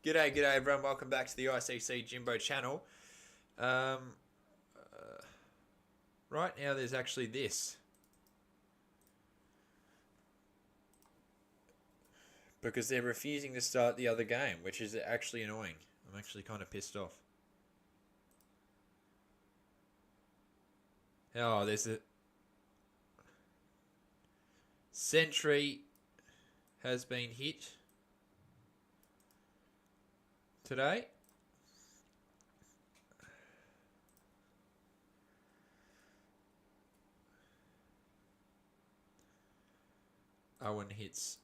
G'day everyone. Welcome back to the ICC Jimbo channel. Um, right now, there's actually this because they're refusing to start the other game, which is actually annoying. I'm actually kind of pissed off. Oh, there's a century has been hit today. Owen hits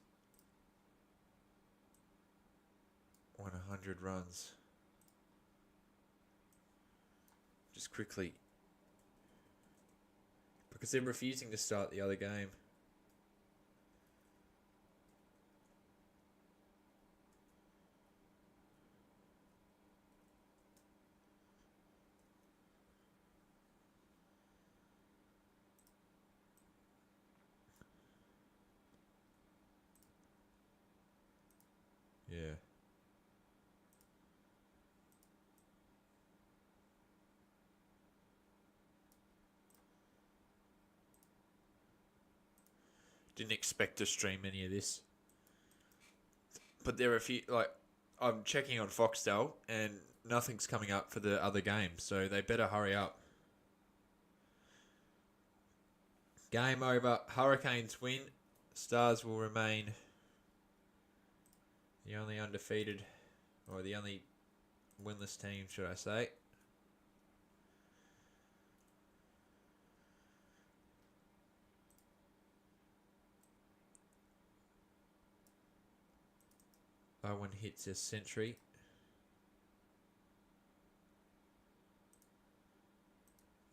100 runs. Just quickly. Because they're refusing to start the other game. Yeah. Didn't expect to stream any of this. But there are a few, I'm checking on Foxtel and nothing's coming up for the other game, so they better hurry up. Game over. Hurricanes win. Stars will remain the only undefeated, or the only winless team, should I say. Owen hits a century.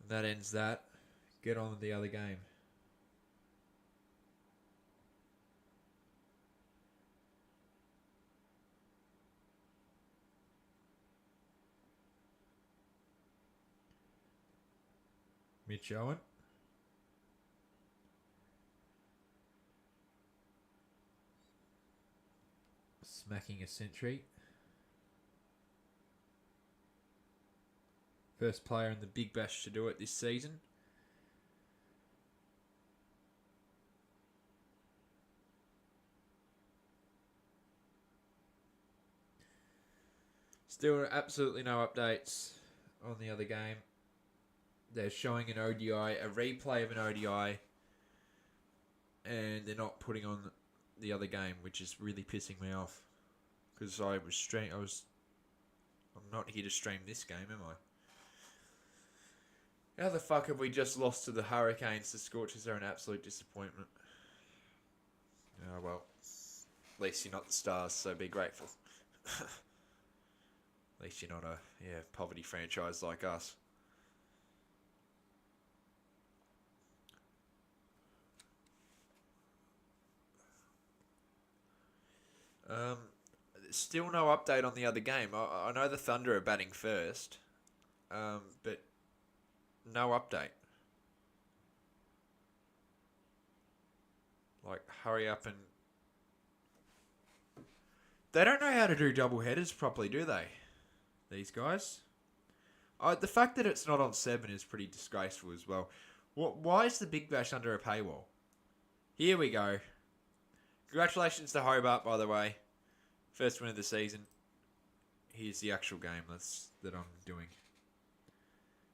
And that ends that. Get on with the other game. Mitch Owen. Smacking a century. First player in the Big Bash to do it this season. Still absolutely no updates on the other game. They're showing an ODI, a replay of an ODI, and they're not putting on the other game, which is really pissing me off. Because I'm not here to stream this game, am I? How the fuck have we just lost to the Hurricanes? The Scorchers are an absolute disappointment. Oh well. At least you're not the Stars, so be grateful. At least you're not a poverty franchise like us. Still no update on the other game. I know the Thunder are batting first, but no update. Like, hurry up and... They don't know how to do double headers properly, do they? These guys? The fact that it's not on 7 is pretty disgraceful as well. Why is the Big Bash under a paywall? Here we go. Congratulations to Hobart, by the way. First win of the season. Here's the actual game that I'm doing.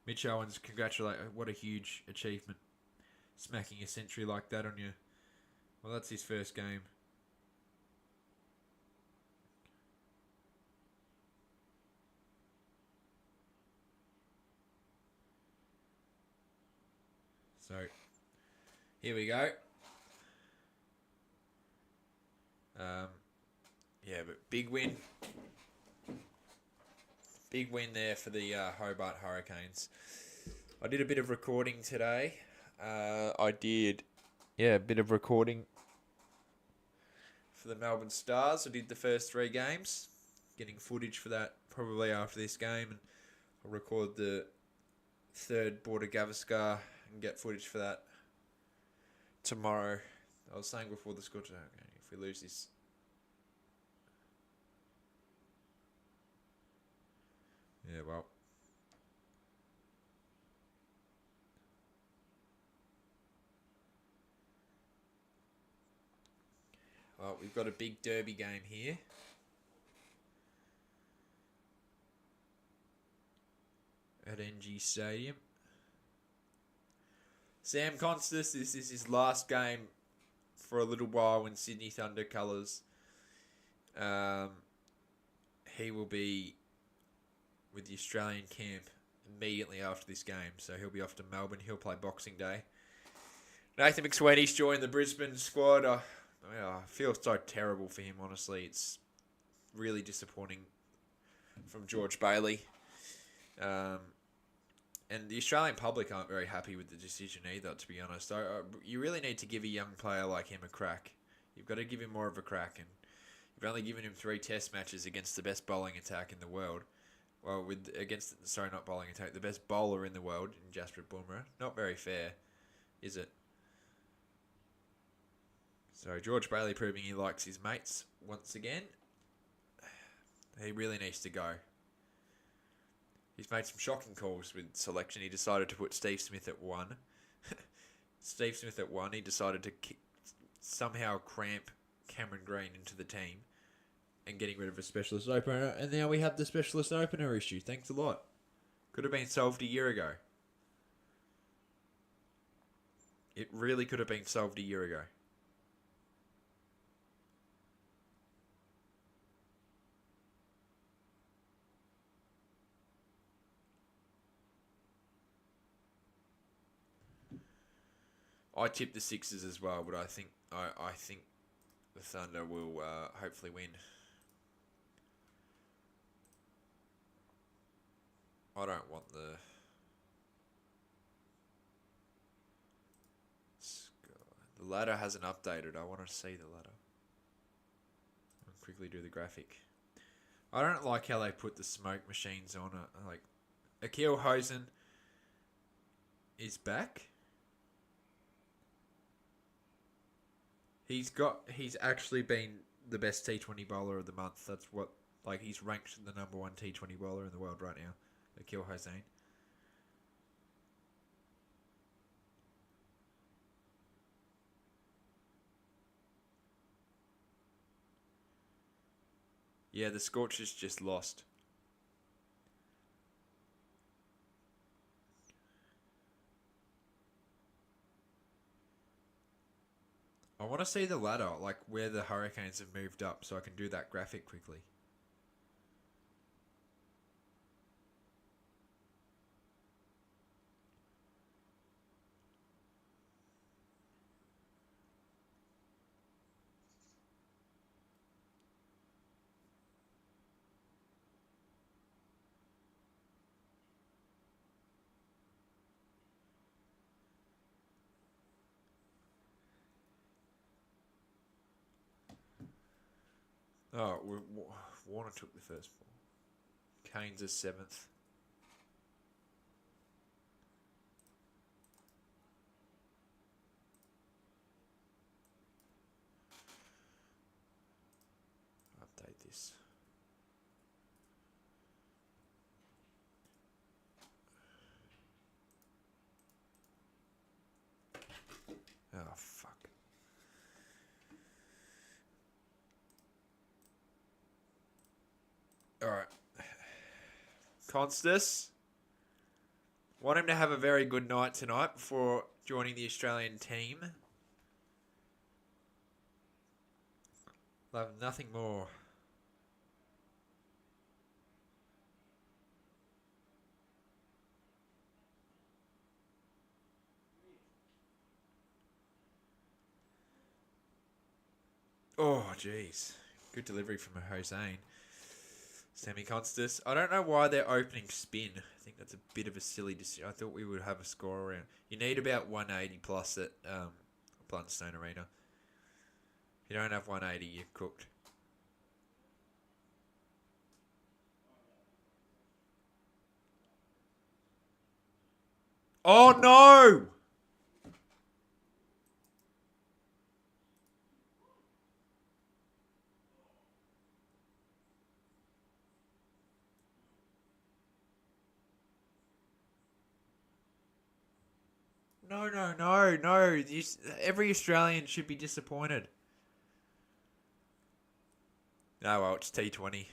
Mitch Owens, what a huge achievement. Smacking a century like that on you. Well, that's his first game. So, here we go. Yeah, but big win. Big win there for the Hobart Hurricanes. I did a bit of recording today. A bit of recording for the Melbourne Stars. I did the first 3 games. Getting footage for that probably after this game. And I'll record the 3rd Border Gavaskar and get footage for that tomorrow. I was saying before the score, okay, if we lose this Yeah, well. Well, we've got a big derby game here. At NG Stadium. Sam Constas, this is his last game for a little while in Sydney Thunder colours. He will be with the Australian camp immediately after this game, so he'll be off to Melbourne. He'll play Boxing Day. Nathan McSweeney's joined the Brisbane squad. I feel so terrible for him, honestly. It's really disappointing from George Bailey. And the Australian public aren't very happy with the decision either, to be honest. You really need to give a young player like him a crack. You've got to give him more of a crack. And you've only given him 3 test matches against the best bowling attack in the world. Well, not bowling attack, the best bowler in the world in Jasprit Bumrah. Not very fair, is it? So George Bailey proving he likes his mates once again. He really needs to go. He's made some shocking calls with selection. He decided to put Steve Smith at 1. Steve Smith at 1. He decided to somehow cramp Cameron Green into the team and getting rid of a specialist opener. And now we have the specialist opener issue. Thanks a lot. Could have been solved a year ago. It really could have been solved a year ago. I tipped the Sixers as well, but I think the Thunder will hopefully win. I don't want the ladder hasn't updated. I want to see the ladder. I'll quickly do the graphic. I don't like how they put the smoke machines on it. Like Akil Hosen is back. He's actually been the best T20 bowler of the month. That's what, he's ranked the number 1 T20 bowler in the world right now, Akil Hosen. Yeah, the Scorchers just lost. I want to see the ladder, like where the Hurricanes have moved up, so I can do that graphic quickly. Oh, Warner took the first ball. Canes is 7th. Update this. Oh, fuck. Alright. Constas. Want him to have a very good night tonight before joining the Australian team. Love nothing more. Oh, jeez. Good delivery from a Hossein. Sammy Constas. I don't know why they're opening spin. I think that's a bit of a silly decision. I thought we would have a score around. You need about 180 plus at Blundstone Arena. If you don't have 180, you're cooked. Oh, no! No, no, no, no. Every Australian should be disappointed. No, well, it's T20.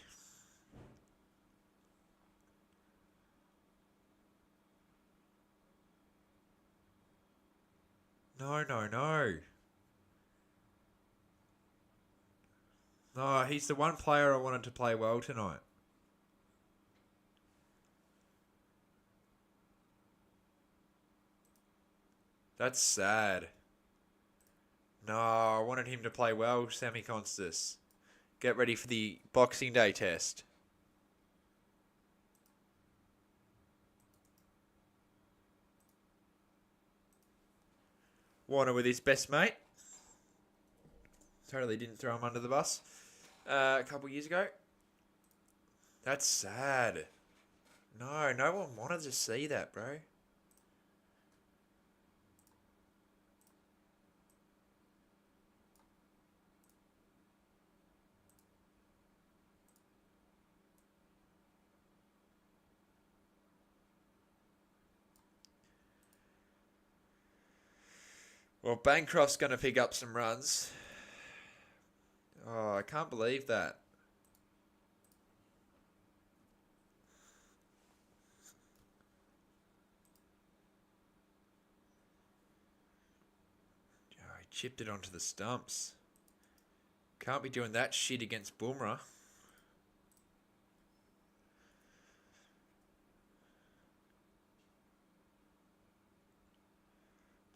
No, no, no. No, he's the one player I wanted to play well tonight. That's sad. No, I wanted him to play well, Sammy Constas. Get ready for the Boxing Day test. Warner with his best mate. Totally didn't throw him under the bus a couple years ago. That's sad. No, no one wanted to see that, bro. Well, Bancroft's going to pick up some runs. Oh, I can't believe that. Oh, he chipped it onto the stumps. Can't be doing that shit against Boomerang.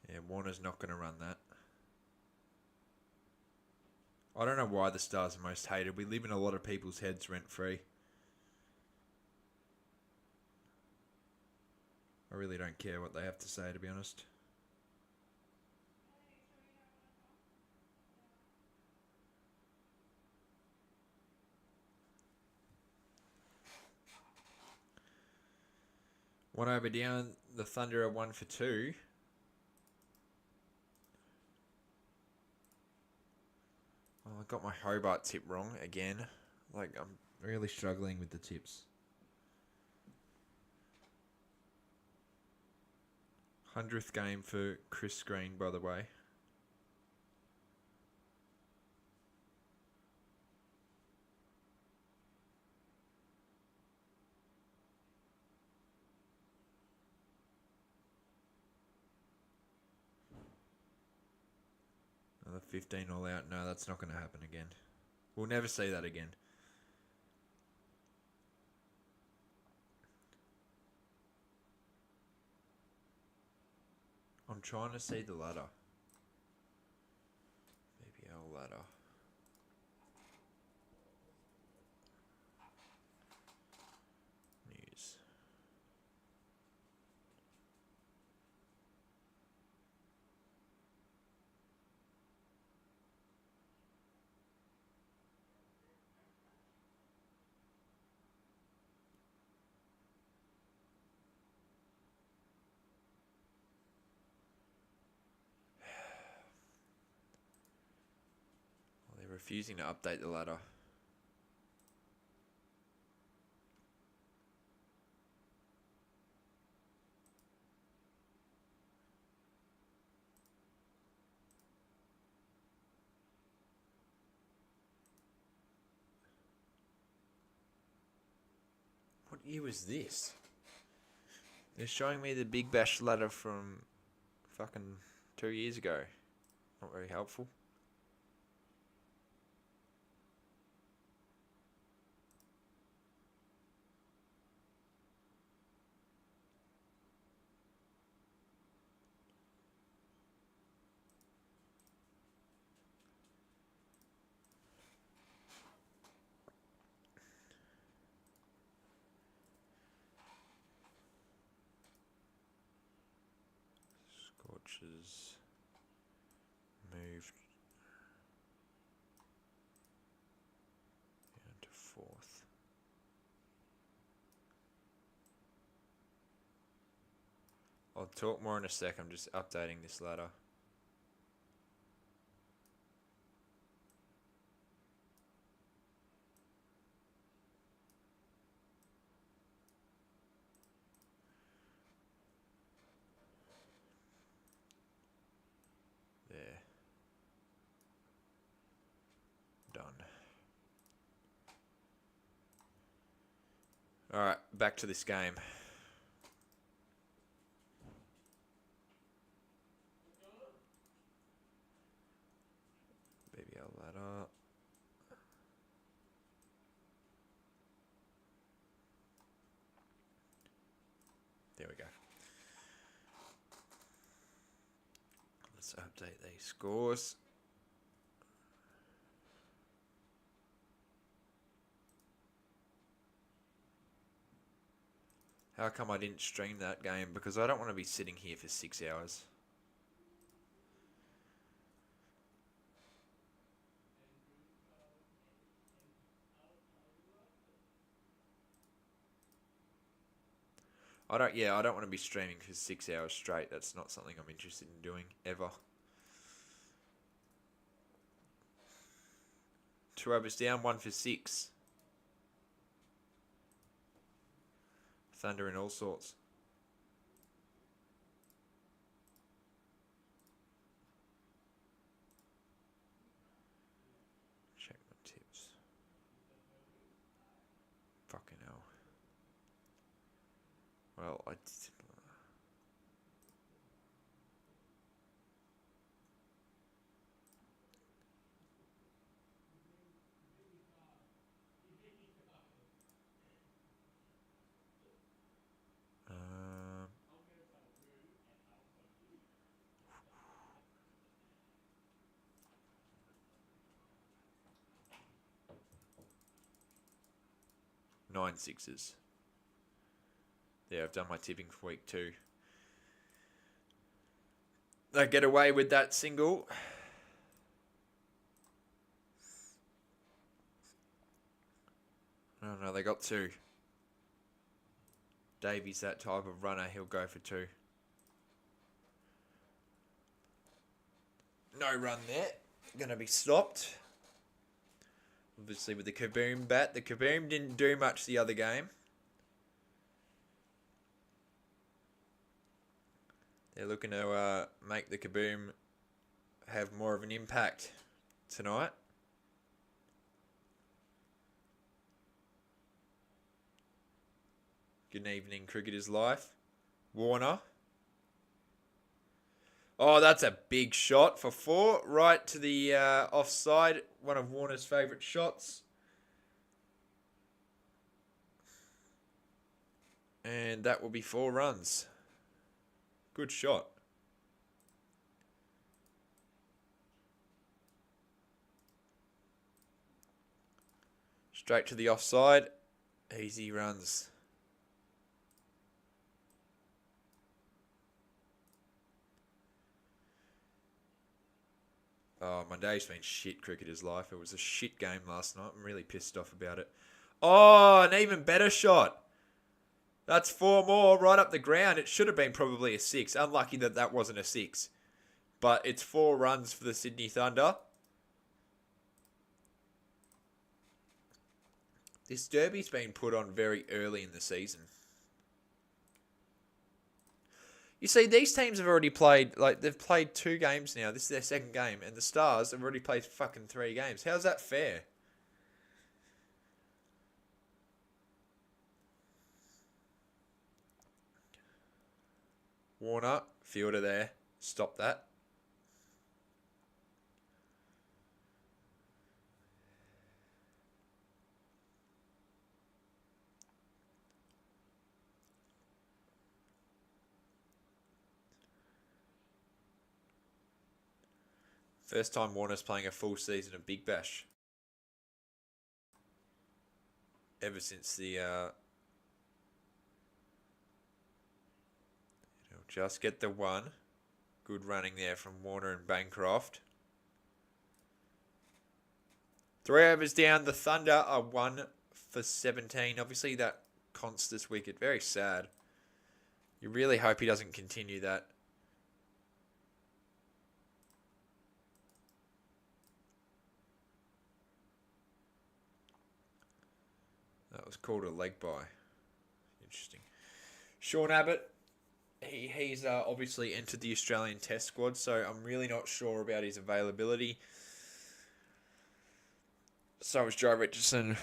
Yeah, Warner's not going to run that. I don't know why the Stars are most hated. We live in a lot of people's heads rent-free. I really don't care what they have to say, to be honest. One over down. The Thunder are 1 for 2. Oh, I got my Hobart tip wrong again. Like, I'm really struggling with the tips. 100th game for Chris Green, by the way. Another 15 all out. No, that's not going to happen again. We'll never see that again. I'm trying to see the ladder. BBL ladder. News. Well, they're refusing to update the ladder. What year was this? They're showing me the Big Bash ladder from fucking 2 years ago. Not very helpful. Scorchers moved down to 4th. I'll talk more in a sec. I'm just updating this ladder. Alright, back to this game. BBL ladder. There we go. Let's update these scores. How come I didn't stream that game? Because I don't want to be sitting here for 6 hours. I don't want to be streaming for 6 hours straight. That's not something I'm interested in doing, ever. 2 overs down, 1 for 6. Thunder and all sorts. Check my tips. Fucking hell. Well, I did. 9 sixes. Yeah, I've done my tipping for week 2. They get away with that single. Oh no, they got 2. Davey's that type of runner, he'll go for 2. No run there. Gonna be stopped. Obviously with the Kaboom bat. The Kaboom didn't do much the other game. They're looking to make the Kaboom have more of an impact tonight. Good evening, Cricketer's Life. Warner. Oh, that's a big shot for 4. Right to the offside. One of Warner's favourite shots. And that will be 4 runs. Good shot. Straight to the offside. Easy runs. Oh, my day's been shit, Cricketer's Life. It was a shit game last night. I'm really pissed off about it. Oh, an even better shot. That's 4 more right up the ground. It should have been probably a 6. Unlucky that that wasn't a 6. But it's 4 runs for the Sydney Thunder. This derby's been put on very early in the season. You see, these teams have already played, like, they've played 2 games now. This is their second game. And the Stars have already played fucking 3 games. How's that fair? Warner, fielder there. Stop that. First time Warner's playing a full season of Big Bash. Ever since the... He'll just get the 1. Good running there from Warner and Bancroft. 3 overs down. The Thunder are 1 for 17. Obviously that conts this wicket. Very sad. You really hope he doesn't continue that. That was called a leg bye. Interesting. Sean Abbott. He's obviously entered the Australian Test squad, so I'm really not sure about his availability. So is Joe Richardson.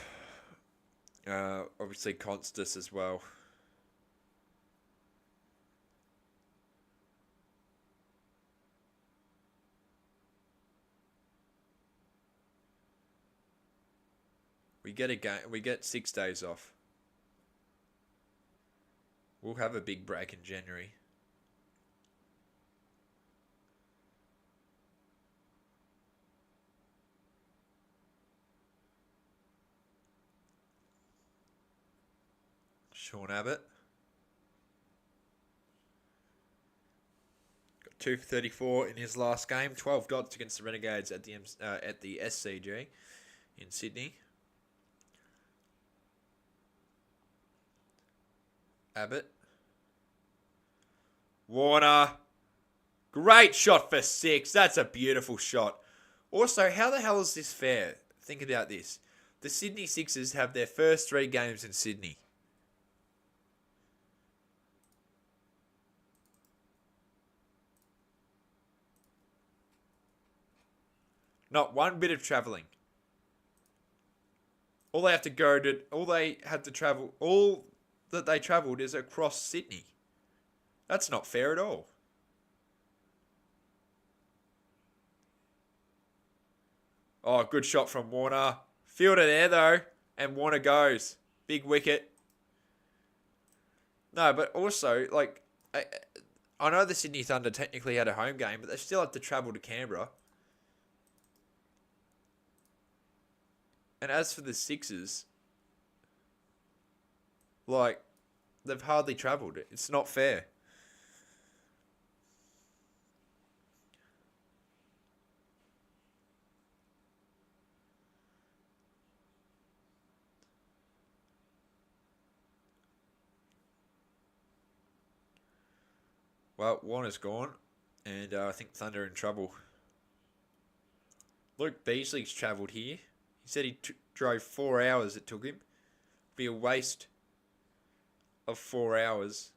Obviously, Constas as well. We get a game. We get 6 days off. We'll have a big break in January. Sean Abbott. Got 2 for 34 in his last game. 12 dots against the Renegades at the SCG in Sydney. Abbott. Warner. Great shot for 6. That's a beautiful shot. Also, how the hell is this fair? Think about this. The Sydney Sixers have their first 3 games in Sydney. Not one bit of travelling. All they had to travel, all that they travelled is across Sydney. That's not fair at all. Oh, good shot from Warner. Fielder there though, and Warner goes. Big wicket. No, but also, like, I know the Sydney Thunder technically had a home game, but they still have to travel to Canberra. And as for the Sixers, like, they've hardly travelled. It's not fair. Well, Warner's gone, and I think Thunder are in trouble. Luke Beasley's travelled here. He said he drove 4 hours it took him. Be a waste of 4 hours.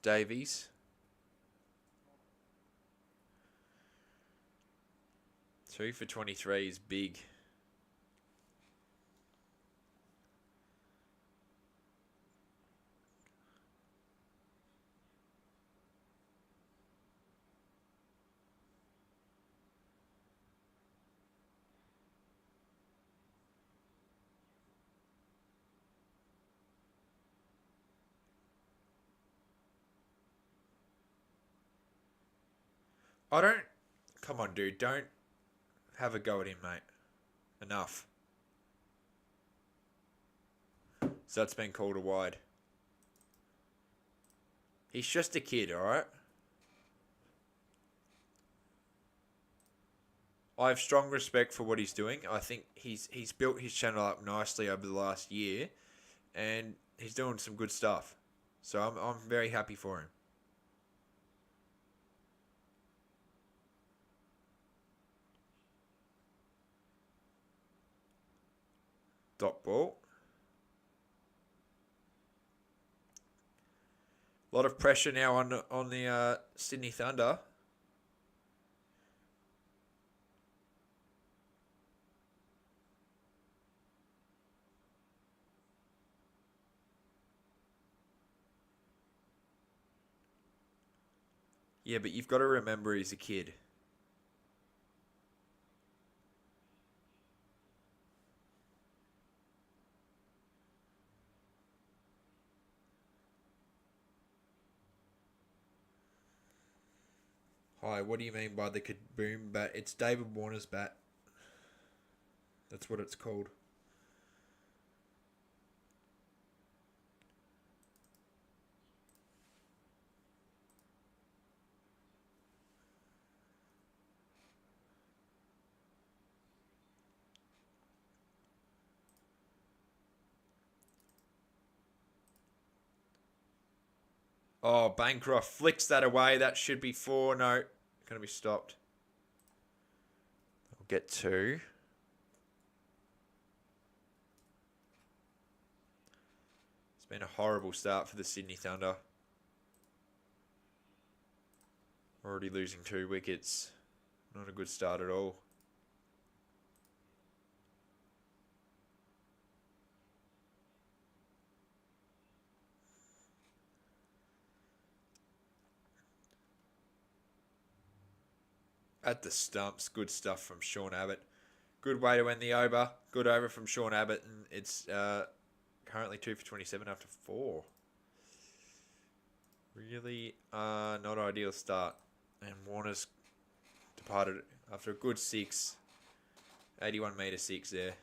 Davies. 2 for 23 is big. I don't... Come on, dude. Don't have a go at him, mate. Enough. So that's been called a wide. He's just a kid, alright? I have strong respect for what he's doing. I think he's built his channel up nicely over the last year, and he's doing some good stuff. So I'm very happy for him. Dot ball. A lot of pressure now on the Sydney Thunder. Yeah, but you've got to remember he's a kid. Hi, what do you mean by the Kaboom bat? It's David Warner's bat. That's what it's called. Oh, Bancroft flicks that away. That should be 4. No, going to be stopped. I'll get 2. It's been a horrible start for the Sydney Thunder. Already losing 2 wickets. Not a good start at all. At the stumps, good stuff from Sean Abbott. Good way to end the over. Good over from Sean Abbott, and it's currently 2 for 27 after 4. Really not ideal start. And Warner's departed after a good 6. 81 metre 6 there.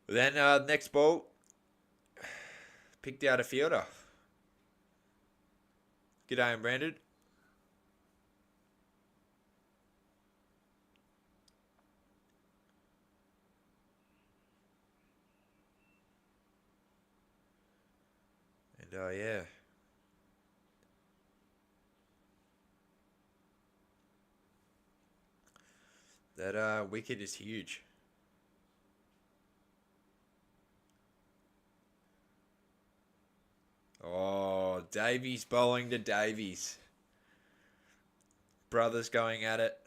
But then next ball, picked out a fielder. G'day, and Brandon. And yeah. That wicket is huge. Oh, Davies bowling to Davies. Brothers going at it.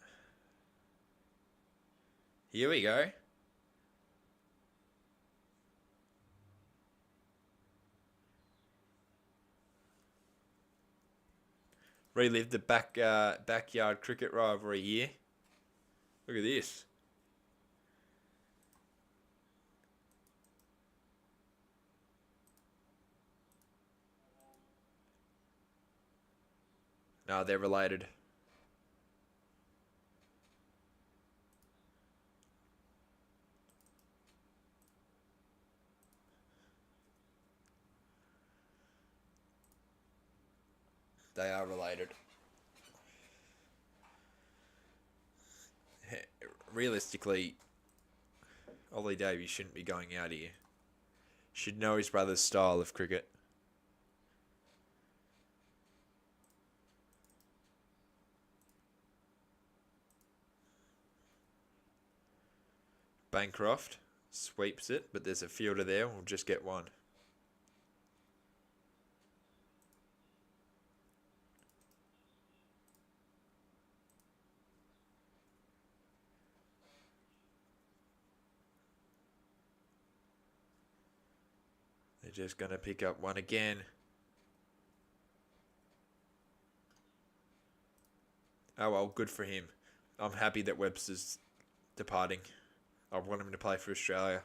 Here we go. Relive the backyard cricket rivalry here. Look at this. No, they're related. They are related. Realistically, Ollie Davies shouldn't be going out here. Should know his brother's style of cricket. Bancroft sweeps it, but there's a fielder there. We'll just get one. They're just going to pick up one again. Oh well, good for him. I'm happy that Webster's departing. I want him to play for Australia.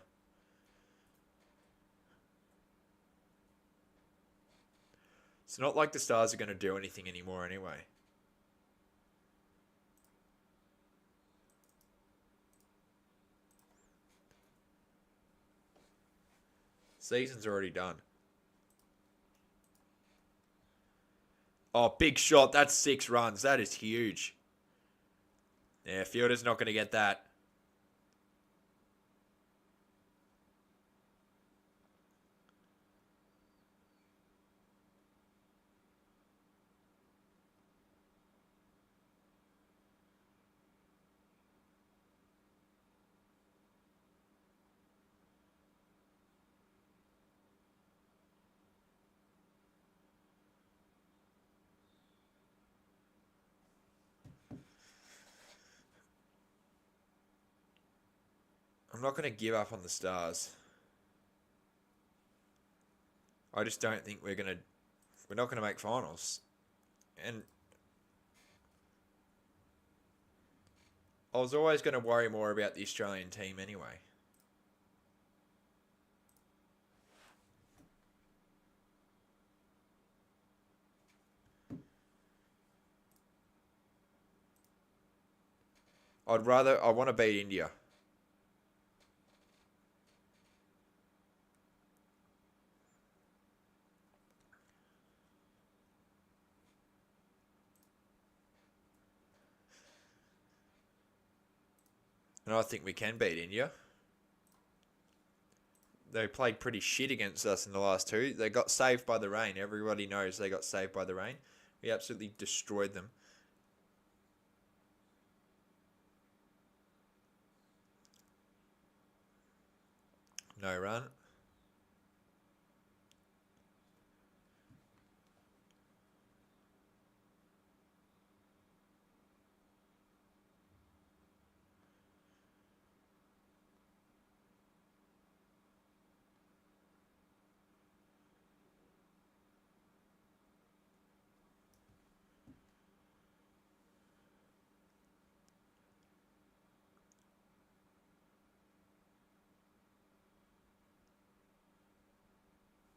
It's not like the Stars are going to do anything anymore anyway. Season's already done. Oh, big shot. That's 6 runs. That is huge. Yeah, fielder's not going to get that. I'm not going to give up on the Stars. I just don't think we're not going to make finals. And I was always going to worry more about the Australian team anyway. I want to beat India. And I think we can beat India. They played pretty shit against us in the last 2. They got saved by the rain. Everybody knows they got saved by the rain. We absolutely destroyed them. No run.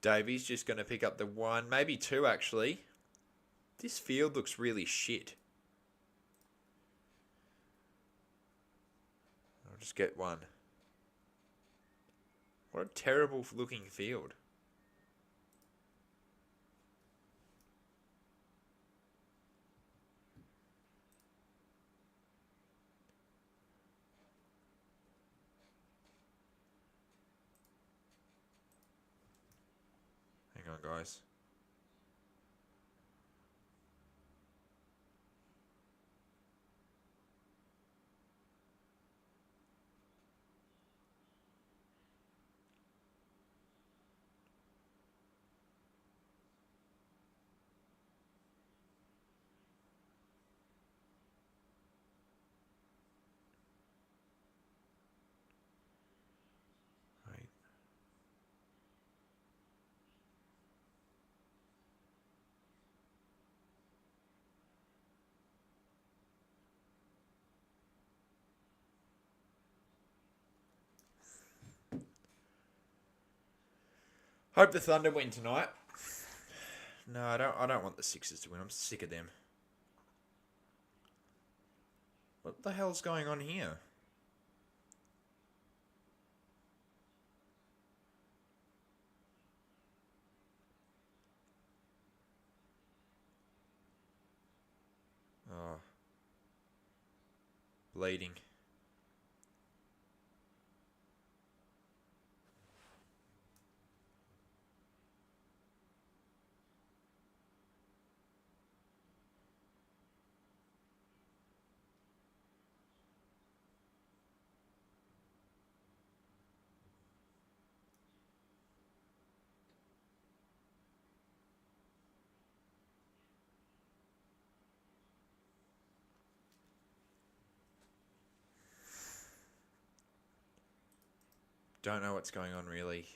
Davies just going to pick up the 1, maybe 2 actually. This field looks really shit. I'll just get 1. What a terrible looking field. Hang on, guys. Wait. Hope the Thunder win tonight. No, I don't want the Sixers to win. I'm sick of them. What the hell's going on here? Oh. Bleeding. Don't know what's going on really.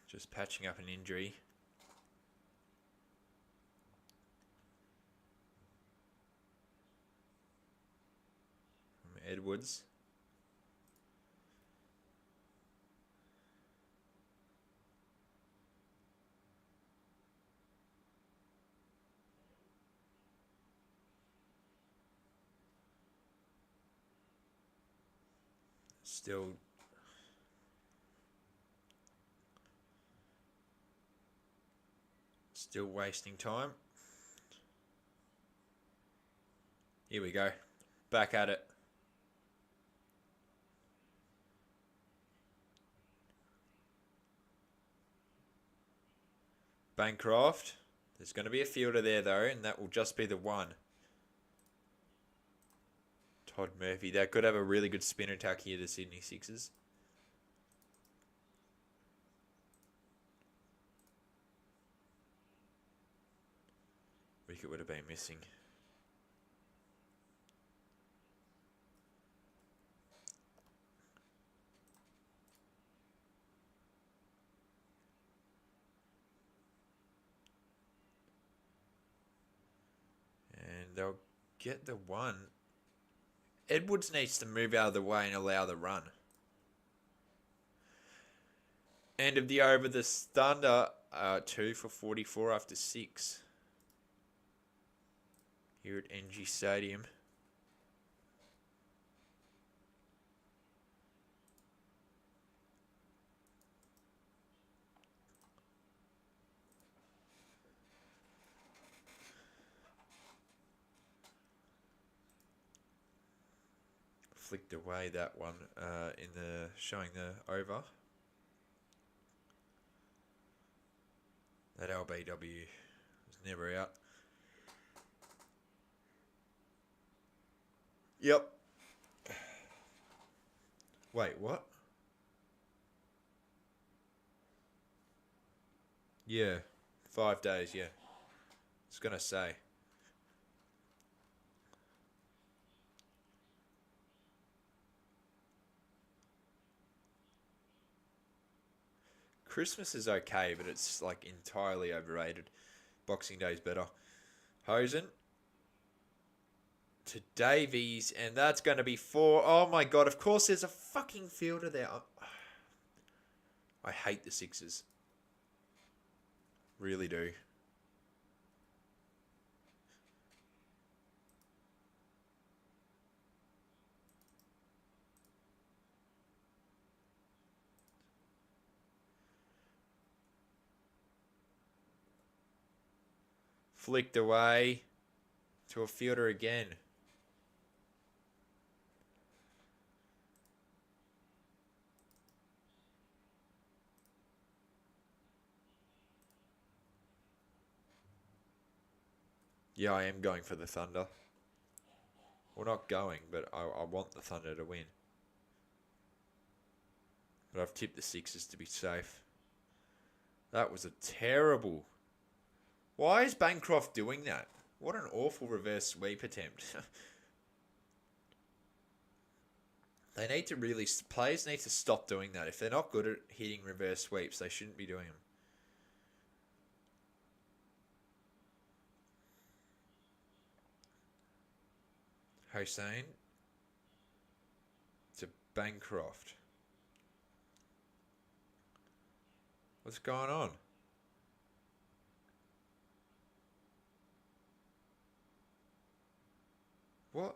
Just patching up an injury. From Edwards. Still wasting time. Here we go. Back at it. Bancroft. There's going to be a fielder there though, and that will just be the 1. Todd Murphy. That could have a really good spin attack here, the Sydney Sixers. Wicket would have been missing. And they'll get the 1. Edwards needs to move out of the way and allow the run. End of the over, the Thunder 2 for 44 after 6. Here at NG Stadium. Flicked away that one in the showing the over. That LBW was never out. Yep. Wait, what? Yeah. 5 days, yeah. I was going to say. Christmas is okay, but it's like entirely overrated. Boxing Day's better. Hosen to Davies, and that's going to be 4. Oh my god, of course there's a fucking fielder there. I hate the Sixers. Really do. Flicked away to a fielder again. Yeah, I am going for the Thunder. Well, not going, but I want the Thunder to win. But I've tipped the Sixers to be safe. That was a terrible... Why is Bancroft doing that? What an awful reverse sweep attempt. They need to really... Players need to stop doing that. If they're not good at hitting reverse sweeps, they shouldn't be doing them. Hossein to Bancroft. What's going on? What?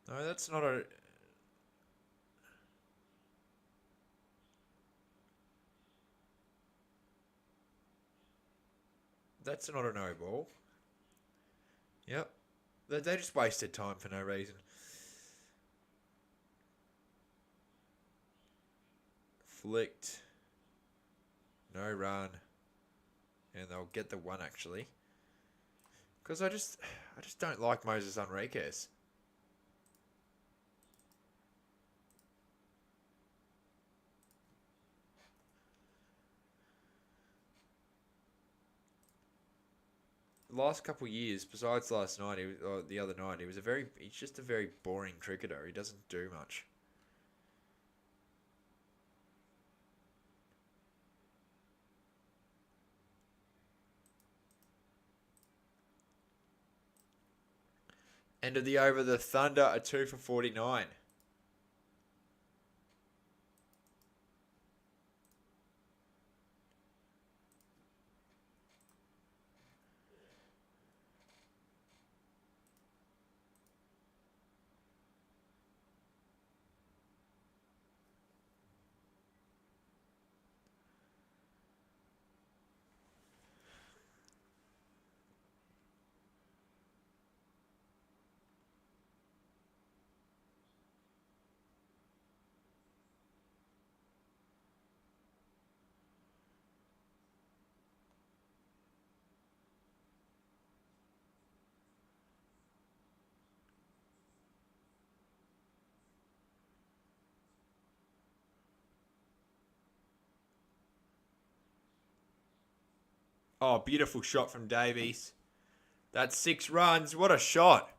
No, that's not a... That's not a no ball. Yep. They just wasted time for no reason. Flicked. No run. And they'll get the 1 actually. Because I just don't like Moses Enriquez. Last couple of years, besides last night, or the other night, he's just a very boring cricketer. He doesn't do much. End of the over, the Thunder are 2 for 49. Oh, beautiful shot from Davies. That's 6 runs. What a shot.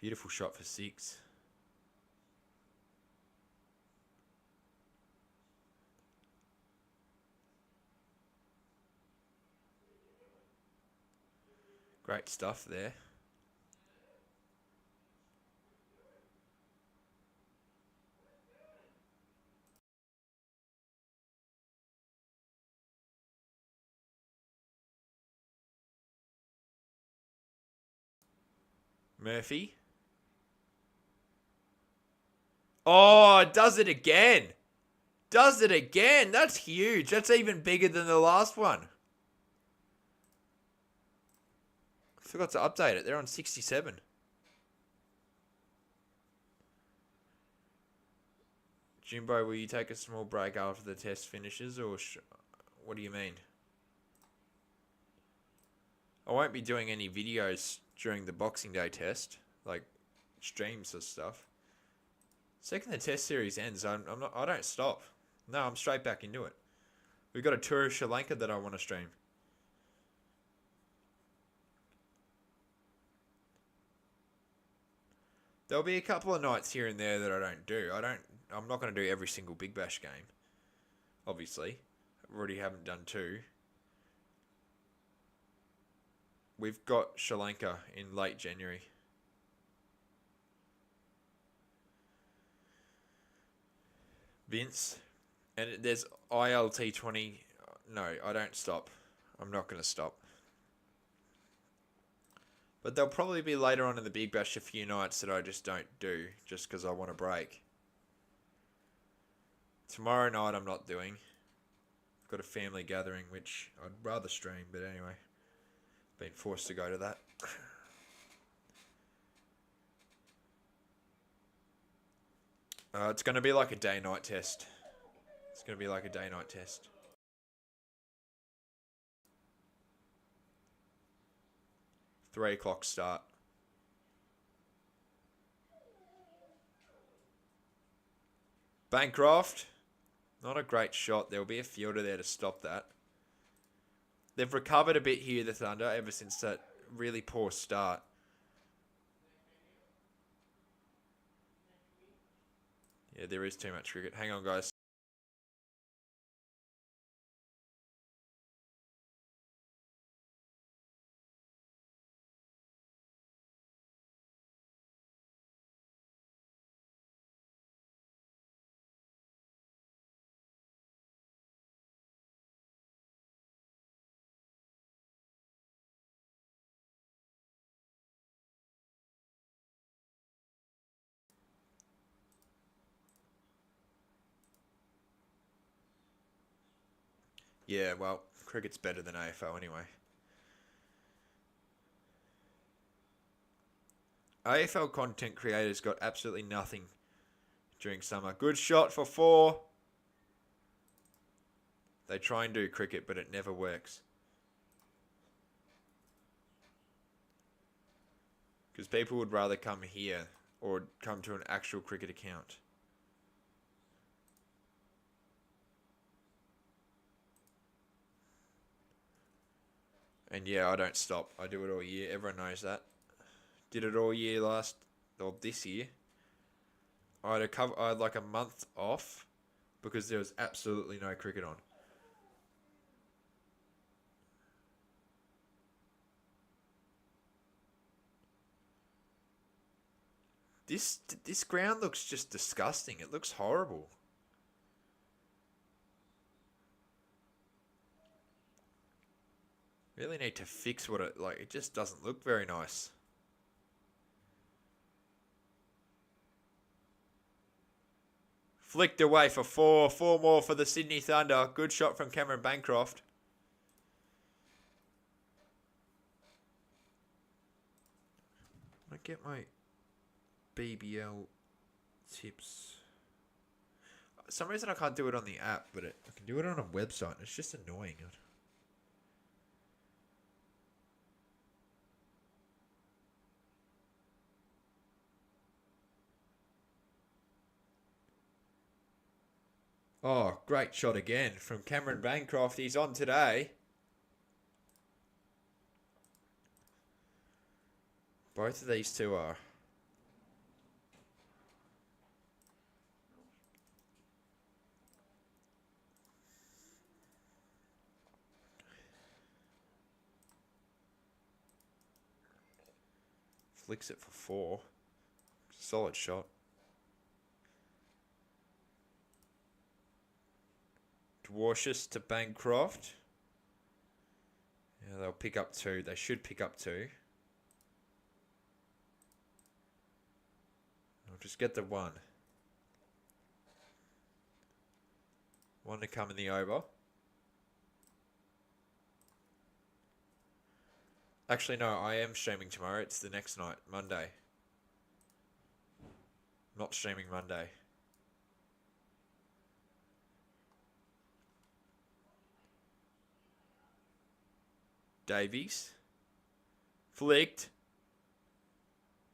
Beautiful shot for 6. Great stuff there. Murphy. Oh, does it again. Does it again. That's huge. That's even bigger than the last one. Forgot to update it. They're on 67. Jimbo, will you take a small break after the test finishes, or what do you mean? I won't be doing any videos during the Boxing Day test, like streams and stuff. Second the test series ends, I don't stop. No, I'm straight back into it. We've got a tour of Sri Lanka that I want to stream. There'll be a couple of nights here and there that I don't do. I'm not going to do every single Big Bash game. Obviously, I already haven't done two. We've got Sri Lanka in late January. Vince, and there's ILT20. No, I don't stop. I'm not going to stop. But there'll probably be later on in the Big Bash a few nights that I just don't do, just because I want a break. Tomorrow night I'm not doing. I've got a family gathering, which I'd rather stream, but anyway. Been forced to go to that. It's going to be like a day-night test. It's going to be like a day-night test. Three o'clock start. Bancroft. Not a great shot. There'll be a fielder there to stop that. They've recovered a bit here, the Thunder, ever since that really poor start. Yeah, there is too much cricket. Hang on, guys. Yeah, well, cricket's better than AFL anyway. AFL content creators got absolutely nothing during summer. Good shot for 4. They try and do cricket, but it never works. Because people would rather come here or come to an actual cricket account. And yeah, I don't stop. I do it all year. Everyone knows that. Did it all year this year. I had like a month off because there was absolutely no cricket on. This ground looks just disgusting. It looks horrible. Really need to fix it just doesn't look very nice. Flicked away for 4. 4 more for the Sydney Thunder. Good shot from Cameron Bancroft. I get my BBL tips. For some reason I can't do it on the app, but I can do it on a website. It's just annoying. Oh, great shot again from Cameron Bancroft. He's on today. Both of these two are. Flicks it for 4. Solid shot. Dwarshus to Bancroft. Yeah, they'll pick up 2. They should pick up 2. I'll just get the 1. 1 to come in the over. Actually, no, I am streaming tomorrow. It's the next night, Monday. Not streaming Monday. Davies. Flicked.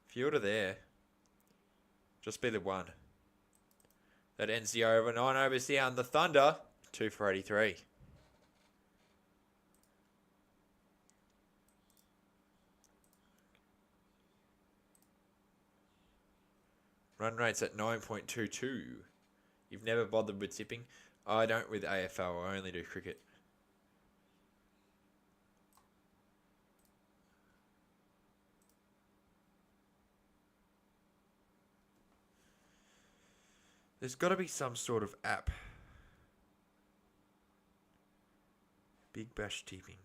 Fielder there. Just be the one. That ends the over. 9 overs down. The Thunder, 2 for 83. Run rate's at 9.22. You've never bothered with tipping? I don't with AFL. I only do cricket. There's got to be some sort of app. Big Bash tipping.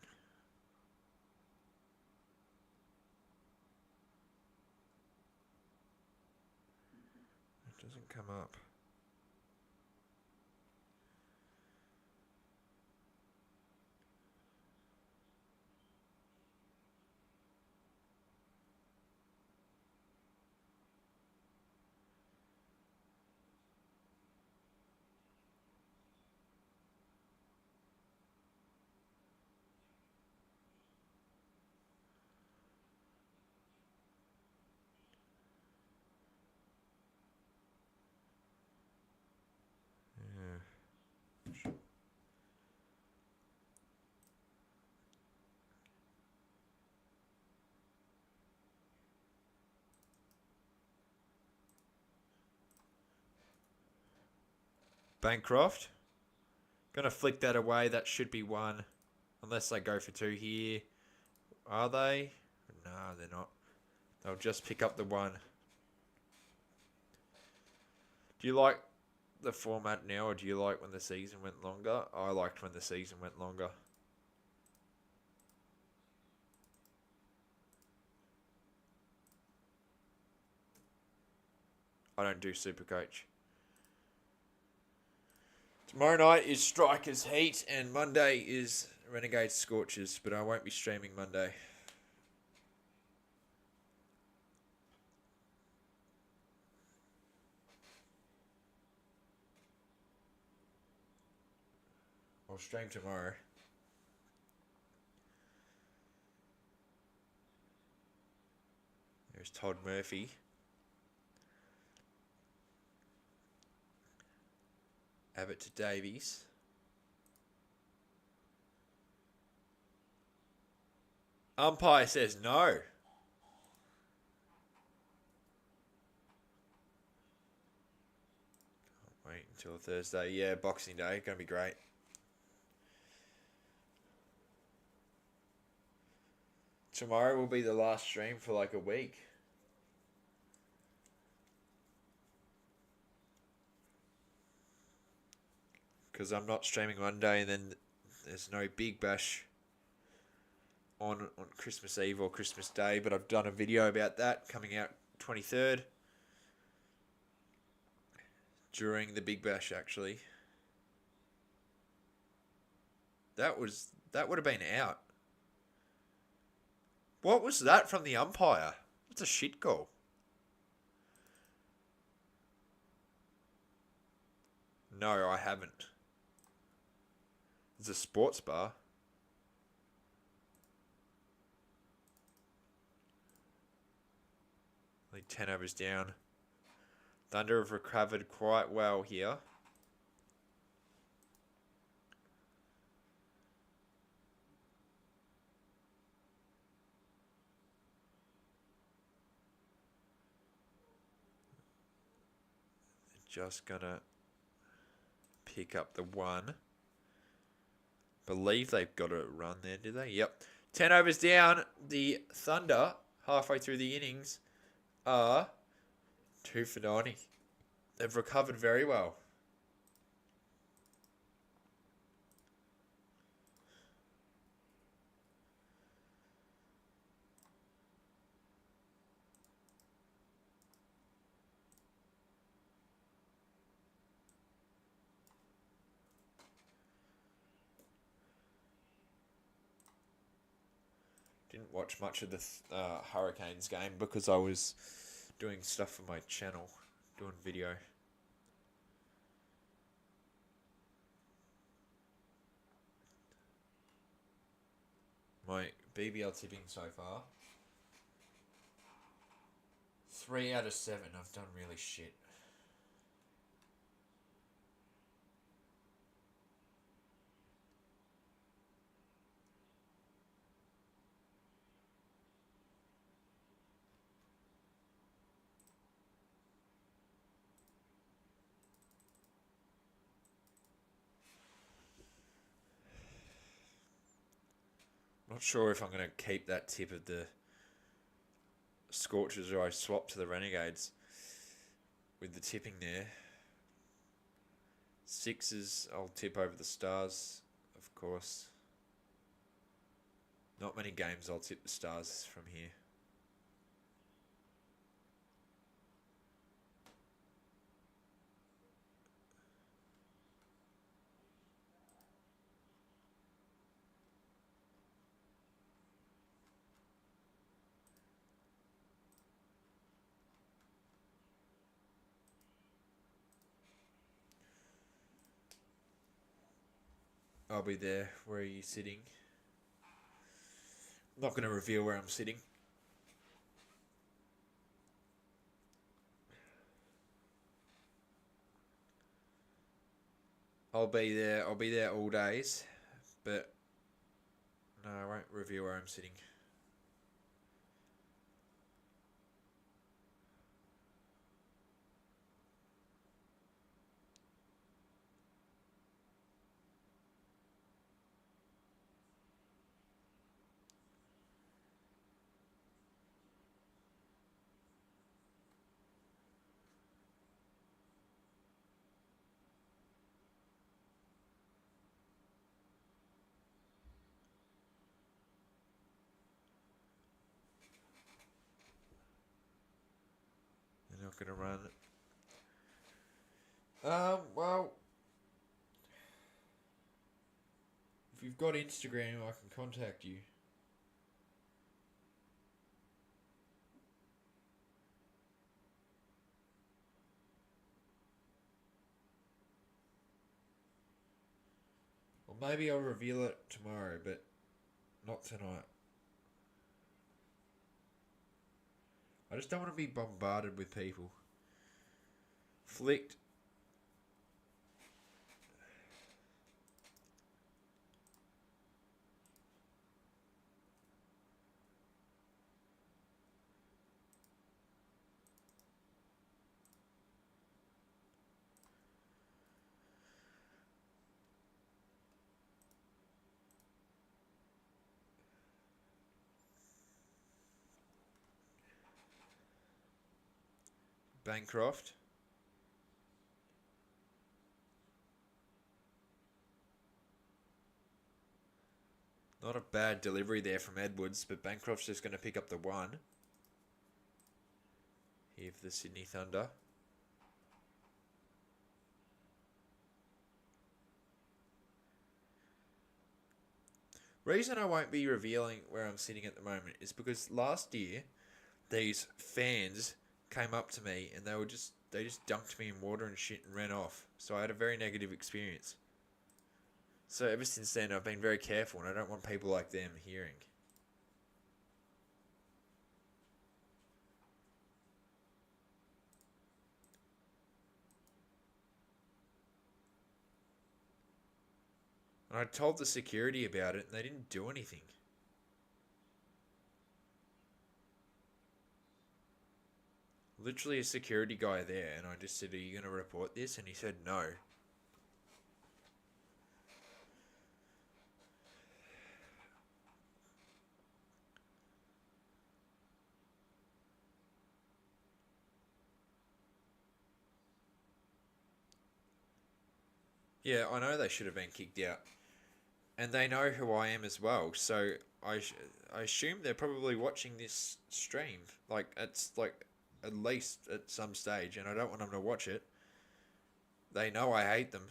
It doesn't come up. Bancroft. Gonna flick that away. That should be one. Unless they go for 2 here. Are they? No, they're not. They'll just pick up the 1. Do you like the format now, or do you like when the season went longer? I liked when the season went longer. I don't do Supercoach. Tomorrow night is Strikers Heat, and Monday is Renegade Scorchers, but I won't be streaming Monday. I'll stream tomorrow. There's Todd Murphy. Abbott to Davies. Umpire says no. Wait until Thursday. Yeah, Boxing Day. Going to be great. Tomorrow will be the last stream for like a week. Because I'm not streaming Monday, and then there's no Big Bash on Christmas Eve or Christmas Day. But I've done a video about that coming out 23rd. During the Big Bash, actually. That would have been out. What was that from the umpire? That's a shit goal. No, I haven't. It's a sports bar. Only 10 overs down. Thunder have recovered quite well here. They're just gonna pick up the 1. Believe they've got a run there, do they? Yep. 10 overs down. The Thunder, halfway through the innings, are 2 for 90. They've recovered very well. Didn't watch much of the Hurricanes game because I was doing stuff for my channel, doing video. My BBL tipping so far, 3 out of 7. I've done really shit. Not sure if I'm going to keep that tip of the Scorchers or I swap to the Renegades with the tipping there. Sixes, I'll tip over the Stars, of course. Not many games I'll tip the Stars from here. I'll be there. Where are you sitting? I'm not going to reveal where I'm sitting. I'll be there. I'll be there all days, but no, I won't reveal where I'm sitting. They're not going to run. Well, if you've got Instagram, I can contact you. Or maybe I'll reveal it tomorrow, but not tonight. I just don't want to be bombarded with people. Flicked. Bancroft. Not a bad delivery there from Edwards, but Bancroft's just going to pick up the one. Here for the Sydney Thunder. Reason I won't be revealing where I'm sitting at the moment is because last year these fans came up to me and they just dunked me in water and shit and ran off. So I had a very negative experience. So ever since then I've been very careful and I don't want people like them hearing. And I told the security about it and they didn't do anything. Literally a security guy there, and I just said, "Are you going to report this?" And he said, "No." Yeah, I know they should have been kicked out. And they know who I am as well, so I assume they're probably watching this stream. Like, it's like at least at some stage, and I don't want them to watch it. They know I hate them.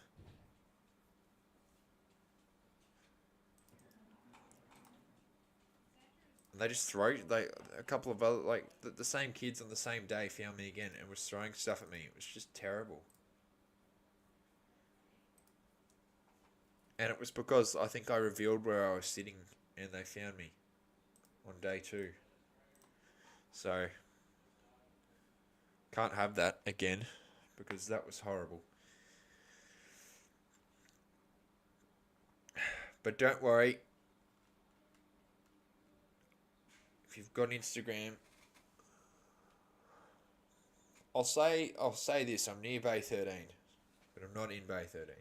And they just throw a couple of other the same kids on the same day found me again and was throwing stuff at me. It was just terrible. And it was because I think I revealed where I was sitting and they found me on day 2. So Can't have that again because that was horrible. But don't worry. If you've got Instagram, I'll say this. I'm near Bay 13, but I'm not in Bay 13.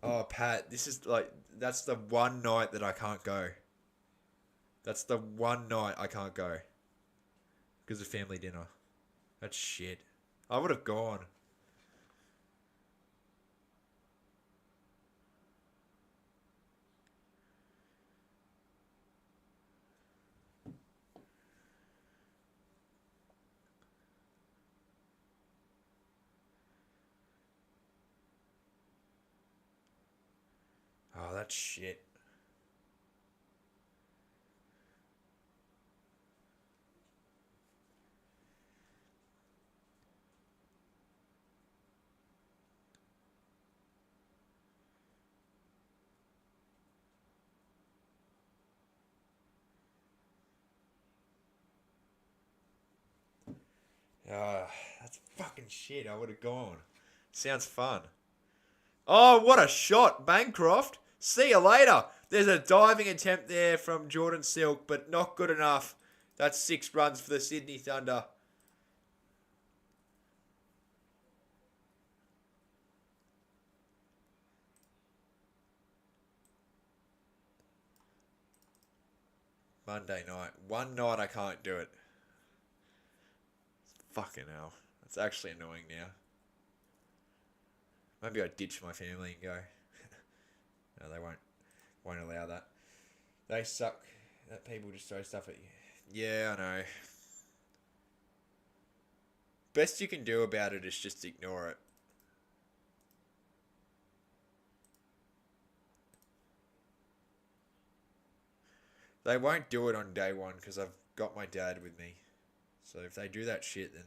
Oh, Pat, this is like that's the one night that I can't go. That's the one night I can't go because of family dinner. That's shit. I would have gone. Oh, that's shit. Ah, that's fucking shit. I would have gone. Sounds fun. Oh, what a shot, Bancroft. See you later. There's a diving attempt there from Jordan Silk, but not good enough. That's 6 runs for the Sydney Thunder. Monday night. One night I can't do it. Fucking hell. That's actually annoying now. Maybe I ditch my family and go. No, they won't allow that. They suck. That people just throw stuff at you. Yeah, I know. Best you can do about it is just ignore it. They won't do it on day one because I've got my dad with me. So if they do that shit, then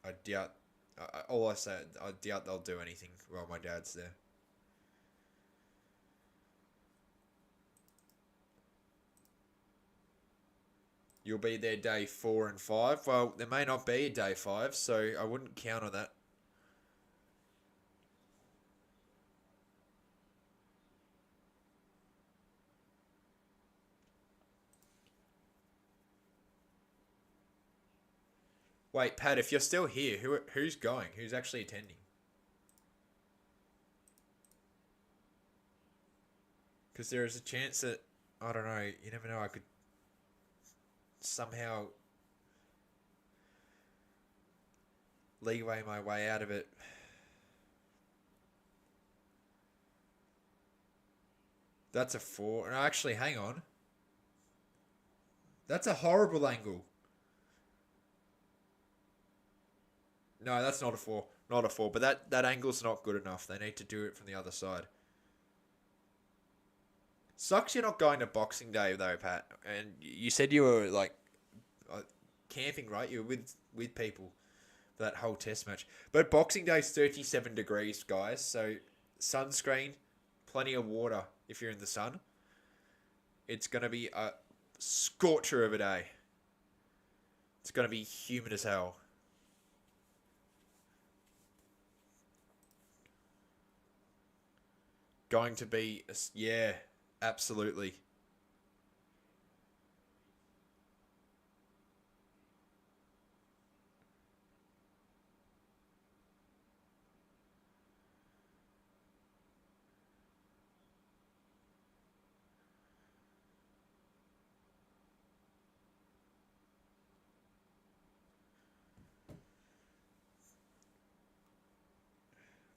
I doubt. All I say, I doubt they'll do anything while my dad's there. You'll be there day 4 and 5. Well, there may not be a day 5, so I wouldn't count on that. Wait, Pat, if you're still here, who's going? Who's actually attending? Because there is a chance that I don't know. You never know. I could somehow leeway my way out of it. That's a 4. No, actually, hang on. That's a horrible angle. No, that's not a 4. Not a 4. But that angle's not good enough. They need to do it from the other side. Sucks you're not going to Boxing Day though, Pat. And you said you were like camping, right? You were with people for that whole test match. But Boxing Day's 37 degrees, guys. So sunscreen, plenty of water if you're in the sun. It's going to be a scorcher of a day. It's going to be humid as hell. Going to be, yeah, absolutely.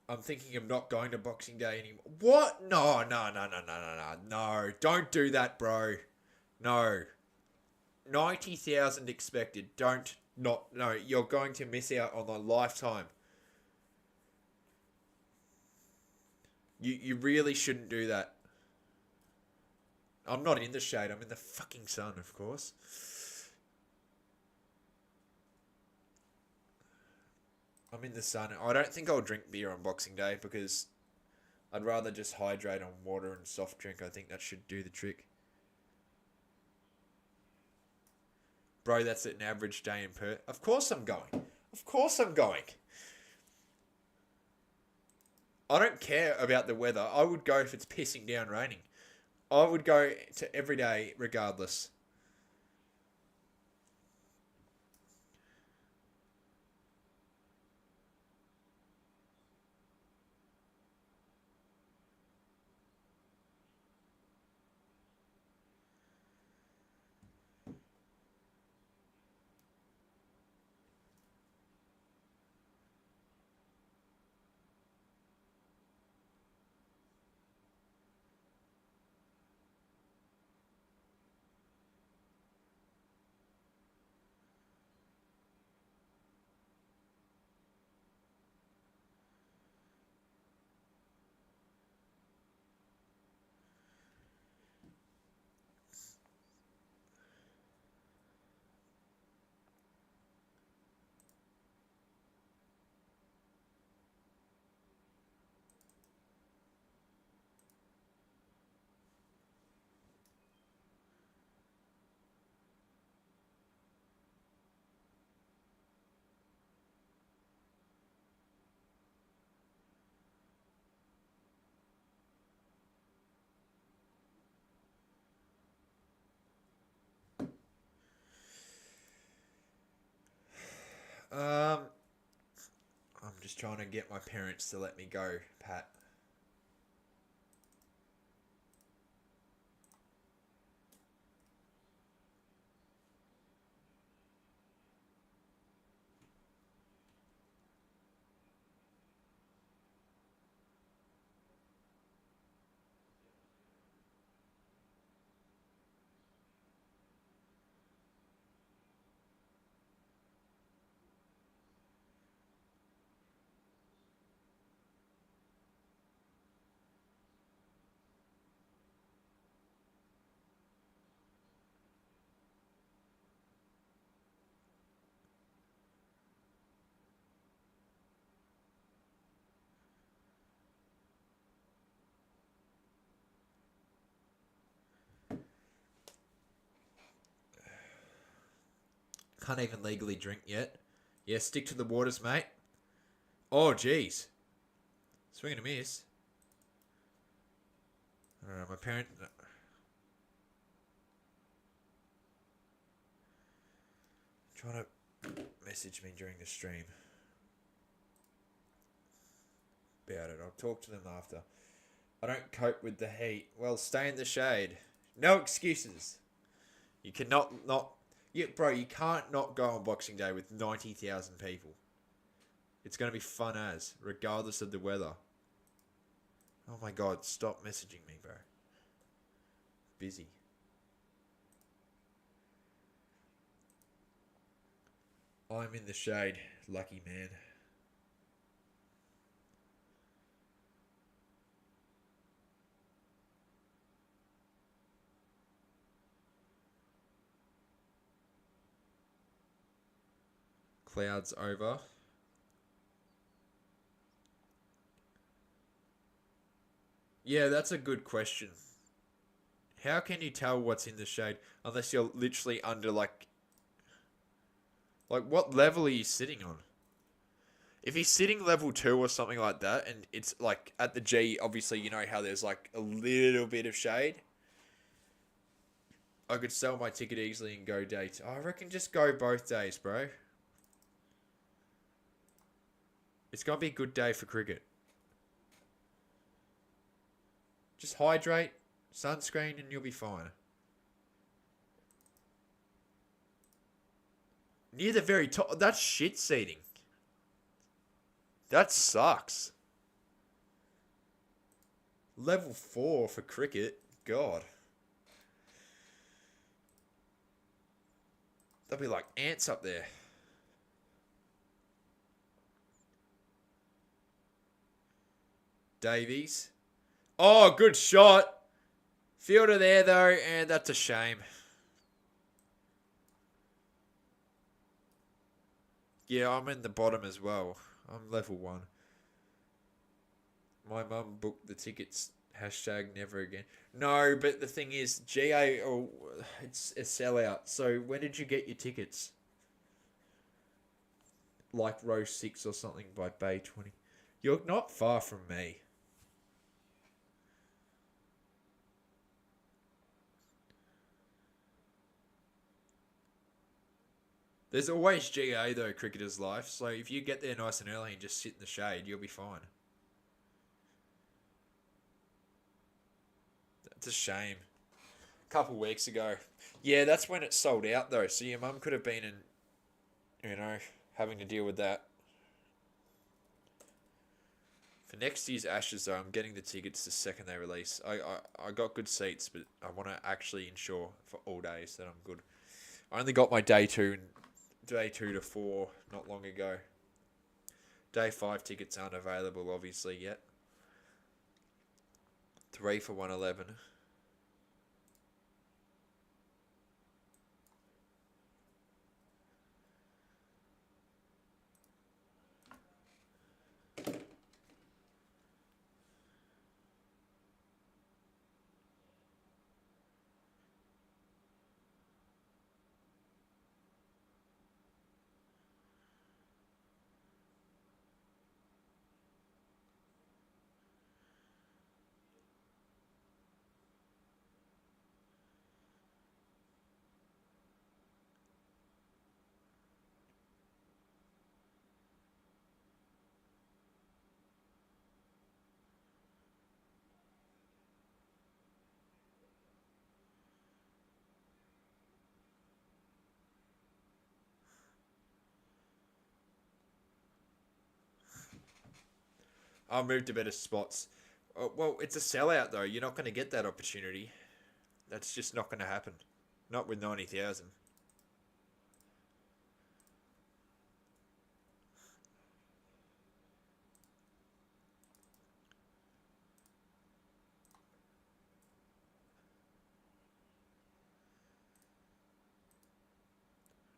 I'm thinking of not going to Boxing Day anymore. What? No, no, no, no, no, no, no. No, don't do that, bro. No. 90,000 expected. Don't Not no, you're going to miss out on a lifetime. You really shouldn't do that. I'm not in the shade. I'm in the fucking sun, of course. I'm in the sun. I don't think I'll drink beer on Boxing Day because I'd rather just hydrate on water and soft drink. I think that should do the trick. Bro, that's an average day in Perth. Of course I'm going. Of course I'm going. I don't care about the weather. I would go if it's pissing down raining. I would go to every day regardless. Um, I'm just trying to get my parents to let me go, Pat. Can't even legally drink yet. Yeah, stick to the waters, mate. Oh, jeez. Swing and a miss. I don't know, my parent... Trying to message me during the stream about it. I'll talk to them after. I don't cope with the heat. Well, stay in the shade. No excuses. You cannot not... Yeah, bro, you can't not go on Boxing Day with 90,000 people. It's going to be fun as, regardless of the weather. Oh my god, stop messaging me, bro. Busy. I'm in the shade, lucky man. Clouds over. Yeah, that's a good question. How can you tell what's in the shade unless you're literally under like what level are you sitting on? If he's sitting level 2 or something like that and it's like at the G, obviously you know how there's like a little bit of shade. I could sell my ticket easily and go date. I reckon just go both days, bro. It's going to be a good day for cricket. Just hydrate, sunscreen, and you'll be fine. Near the very top. That's shit seating. That sucks. Level 4 for cricket. God. There'll be like ants up there. Davies. Oh, good shot. Fielder there, though, and that's a shame. Yeah, I'm in the bottom as well. I'm level 1. My mum booked the tickets. Hashtag never again. No, but the thing is, GA, oh, it's a sellout. So when did you get your tickets? Like row 6 or something by Bay 20. You're not far from me. There's always GA though, cricketer's life. So if you get there nice and early and just sit in the shade, you'll be fine. That's a shame. A couple weeks ago. Yeah, that's when it sold out though. So your mum could have been in, having to deal with that. For next year's Ashes though, I'm getting the tickets the second they release. I got good seats, but I want to actually ensure for all days that I'm good. I only got my day 2 to 4 not long ago. Day 5 tickets aren't available obviously yet. 3 for 111. I'll move to better spots. Oh, well, it's a sellout though. You're not going to get that opportunity. That's just not going to happen. Not with 90,000.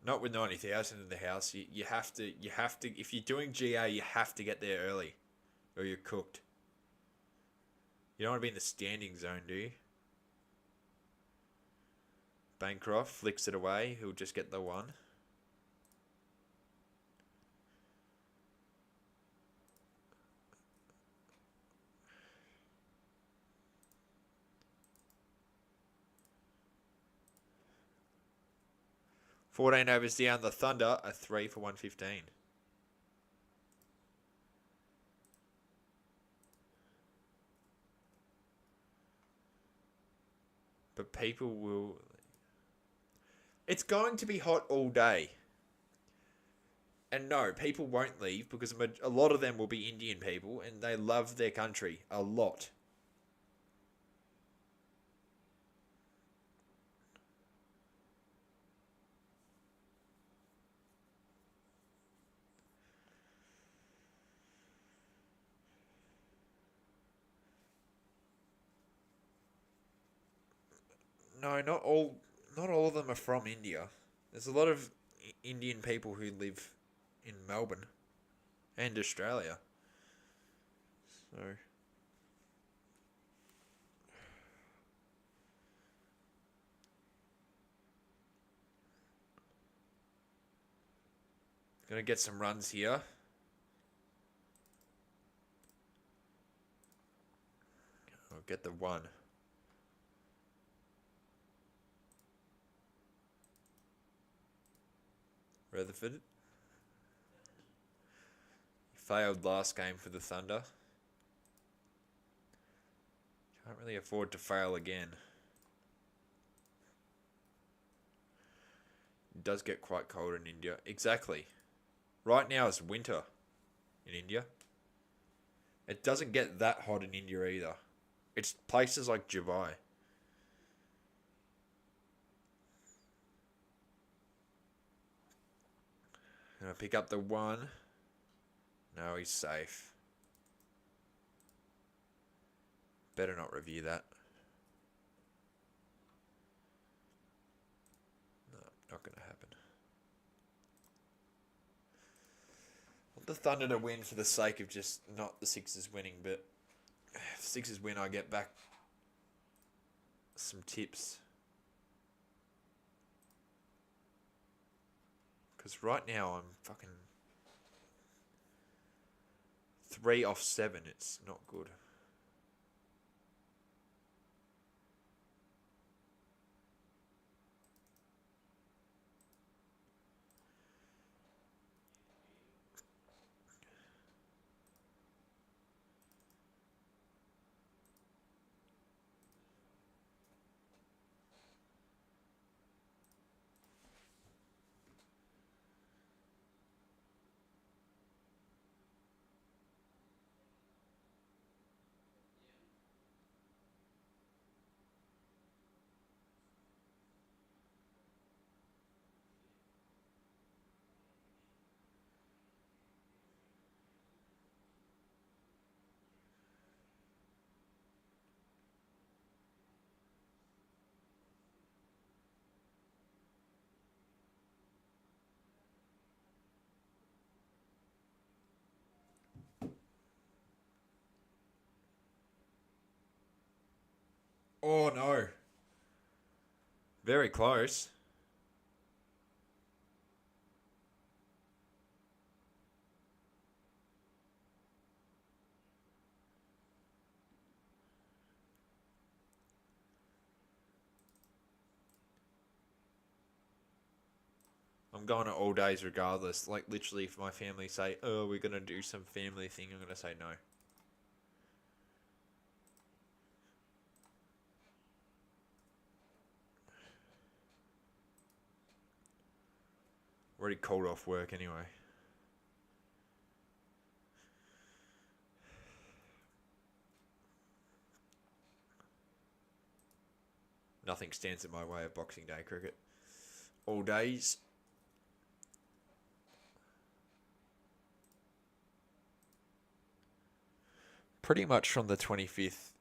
Not with 90,000 in the house. You have to. If you're doing GA, you have to get there early, or you're cooked. You don't want to be in the standing zone, do you? Bancroft flicks it away. He'll just get the 1. $14 overs down. The Thunder are 3 for 115. But people will. It's going to be hot all day. And no, people won't leave because a lot of them will be Indian people and they love their country a lot. No, not all of them are from India. There's a lot of Indian people who live in Melbourne and Australia. So gonna get some runs here. I'll get the 1. Rutherford. Failed last game for the Thunder. Can't really afford to fail again. It does get quite cold in India. Exactly. Right now it's winter in India. It doesn't get that hot in India either. It's places like Dubai. Gonna pick up the 1. No, he's safe. Better not review that. No, not going to happen. I want the Thunder to win for the sake of just not the Sixers winning, but if the Sixers win, I get back some tips. Because right now I'm fucking 3 off 7. It's not good. Oh no. Very close. I'm going to all days regardless. Like, literally, if my family say, oh, we're going to do some family thing, I'm going to say no. Already called off work anyway. Nothing stands in my way of Boxing Day cricket. All days. Pretty much from the 25th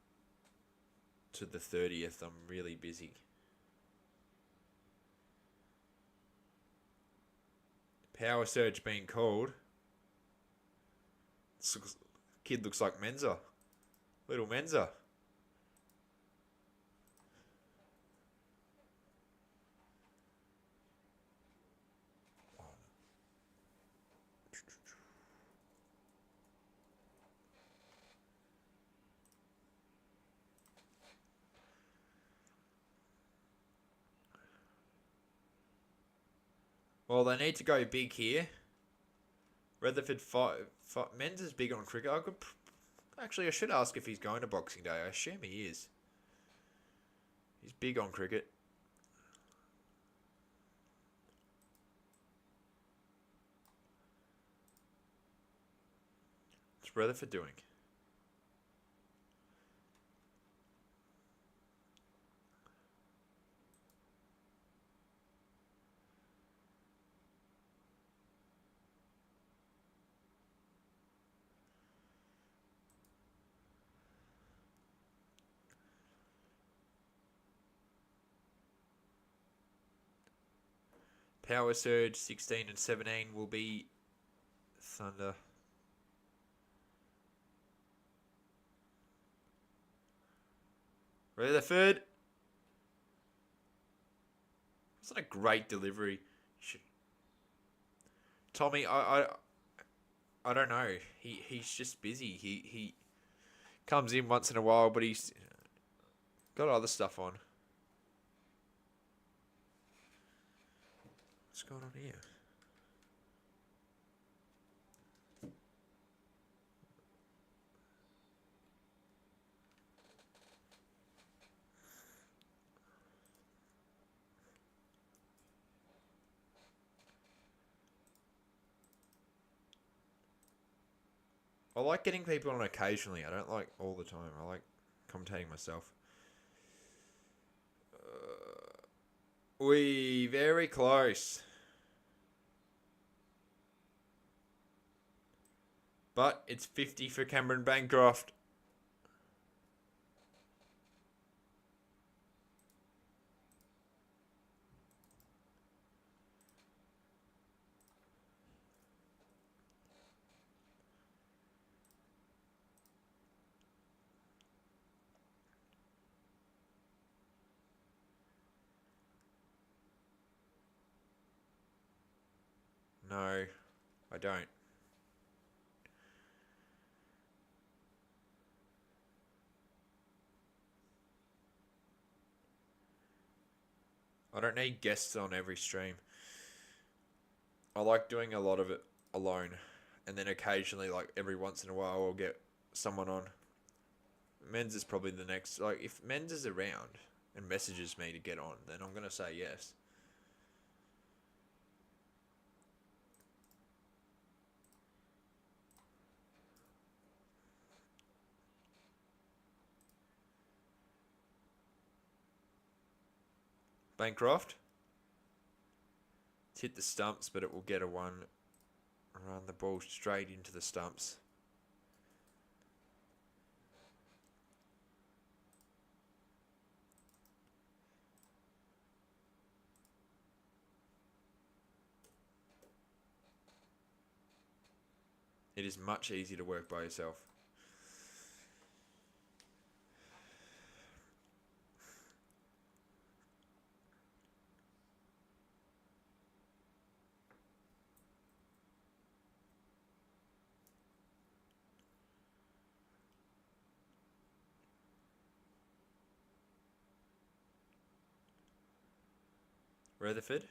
to the 30th, I'm really busy. Power surge being called. Kid looks like Menza. Little Menza. Well, they need to go big here. Rutherford Menza's big on cricket. I should ask if he's going to Boxing Day. I assume he is. He's big on cricket. What's Rutherford doing? Power surge 16 and 17 will be Thunder. Rutherford. Wasn't a great delivery. Tommy, I don't know. He's just busy. He comes in once in a while, but he's got other stuff on. What's going on here? I like getting people on occasionally. I don't like all the time. I like commentating myself. We very close. But it's 50 for Cameron Bancroft. No, I don't. I don't need guests on every stream. I like doing a lot of it alone. And then occasionally, like every once in a while, I'll get someone on. Men's is probably the next. Like, if Men's is around and messages me to get on, then I'm going to say yes. Bancroft. It's hit the stumps, but it will get a one. Run the ball straight into the stumps. It is much easier to work by yourself. Rutherford.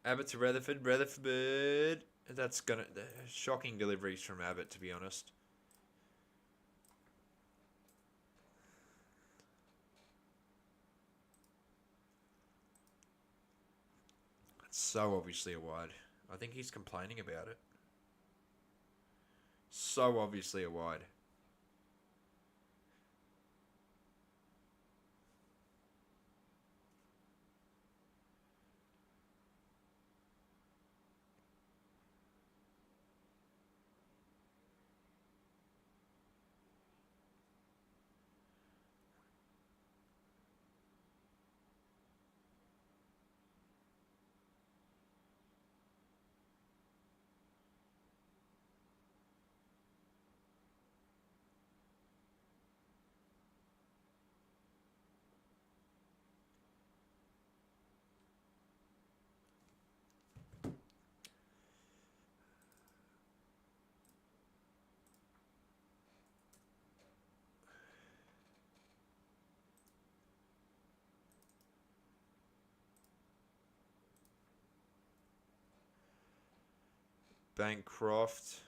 Abbott to Rutherford. Rutherford. That's gonna shocking deliveries from Abbott, to be honest. That's so obviously a wide. I think he's complaining about it. So obviously a wide. Bancroft.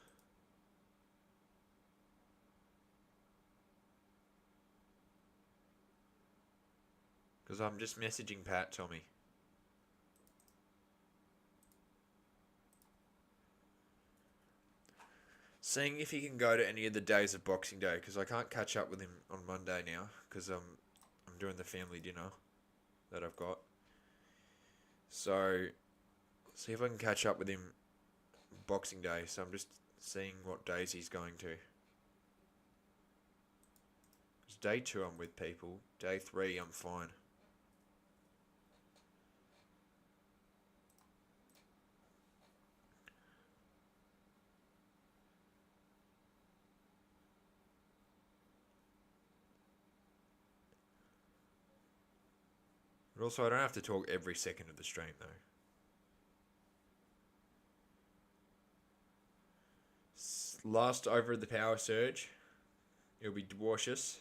Because I'm just messaging Pat, Tommy. Seeing if he can go to any of the days of Boxing Day, because I can't catch up with him on Monday now, because I'm doing the family dinner that I've got. So, see if I can catch up with him Boxing Day. So I'm just seeing what days he's going to. Because day 2 I'm with people. Day 3 I'm fine. But also I don't have to talk every second of the stream though. Last over the power surge. It'll be Dwarcius.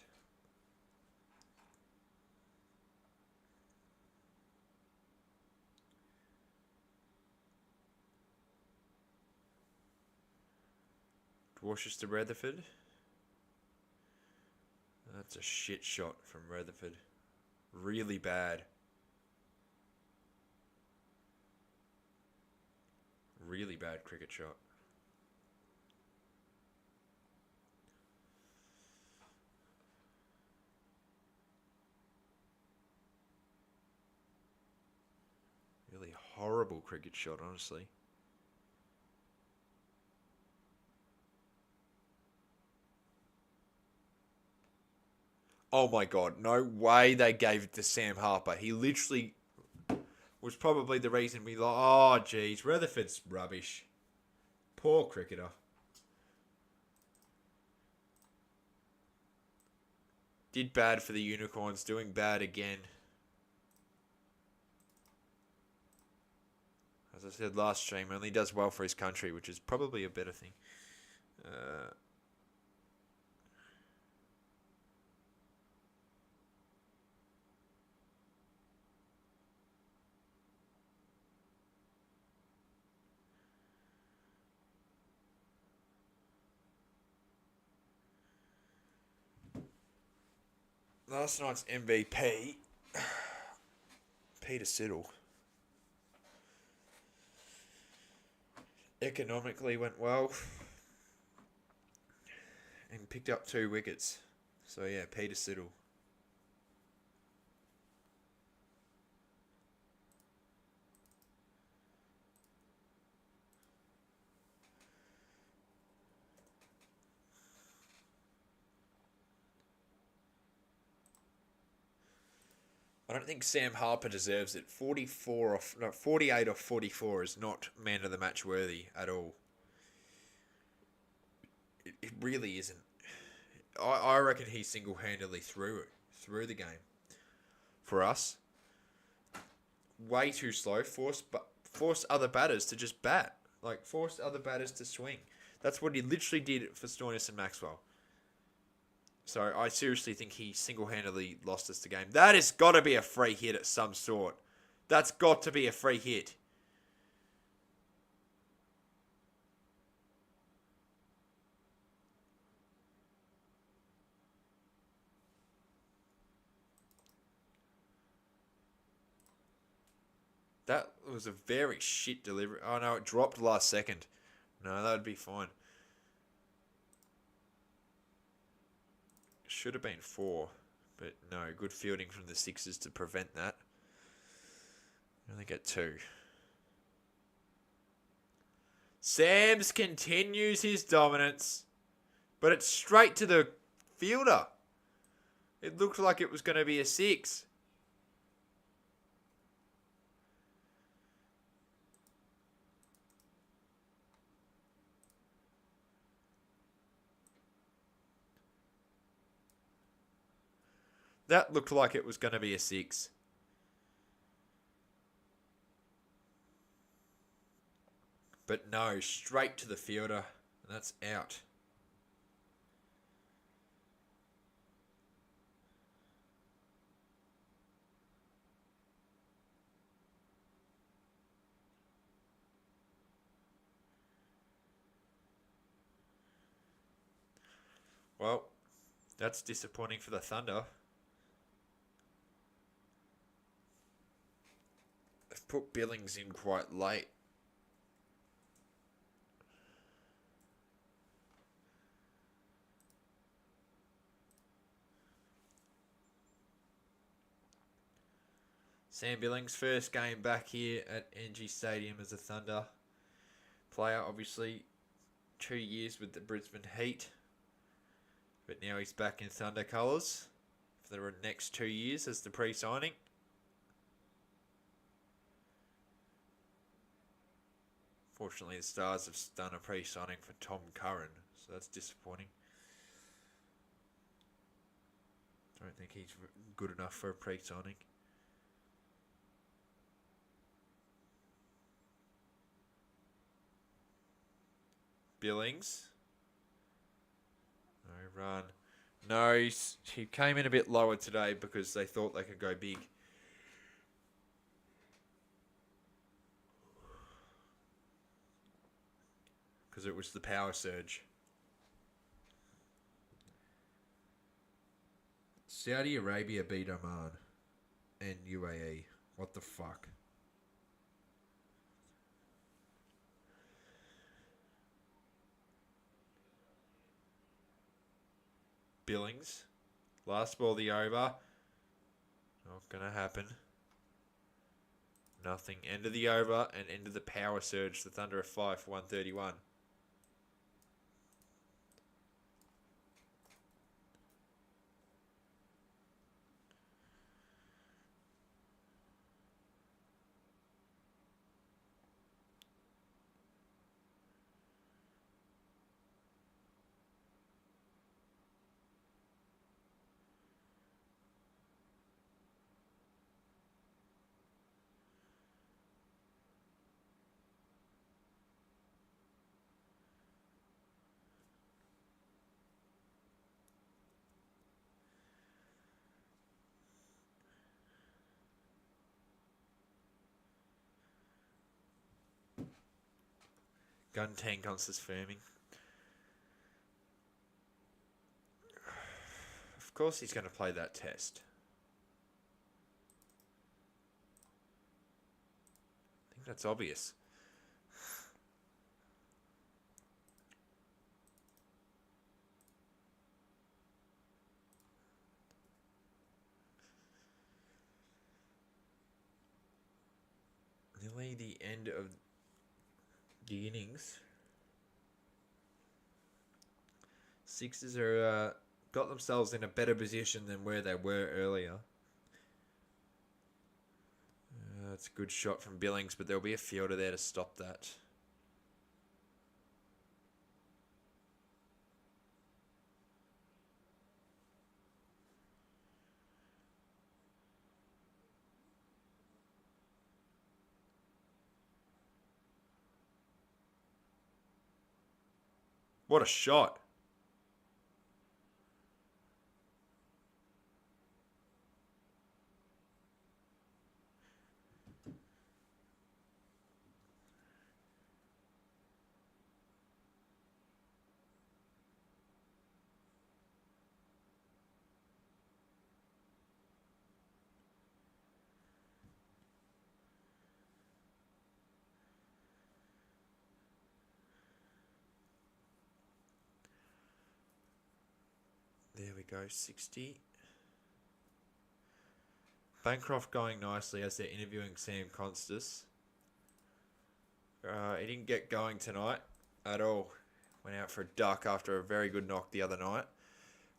Dwarcius to Rutherford. That's a shit shot from Rutherford. Really bad. Really bad cricket shot. Really horrible cricket shot, honestly. Oh my god, no way they gave it to Sam Harper. He literally was probably the reason we like, oh geez, Rutherford's rubbish. Poor cricketer. Did bad for the Unicorns, doing bad again. as I said last stream, only does well for his country, which is probably a better thing. Last night's MVP, Peter Siddle, economically went well and picked up 2 wickets. So yeah, Peter Siddle. I don't think Sam Harper deserves it. 48 off 44 is not man of the match worthy at all. It really isn't. I reckon he single-handedly threw the game for us. Way too slow. Forced other batters to just bat. Like, forced other batters to swing. That's what he literally did for Stoinis and Maxwell. So I seriously think he single-handedly lost us the game. That has got to be a free hit of some sort. That's got to be a free hit. That was a very shit delivery. Oh no, it dropped last second. No, that would be fine. Should have been 4. But no, good fielding from the Sixers to prevent that. Only get 2. Sams continues his dominance. But it's straight to the fielder. It looked like it was going to be a 6. That looked like it was going to be a 6. But no, straight to the fielder. And that's out. Well, that's disappointing for the Thunder. They've put Billings in quite late. Sam Billings, first game back here at NG Stadium as a Thunder player. Obviously, 2 years with the Brisbane Heat. But now he's back in Thunder colours for the next 2 years as the pre-signing. Fortunately, the Stars have done a pre-signing for Tom Curran, so that's disappointing. I don't think he's good enough for a pre-signing. Billings. No run. No, he came in a bit lower today because they thought they could go big. Because it was the power surge. Saudi Arabia beat Oman and UAE. What the fuck? Billings. Last ball of the over. Not going to happen. Nothing. End of the over and end of the power surge. The Thunder are 5 for 131. Gun tank Constance firming. Of course he's going to play that test. I think that's obvious. Nearly the end of the innings. Sixers are got themselves in a better position than where they were earlier. That's a good shot from Billings, but there'll be a fielder there to stop that. What a shot. There we go, 60. Bancroft going nicely as they're interviewing Sam Constas. He didn't get going tonight at all. Went out for a duck after a very good knock the other night.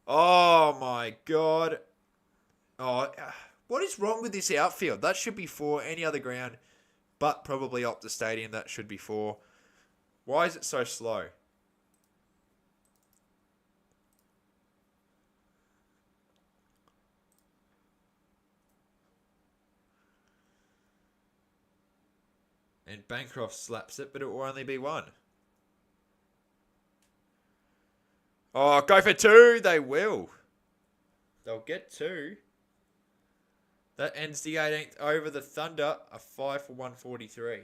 Oh my God. Oh, what is wrong with this outfield? That should be for any other ground, but probably Optus Stadium. That should be for. Why is it so slow? And Bancroft slaps it, but it will only be one. Oh, go for two. They will. They'll get two. That ends the 18th over. The Thunder are 5 for 143.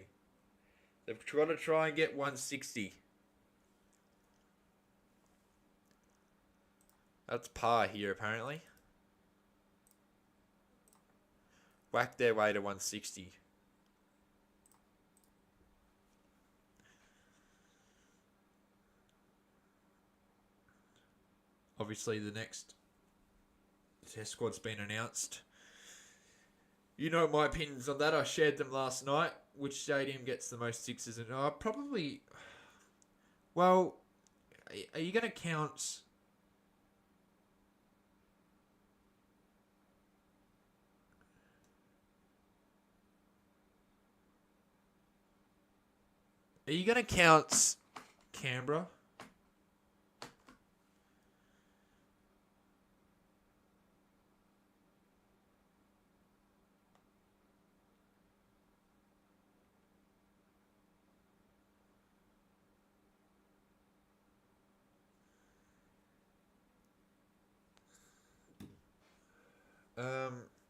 They've got to try and get 160. That's par here, apparently. Whack their way to 160. Obviously, the next test squad's been announced. You know my opinions on that. I shared them last night. Which stadium gets the most sixes? And probably. Well, are you going to count? Are you going to count Canberra?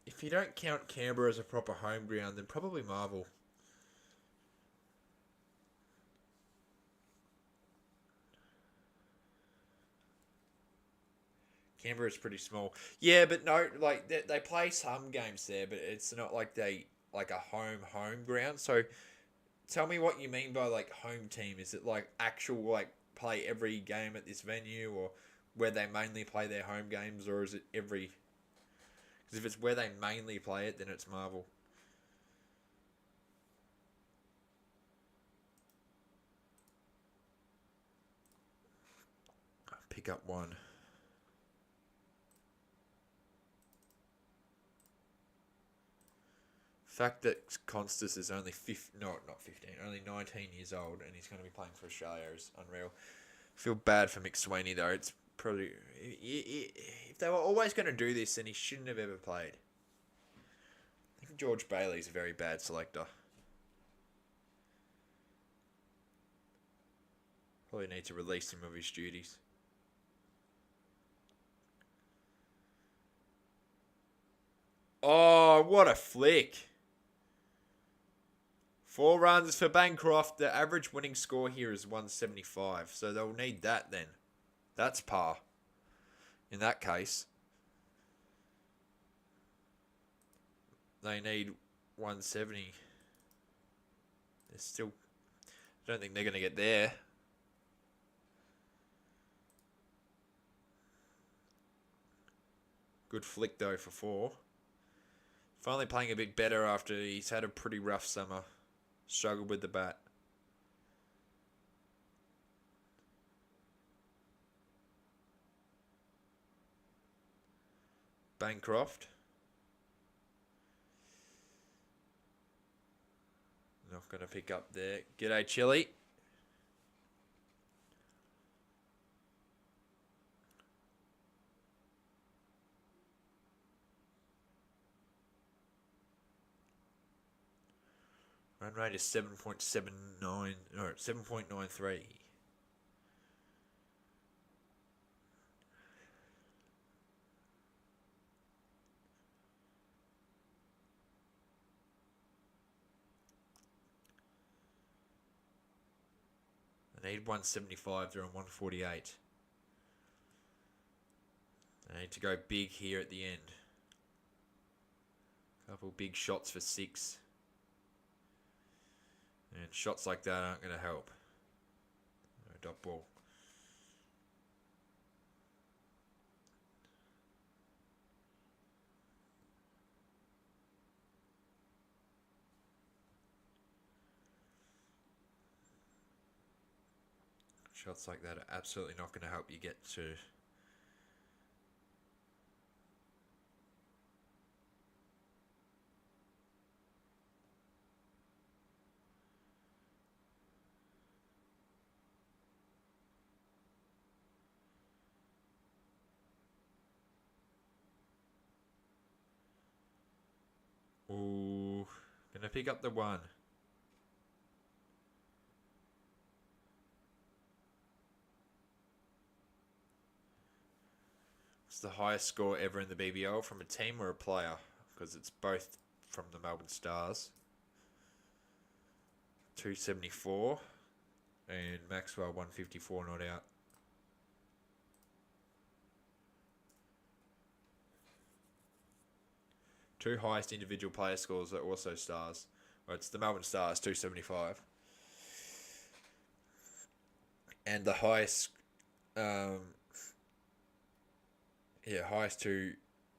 If you don't count Canberra as a proper home ground, then probably Marvel. Canberra is pretty small. Yeah, but no, like they play some games there, but it's not like they like a home ground. So tell me what you mean by like home team. Is it like actual like play every game at this venue, or where they mainly play their home games, or is it every? Because if it's where they mainly play it, then it's Marvel. Pick up one. Fact that Constas is only not 15, only 19 years old, and he's going to be playing for Australia is unreal. Feel bad for Mick Sweeney though. It's probably if they were always going to do this, then he shouldn't have ever played. I think George Bailey's a very bad selector. Probably need to release him of his duties. Oh, what a flick. 4 runs for Bancroft. The average winning score here is 175. So they'll need that then. That's par. In that case, they need 170. They're still... I don't think they're going to get there. Good flick though for 4. Finally playing a bit better after he's had a pretty rough summer. Struggled with the bat. Bancroft. Not going to pick up there. G'day, Chili. Run rate is 7.79 or 7.93. They need 175. They're on 148. They need to go big here at the end. Couple big shots for 6. And shots like that aren't going to help. No dot ball. Shots like that are absolutely not going to help you get to... Ooh, gonna pick up the 1. It's the highest score ever in the BBL from a team or a player, because it's both from the Melbourne Stars. 274 and Maxwell 154 not out. Two highest individual player scores are also Stars. Well, it's the Melbourne Stars, 275. And the highest, highest 2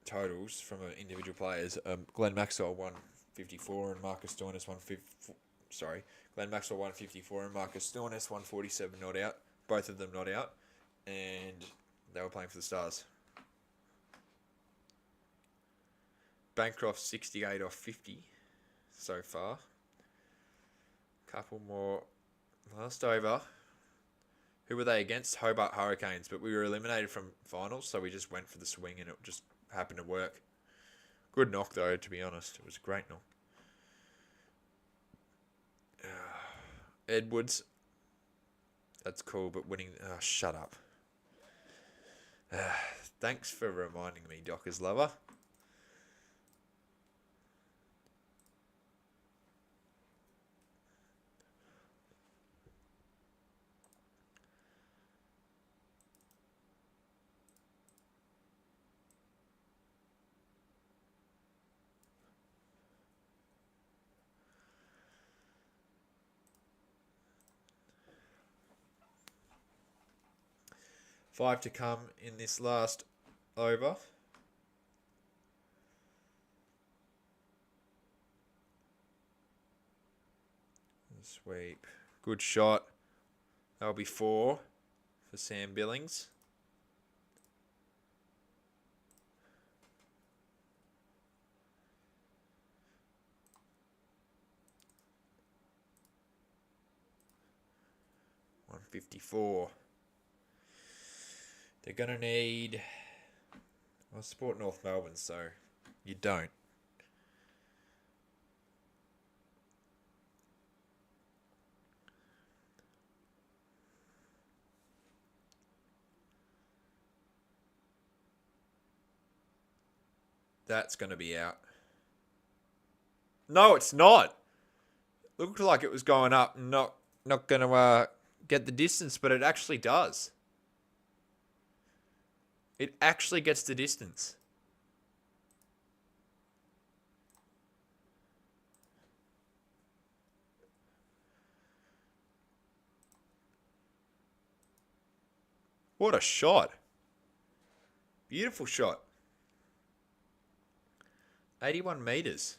totals from individual players. Glenn Maxwell 154 and Marcus Stoinis 154. Sorry, Glenn Maxwell 154 and Marcus Stoinis 147 not out. Both of them not out, and they were playing for the Stars. Bancroft 68 off 50 so far. Couple more. Last over. Who were they against? Hobart Hurricanes, but we were eliminated from finals, so we just went for the swing and it just happened to work. Good knock though, to be honest. It was a great knock. Edwards. That's cool, but winning... Oh, shut up. Thanks for reminding me, Dockers lover. Five to come in this last over. Sweep. Good shot. That'll be 4 for Sam Billings. $154. They're going to need... I support North Melbourne, so you don't. That's going to be out. No, it's not. Looked like it was going up and not going to get the distance, but it actually does. It actually gets the distance. What a shot. Beautiful shot. 81 metres.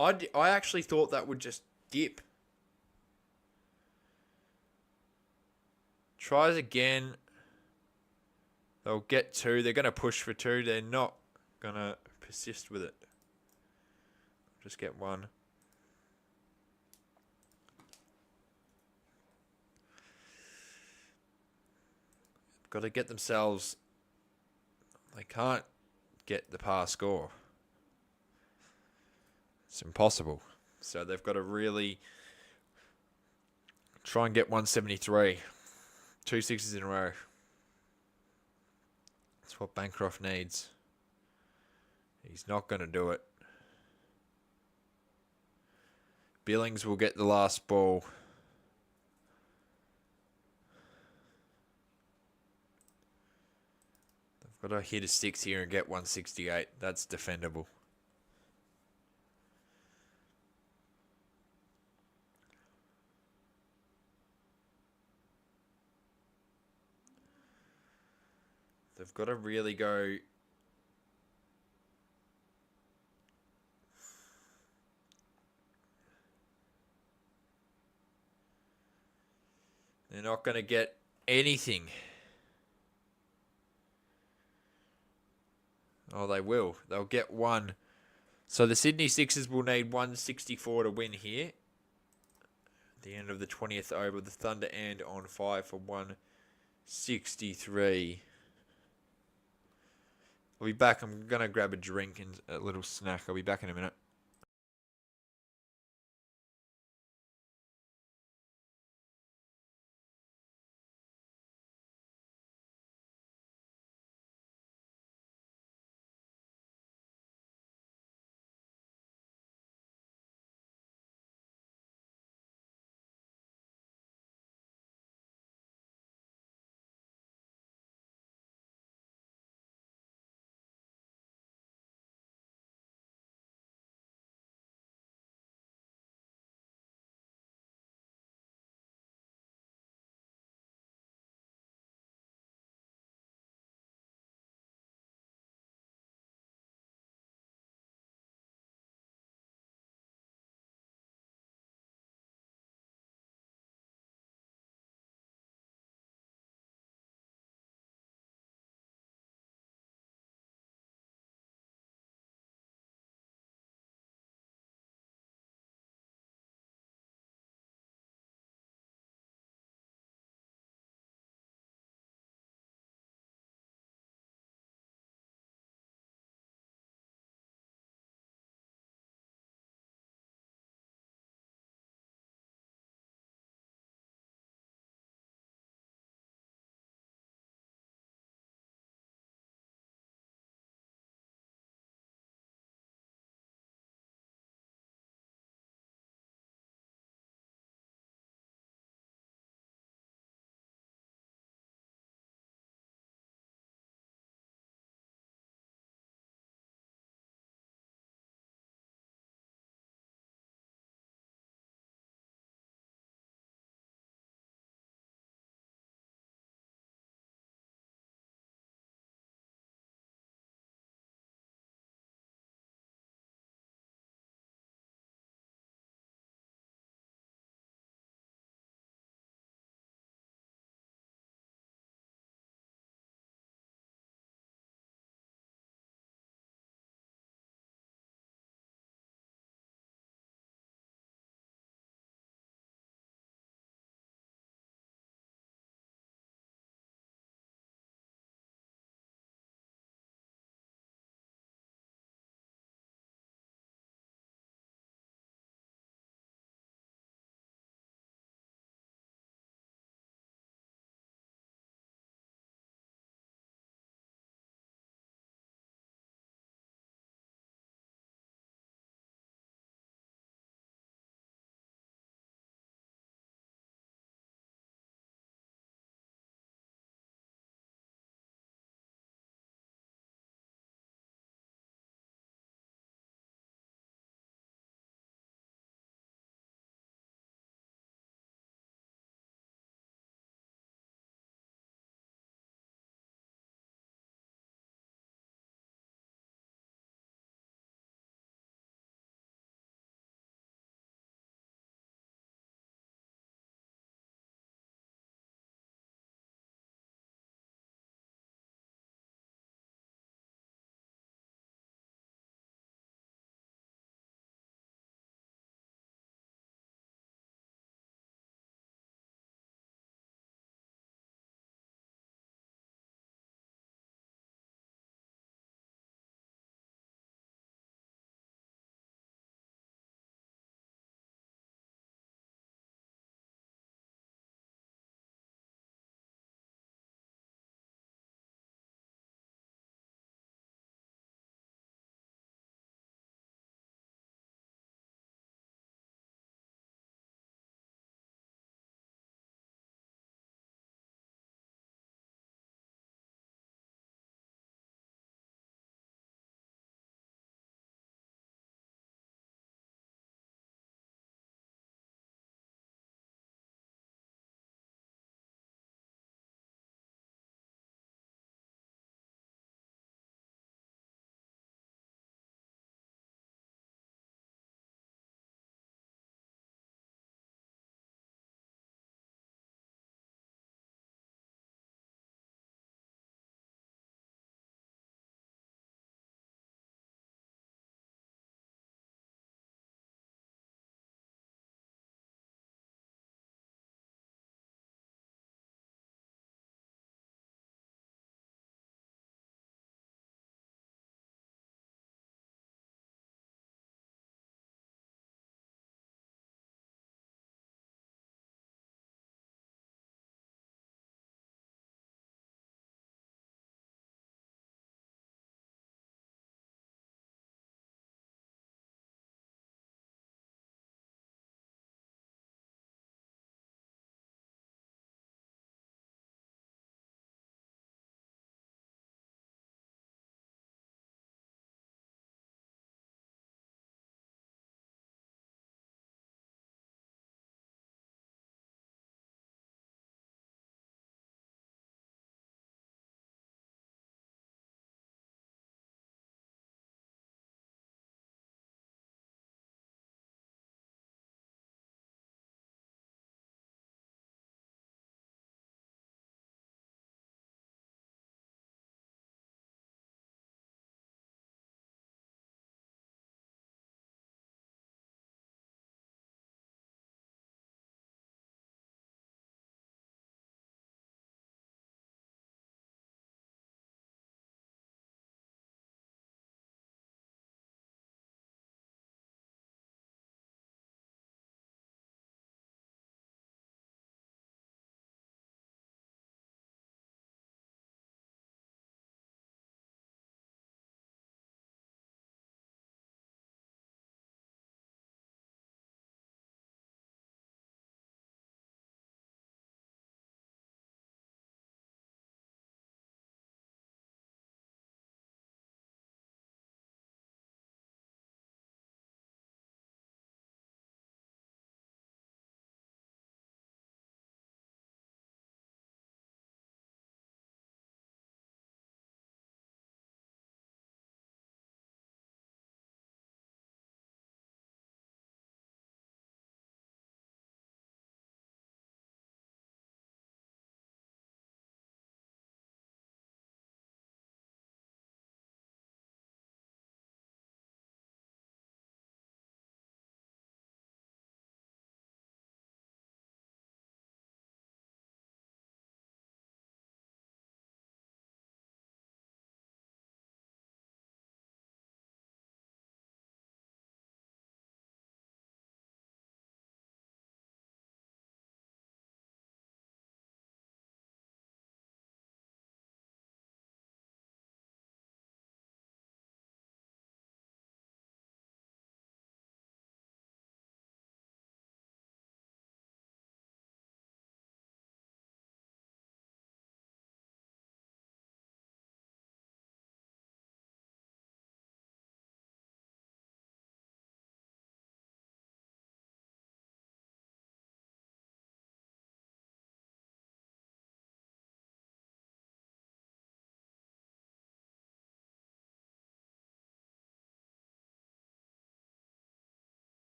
I actually thought that would just dip. Tries again. They'll get two. They're going to push for two. They're not going to persist with it. Just get one. Got to get themselves. They can't get the par score. It's impossible. So they've got to really try and get 173. 2 sixes in a row. That's what Bancroft needs. He's not going to do it. Billings will get the last ball. They've got to hit a six here and get 168. That's defendable. They've got to really go. They're not going to get anything. Oh, they will. They'll get one. So the Sydney Sixers will need 164 to win here. At the end of the 20th over, the Thunder and on 5 for 163. I'll be back. I'm going to grab a drink and a little snack. I'll be back in a minute.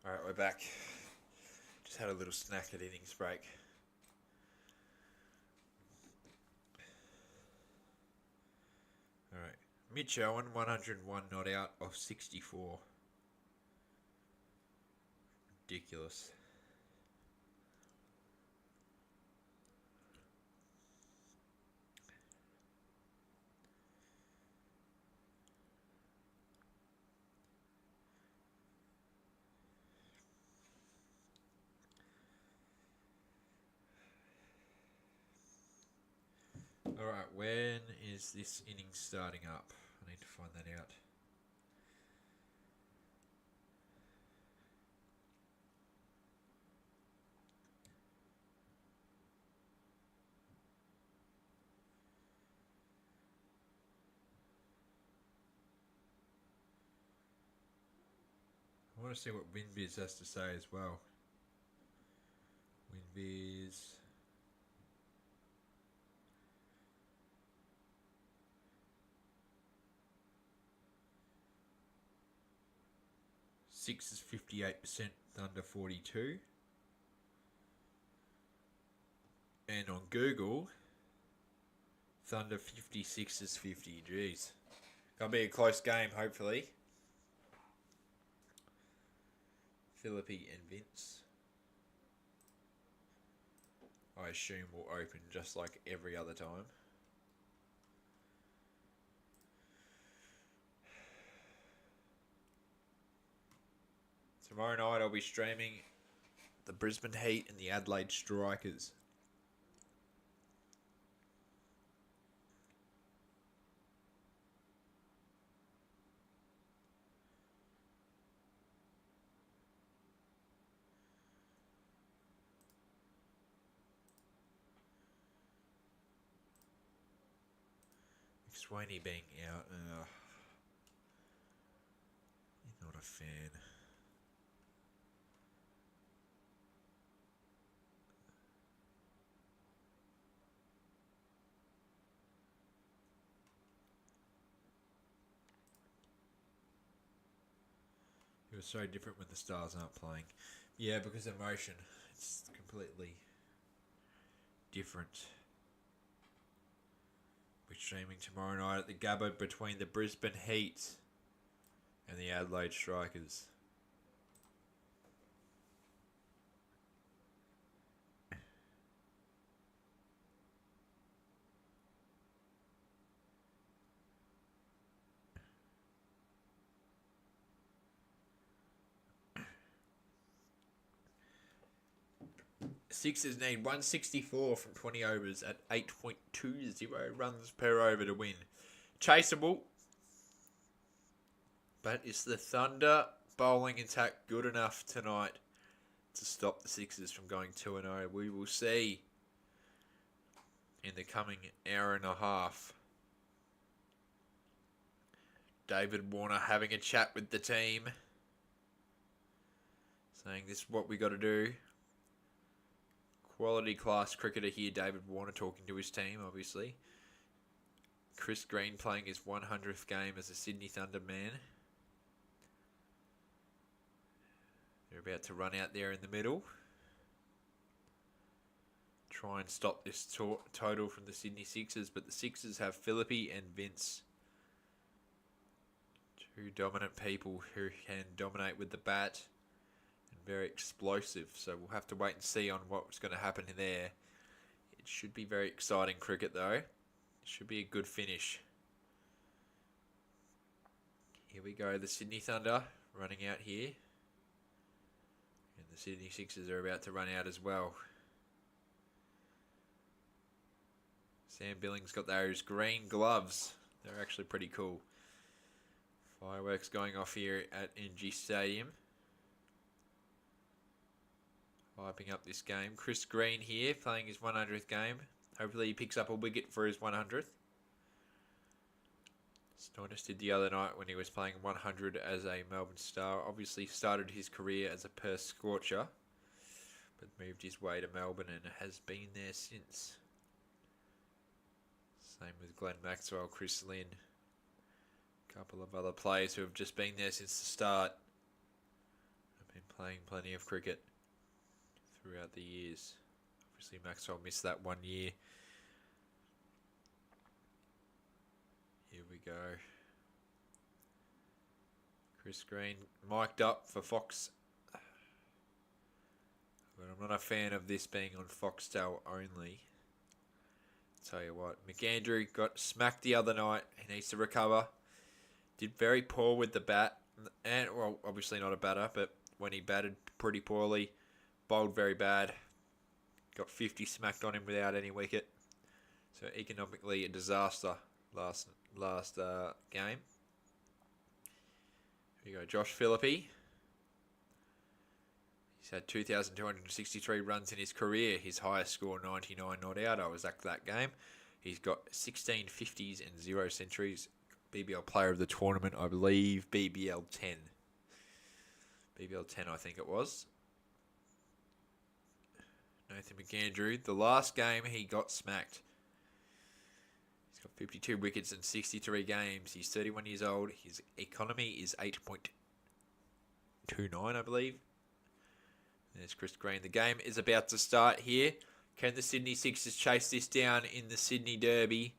Alright, we're back. Just had a little snack at innings break. Alright. Mitch Owen, 101 not out off 64. Ridiculous. Alright, when is this inning starting up? I need to find that out. I want to see what WinViz has to say as well. WinViz. Six is 58%, Thunder 42. And on Google, Thunder 56 is 50. Jeez. Gonna be a close game, hopefully. Philippi and Vince, I assume, will open just like every other time. Tomorrow night I'll be streaming the Brisbane Heat and the Adelaide Strikers. McSwaney being out, not a fan. It was so different when the Stars aren't playing. Yeah, because emotion. It's completely different. We're streaming tomorrow night at the Gabba between the Brisbane Heat and the Adelaide Strikers. Sixers need 164 from 20 overs at 8.20 runs per over to win. Chaseable. But is the Thunder bowling attack good enough tonight to stop the Sixers from going 2-0? We will see in the coming hour and a half. David Warner having a chat with the team, saying this is what we got to do. Quality class cricketer here, David Warner, talking to his team, obviously. Chris Green playing his 100th game as a Sydney Thunder man. They're about to run out there in the middle. Try and stop this total from the Sydney Sixers, but the Sixers have Philippi and Vince. Two dominant people who can dominate with the bat. Very explosive, so we'll have to wait and see on what's going to happen in there. It should be very exciting cricket though. It should be a good finish. Here we go, the Sydney Thunder running out here. And the Sydney Sixers are about to run out as well. Sam Billings got those green gloves. They're actually pretty cool. Fireworks going off here at NG Stadium. Hyping up this game. Chris Green here playing his 100th game. Hopefully he picks up a wicket for his 100th. Stoinis did the other night when he was playing 100 as a Melbourne Star. Obviously started his career as a Perth Scorcher, but moved his way to Melbourne and has been there since. Same with Glenn Maxwell, Chris Lynn. A couple of other players who have just been there since the start. Have been playing plenty of cricket throughout the years. Obviously, Maxwell missed that 1 year. Here we go. Chris Green mic'd up for Fox. But I'm not a fan of this being on Foxtel only. Tell you what, McAndrew got smacked the other night. He needs to recover. Did very poor with the bat. And, well, obviously not a batter, but when he batted pretty poorly, bowled very bad. Got 50 smacked on him without any wicket. So economically a disaster last game. Here you go, Josh Philippe. He's had 2,263 runs in his career. His highest score, 99 not out. I was at that game. He's got 16 50s and 0 centuries. BBL player of the tournament, I believe. BBL 10. BBL 10, I think it was. Nathan McAndrew. The last game, he got smacked. He's got 52 wickets in 63 games. He's 31 years old. His economy is 8.29, I believe. There's Chris Green. The game is about to start here. Can the Sydney Sixers chase this down in the Sydney Derby?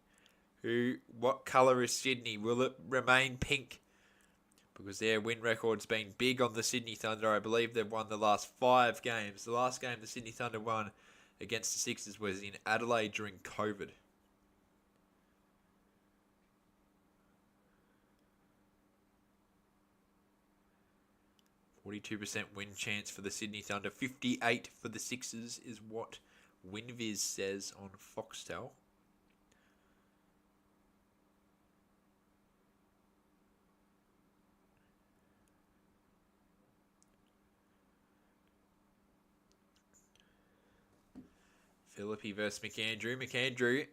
What colour is Sydney? Will it remain pink? Because their win record's been big on the Sydney Thunder. I believe they've won the last 5 games. The last game the Sydney Thunder won against the Sixers was in Adelaide during COVID. %42 win chance for the Sydney Thunder. 58 for the Sixers is what WinViz says on Foxtel. Philippi versus McAndrew. McAndrew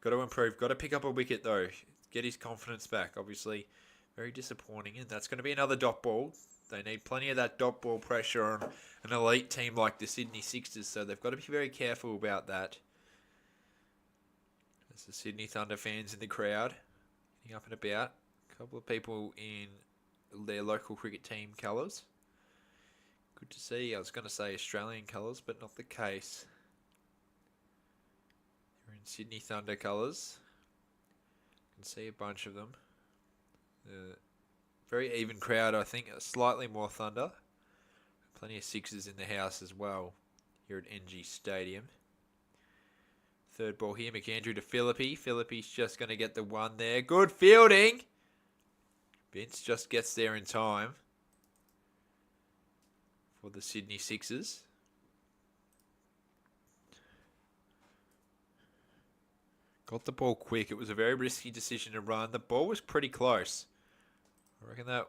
got to improve. Got to pick up a wicket though. Get his confidence back. Obviously, very disappointing. And that's going to be another dot ball. They need plenty of that dot ball pressure on an elite team like the Sydney Sixers. So they've got to be very careful about that. There's the Sydney Thunder fans in the crowd. Getting up and about. A couple of people in their local cricket team colours. Good to see. I was going to say Australian colours, but not the case. They're in Sydney Thunder colours. You can see a bunch of them. Very even crowd, I think. Slightly more Thunder. Plenty of Sixers in the house as well here at NG Stadium. Third ball here, McAndrew to Philippi. Philippi's just going to get the one there. Good fielding. Vince just gets there in time for the Sydney Sixers. Got the ball quick. It was a very risky decision to run. The ball was pretty close. I reckon that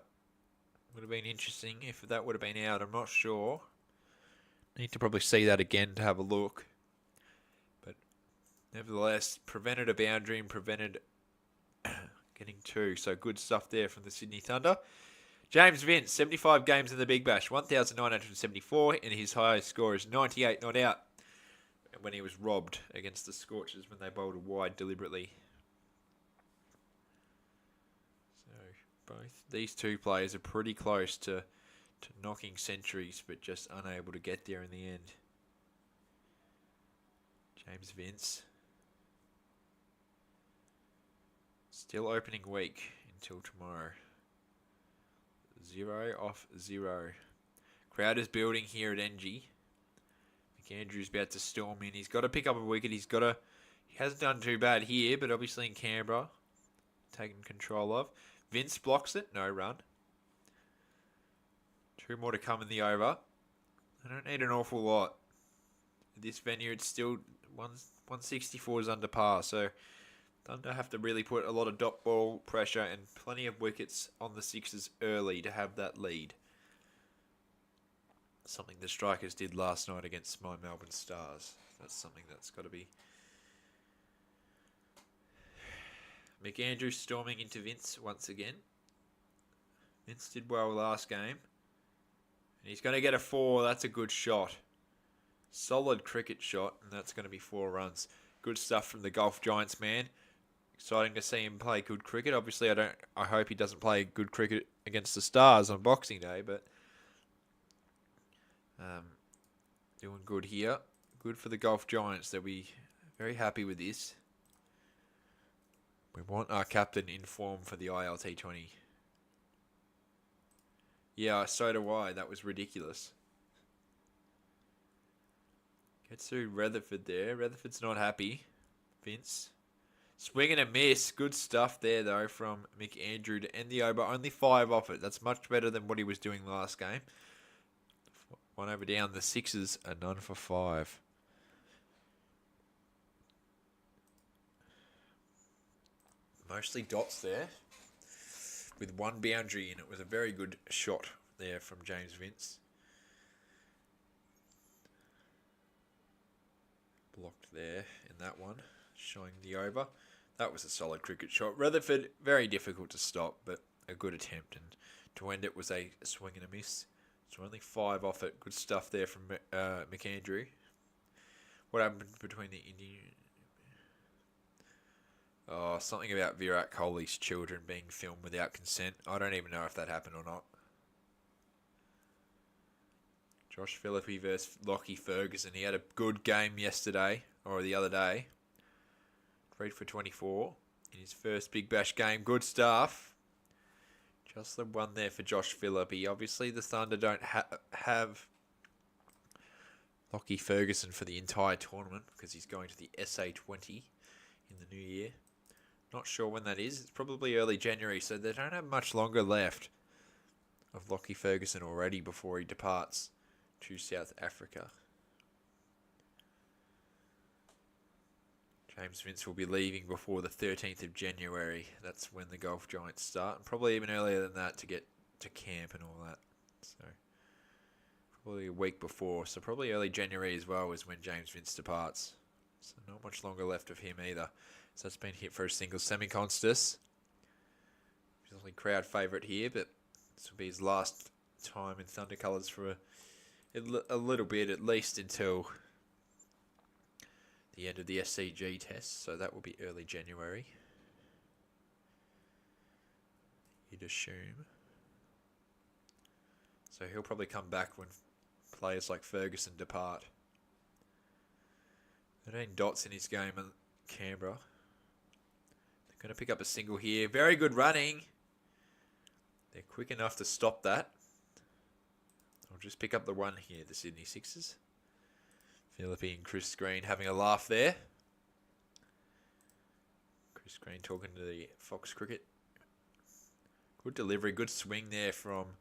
would have been interesting if that would have been out. I'm not sure. Need to probably see that again to have a look. But nevertheless, prevented a boundary and prevented getting 2. So good stuff there from the Sydney Thunder. James Vince, 75 games in the Big Bash, 1,974, and his highest score is 98 not out when he was robbed against the Scorchers when they bowled a wide deliberately. Both these two players are pretty close to knocking centuries, but just unable to get there in the end. James Vince. Still opening week until tomorrow. 0 off 0. Crowd is building here at NG. McAndrew's about to storm in. He's got to pick up a wicket. He hasn't done too bad here, but obviously in Canberra, taken control of. Vince blocks it. No run. 2 more to come in the over. I don't need an awful lot. This venue, it's still 164 is under par. So Thunder have to really put a lot of dot ball pressure and plenty of wickets on the Sixers early to have that lead. Something the Strikers did last night against my Melbourne Stars. That's something that's got to be... McAndrew storming into Vince once again. Vince did well last game. And he's going to get a 4. That's a good shot. Solid cricket shot. And that's going to be 4 runs. Good stuff from the Golf Giants man. Exciting to see him play good cricket. Obviously, I hope he doesn't play good cricket against the Stars on Boxing Day. But Doing good here. Good for the Golf Giants. They'll be very happy with this. We want our captain in form for the ILT20. Yeah, so do I. That was ridiculous. Gets through Rutherford there. Rutherford's not happy. Vince. Swing and a miss. Good stuff there, though, from McAndrew to end the over. Only 5 off it. That's much better than what he was doing last game. 1 over down. The Sixers are none for 5. Mostly dots there. With 1 boundary in it. Was a very good shot there from James Vince. Blocked there in that one. Showing the over. That was a solid cricket shot. Rutherford, very difficult to stop, but a good attempt. And to end it was a swing and a miss. So only 5 off it. Good stuff there from McAndrew. What happened between the Indian... Oh, something about Virat Kohli's children being filmed without consent. I don't even know if that happened or not. Josh Philippe versus Lockie Ferguson. He had a good game yesterday, or the other day. 3 for 24 in his first Big Bash game. Good stuff. Just the one there for Josh Philippe. Obviously, the Thunder don't have Lockie Ferguson for the entire tournament because he's going to the SA20 in the new year. Not sure when that is. It's probably early January, so they don't have much longer left of Lockie Ferguson already before he departs to South Africa. James Vince will be leaving before the 13th of January. That's when the Golf Giants start. And probably even earlier than that to get to camp and all that. So probably a week before. So probably early January as well is when James Vince departs. So not much longer left of him either. So that's been hit for a single. Semi-Constus. He's only crowd favourite here, but this will be his last time in Thunder colours for a little bit, at least until the end of the SCG test. So that will be early January, you'd assume. So he'll probably come back when players like Ferguson depart. 13 dots in his game in Canberra. They're going to pick up a single here. Very good running. They're quick enough to stop that. I'll just pick up the one here, the Sydney Sixers. Philippe and Chris Green having a laugh there. Chris Green talking to the Fox Cricket. Good delivery, good swing there from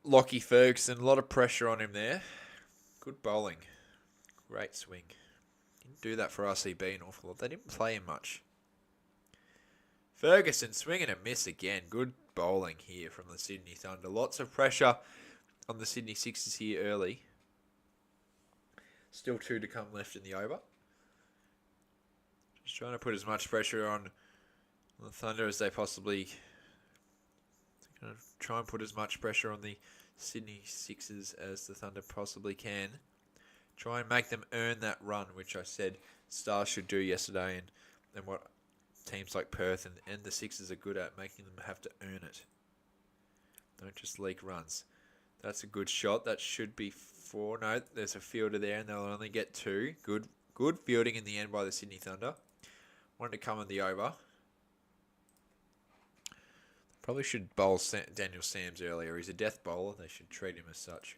Lockie Ferguson. A lot of pressure on him there. Good bowling. Great swing. Didn't do that for RCB an awful lot. They didn't play him much. Ferguson swinging a miss again. Good bowling here from the Sydney Thunder. Lots of pressure on the Sydney Sixers here early. Still 2 to come left in the over. Just trying to put as much pressure on the Thunder as they possibly... Going to try and put as much pressure on the Sydney Sixers as the Thunder possibly can. Try and make them earn that run, which I said Stars should do yesterday, and what teams like Perth and the Sixers are good at, making them have to earn it. Don't just leak runs. That's a good shot. That should be 4. No, there's a fielder there, and they'll only get 2. Good fielding in the end by the Sydney Thunder. Wanted to come on the over. Probably should bowl Daniel Sams earlier. He's a death bowler. They should treat him as such.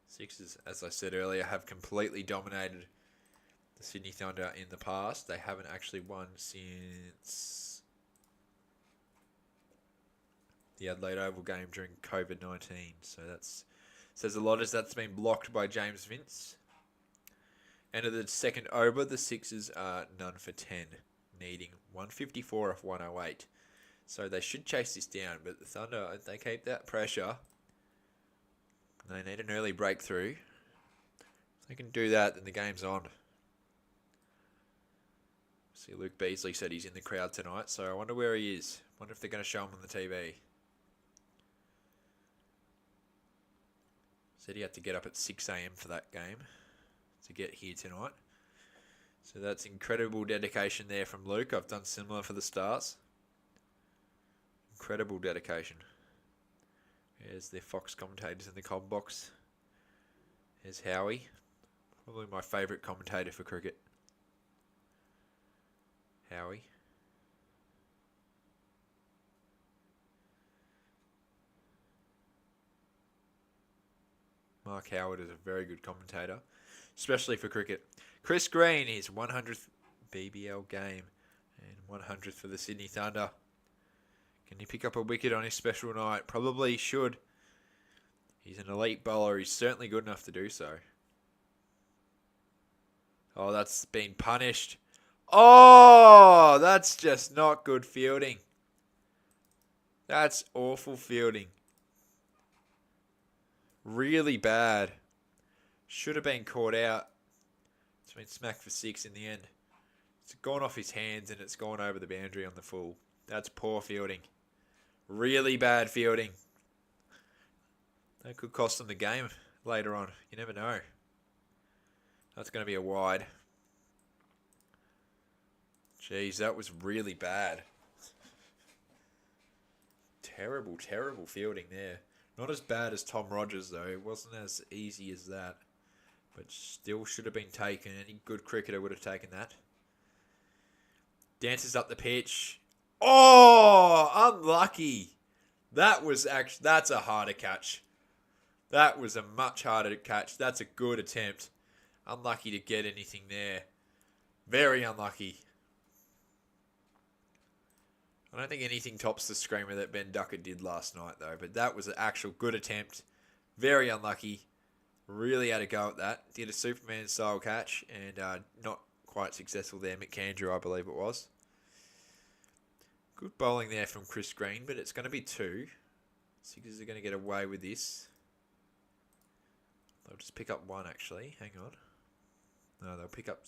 Sixers, as I said earlier, have completely dominated the Sydney Thunder in the past. They haven't actually won since the Adelaide Oval game during COVID-19. So that says a lot, as that's been blocked by James Vince. End of the second over, the Sixers are none for 10, needing 154 off 108. So they should chase this down, but the Thunder, if they keep that pressure, they need an early breakthrough. If they can do that, then the game's on. See, Luke Beasley said he's in the crowd tonight, so I wonder where he is. Wonder if they're going to show him on the TV. Said he had to get up at 6 a.m. for that game to get here tonight. So that's incredible dedication there from Luke. I've done similar for the Stars. Incredible dedication. Here's the Fox commentators in the com box. Here's Howie. Probably my favourite commentator for cricket. Howie. Mark Howard is a very good commentator, especially for cricket. Chris Green, his 100th BBL game and 100th for the Sydney Thunder. Can he pick up a wicket on his special night? Probably should. He's an elite bowler. He's certainly good enough to do so. Oh, that's been punished. Oh, that's just not good fielding. That's awful fielding. Really bad. Should have been caught out. It's been smacked for 6 in the end. It's gone off his hands and it's gone over the boundary on the full. That's poor fielding. Really bad fielding. That could cost them the game later on. You never know. That's going to be a wide. Jeez, that was really bad. Terrible, terrible fielding there. Not as bad as Tom Rogers, though. It wasn't as easy as that. But still should have been taken. Any good cricketer would have taken that. Dances up the pitch. Oh, unlucky. That's a harder catch. That was a much harder catch. That's a good attempt. Unlucky to get anything there. Very unlucky. I don't think anything tops the screamer that Ben Duckett did last night, though. But that was an actual good attempt. Very unlucky. Really had a go at that. Did a Superman-style catch. And not quite successful there. McAndrew, I believe it was. Good bowling there from Chris Green. But it's going to be 2. Sixers are going to get away with this. They'll just pick up 1, actually. Hang on. No, they'll pick up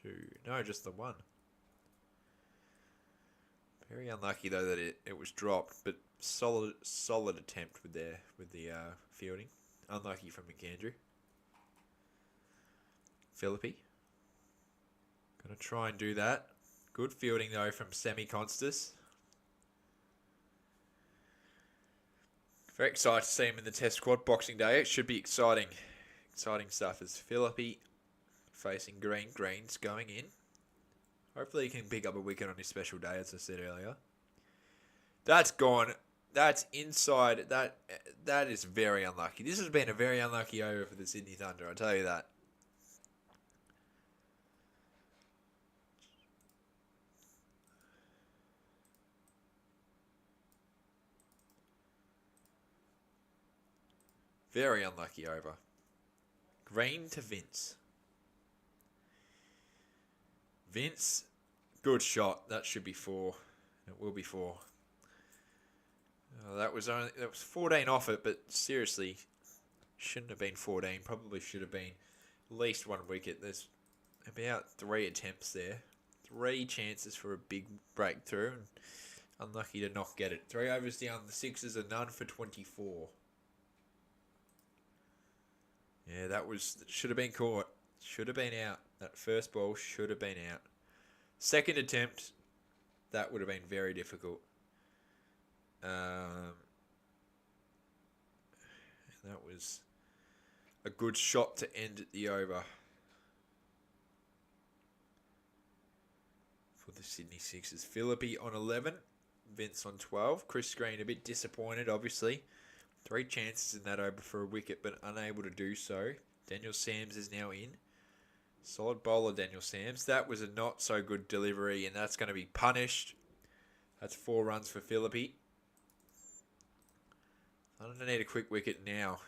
2. No, just the 1. Very unlucky though that it was dropped, but solid attempt with the fielding. Unlucky from McAndrew. Philippi. Gonna try and do that. Good fielding though from Semi Constas. Very excited to see him in the Test squad Boxing Day. It should be exciting. Exciting stuff as Philippi facing Green. Green's going in. Hopefully he can pick up a wicket on his special day, as I said earlier. That's gone. That's inside. That is very unlucky. This has been a very unlucky over for the Sydney Thunder, I'll tell you that. Very unlucky over. Green to Vince. Vince, good shot. That should be 4. It will be 4. That was 14 off it, but seriously, shouldn't have been 14. Probably should have been at least 1 wicket. There's about 3 attempts there. 3 chances for a big breakthrough, and unlucky to not get it. 3 overs down. The Sixers are none for 24. Yeah, that should have been caught. Should have been out. That first ball should have been out. Second attempt, that would have been very difficult. That was a good shot to end the over for the Sydney Sixers. Philippi on 11, Vince on 12. Chris Green a bit disappointed, obviously. 3 chances in that over for a wicket, but unable to do so. Daniel Sams is now in. Solid bowler, Daniel Sams. That was a not so good delivery, and that's going to be punished. That's 4 runs for Philippi. I don't need a quick wicket now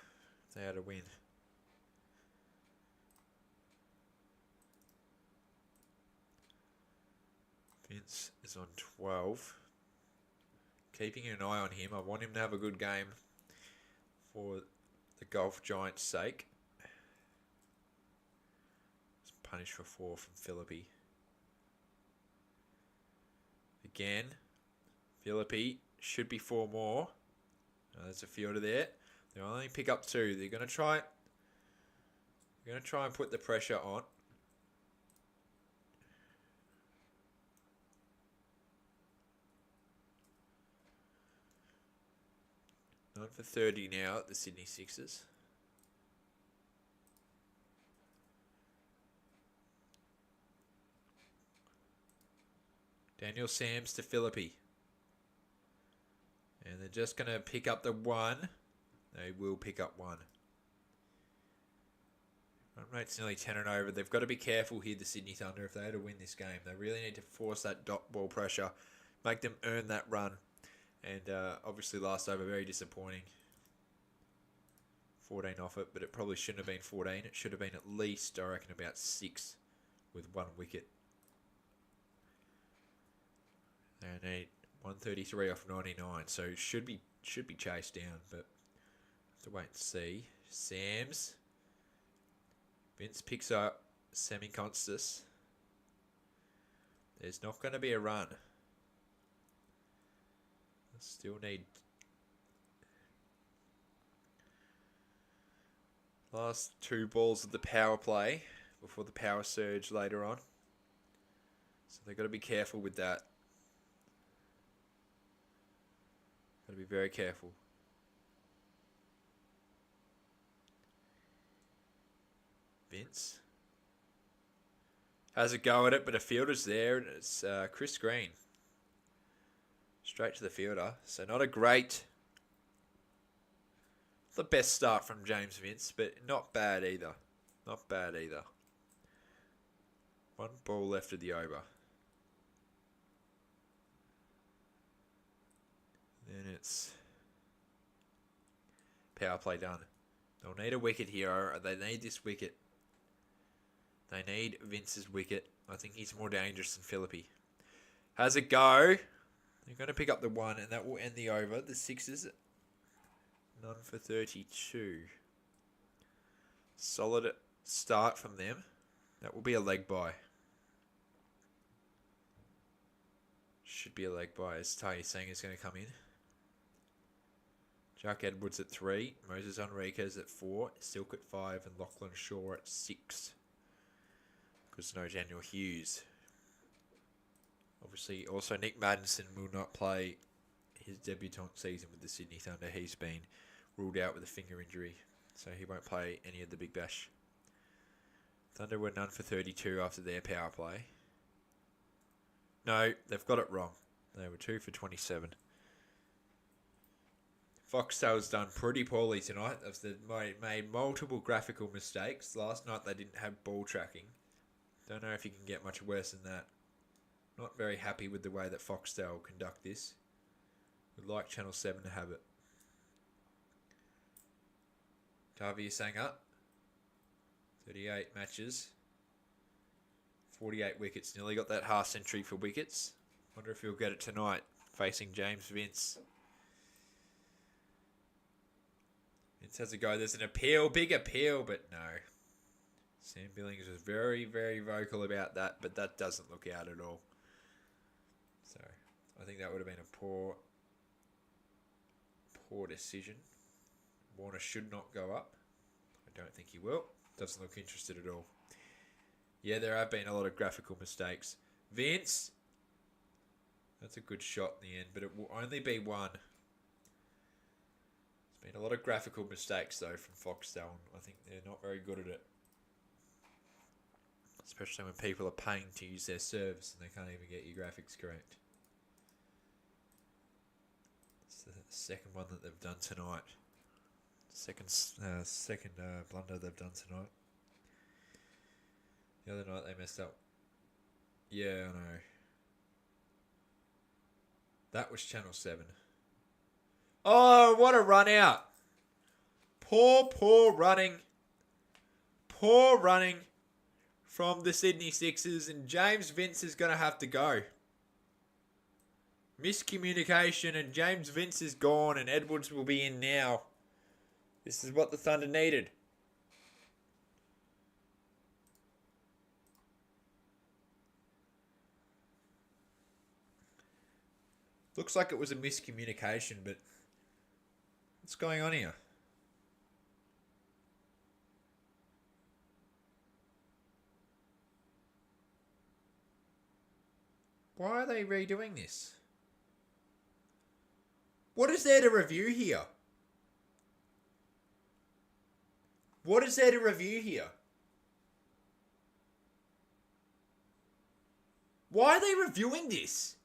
if they had to win. Vince is on 12. Keeping an eye on him. I want him to have a good game for the Golf Giants' sake. It's punished for 4 from Philippi. Again, Philippi should be 4 more. There's a fielder there. They'll only pick up 2. They're going to try and put the pressure on. 9 for 30 now at the Sydney Sixers. Daniel Sams to Philippi. And they're just going to pick up the 1. They will pick up 1. Run rate's nearly 10 and over. They've got to be careful here, the Sydney Thunder, if they are to win this game. They really need to force that dot ball pressure, make them earn that run. And obviously last over, very disappointing. 14 off it, but it probably shouldn't have been 14. It should have been at least, I reckon, about 6 with 1 wicket. They need 133 off 99, so should be chased down, but have to wait and see. Sams. Vince picks up Semi-Constus. There's not going to be a run. Still need last 2 balls of the power play before the power surge later on. So they've got to be careful with that. Got to be very careful. Vince has a go at it, but a fielder's there, and it's Chris Green. Straight to the fielder. So not a great, the best start from James Vince, but not bad either. Not bad either. 1 ball left of the over. Then it's power play done. They'll need a wicket here. They need this wicket. They need Vince's wicket. I think he's more dangerous than Philippi. Has a go. They're going to pick up the 1, and that will end the over. The Sixers, 9 for 32. Solid start from them. That will be a leg bye. Should be a leg bye, as Tai is saying is going to come in. Jack Edwards at 3. Moses Enriquez at 4. Silk at 5. And Lachlan Shaw at 6. Because no Daniel Hughes. Obviously, also Nick Maddinson will not play his debutant season with the Sydney Thunder. He's been ruled out with a finger injury, so he won't play any of the Big Bash. Thunder were 9 for 32 after their power play. No, they've got it wrong. They were 2 for 27. Foxtel's done pretty poorly tonight. They've made multiple graphical mistakes. Last night they didn't have ball tracking. Don't know if you can get much worse than that. Not very happy with the way that Foxtel conduct this. Would like Channel 7 to have it. Tavia Sanger. 38 matches. 48 wickets. Nearly got that half century for wickets. Wonder if he'll get it tonight. Facing James Vince. Vince has a go. There's an appeal. Big appeal, but no. Sam Billings was very, very vocal about that, but that doesn't look out at all. So, I think that would have been a poor decision. Warner should not go up. I don't think he will. Doesn't look interested at all. Yeah, there have been a lot of graphical mistakes. Vince. That's a good shot in the end, but it will only be 1. There's been a lot of graphical mistakes, though, from Foxtel. I think they're not very good at it. Especially when people are paying to use their service and they can't even get your graphics correct. It's the second one that they've done tonight. Second blunder they've done tonight. The other night they messed up. Yeah, I know. That was Channel 7. Oh, what a run out. Poor running. Poor running from the Sydney Sixers, and James Vince is going to have to go. Miscommunication, and James Vince is gone, and Edwards will be in now. This is what the Thunder needed. Looks like it was a miscommunication, but what's going on here? Why are they redoing this? What is there to review here? What is there to review here? Why are they reviewing this?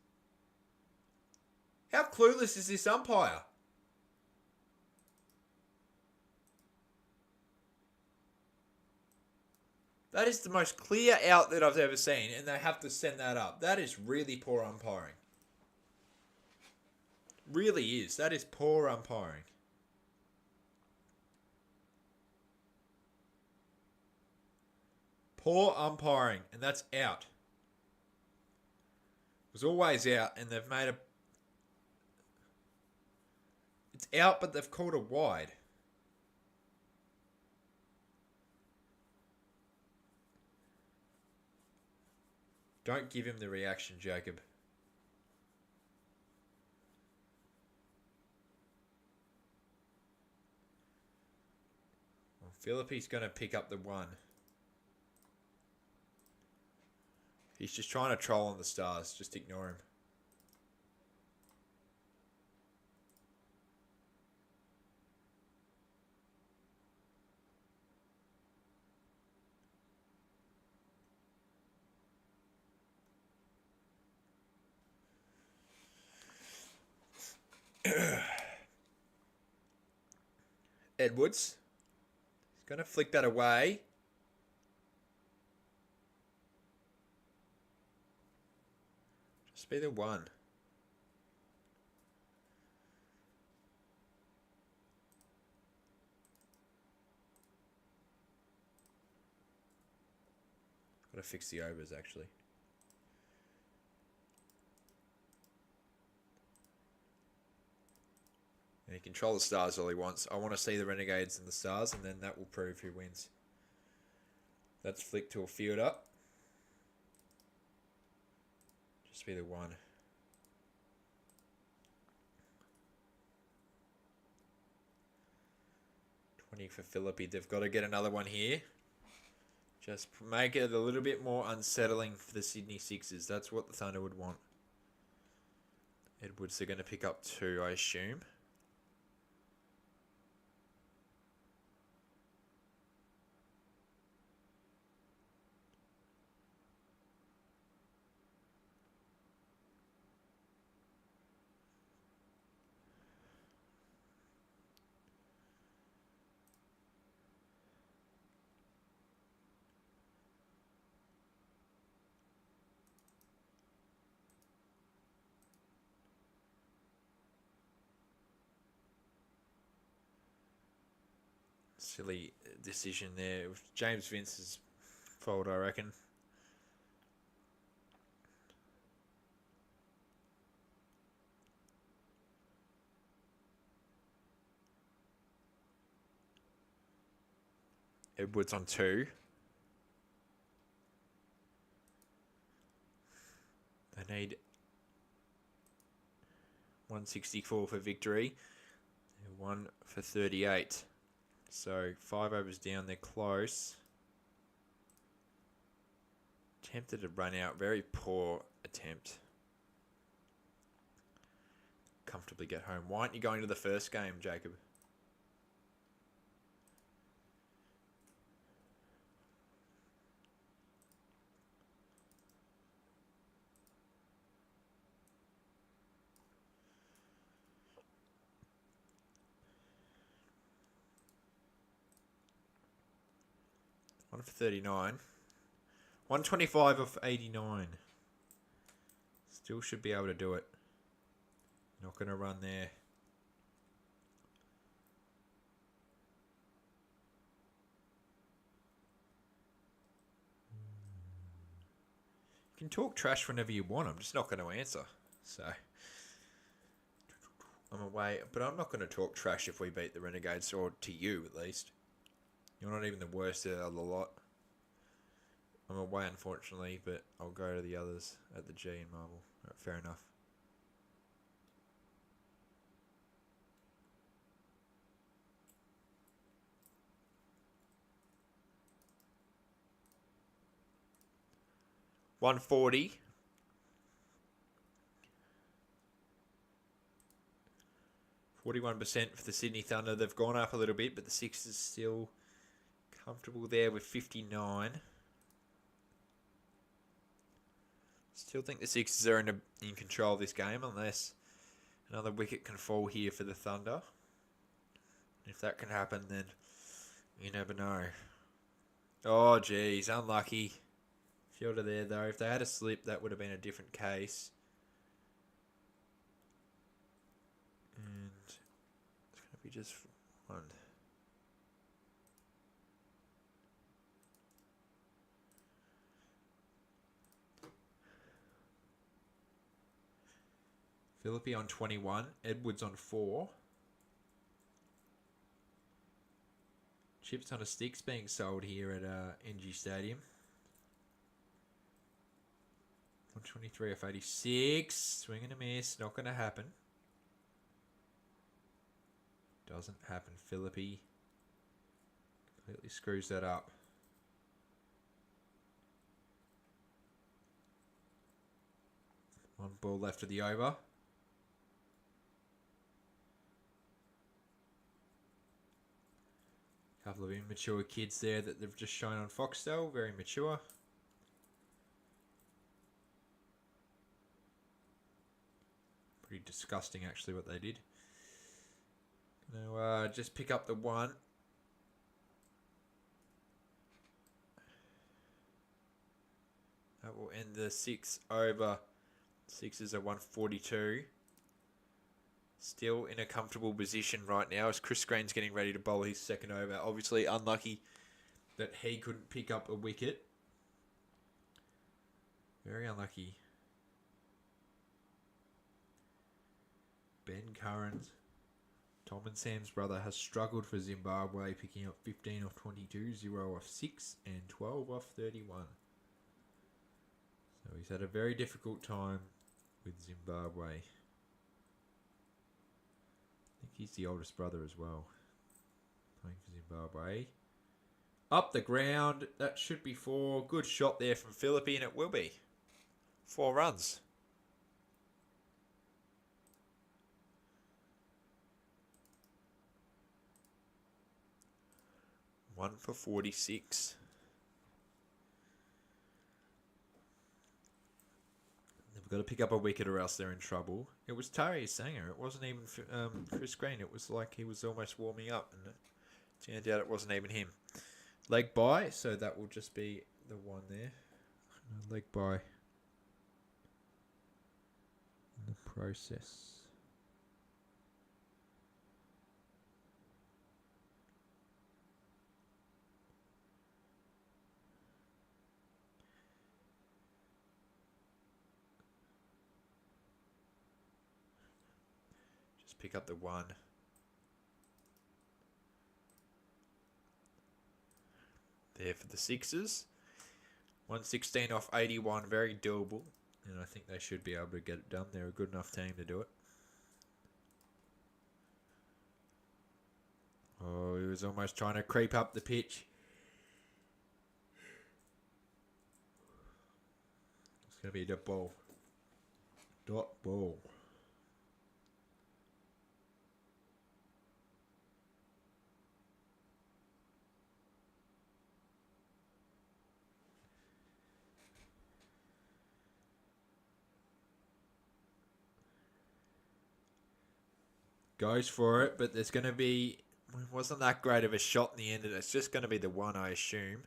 How clueless is this umpire? That is the most clear out that I've ever seen, and they have to send that up. That is really poor umpiring. Really is. That is poor umpiring. Poor umpiring, and that's out. It was always out, and they've made a... It's out, but they've called a wide. Don't give him the reaction, Jacob. Well, Philippi's going to pick up the one. He's just trying to troll on the Stars. Just ignore him. Edwards. He's going to flick that away. Just be the one. Got to fix the overs, actually. And he can control the Stars all he wants. I want to see the Renegades and the Stars, and then that will prove who wins. That's flicked to a fielder. Just be the one. 20 for Philippi. They've got to get another one here. Just make it a little bit more unsettling for the Sydney Sixers. That's what the Thunder would want. Edwards are going to pick up 2, I assume. Silly decision there. It was James Vince's fault, I reckon. Edwards on 2. They need 164 for victory. 1 for 38. So 5 overs down, they're close. Attempted to run out, very poor attempt. Comfortably get home. Why aren't you going to the first game, Jacob? One for 39. 125 of 89. Still should be able to do it. Not going to run there. You can talk trash whenever you want. I'm just not going to answer. So I'm away. But I'm not going to talk trash if we beat the Renegades, or to you at least. You're not even the worst out of the lot. I'm away, unfortunately, but I'll go to the others at the G in Marvel. Right, fair enough. $140. 41% for the Sydney Thunder. They've gone up a little bit, but the Sixers still Comfortable there with 59. Still think the Sixers are in control of this game unless another wicket can fall here for the Thunder. If that can happen, then you never know. Oh, geez, unlucky. Fielder there, though. If they had a slip, that would have been a different case. And it's going to be just one. Philippi on 21. Edwards on 4. Chips on a Sticks being sold here at NG Stadium. 123 off 86. Swing and a miss. Not going to happen. Doesn't happen. Philippi completely screws that up. One ball left of the over. Couple of immature kids there that they've just shown on Foxtel. Very mature. Pretty disgusting, actually, what they did. Now, just pick up the 1. That will end the 6 over. Sixers are 142. Still in a comfortable position right now as Chris Green's getting ready to bowl his second over. Obviously unlucky that he couldn't pick up a wicket. Very unlucky. Ben Curran, Tom and Sam's brother, has struggled for Zimbabwe, picking up 15 off 22, 0 off 6, and 12 off 31. So he's had a very difficult time with Zimbabwe. I think he's the oldest brother as well, playing for Zimbabwe. Up the ground. That should be 4. Good shot there from Philippi, and it will be 4 runs. One for 46. They've got to pick up a wicket or else they're in trouble. It was Tari Sanger. It wasn't even Chris Green. It was like he was almost warming up, and it turned out it wasn't even him. Leg bye, so that will just be the 1 there. Leg bye in the process. Just pick up the 1. There for the Sixers. 116 off 81, very doable. And I think they should be able to get it done. They're a good enough team to do it. Oh, he was almost trying to creep up the pitch. It's going to be a dot ball. Dot ball. Goes for it, but there's going to be... It wasn't that great of a shot in the end, and it's just going to be the 1, I assume.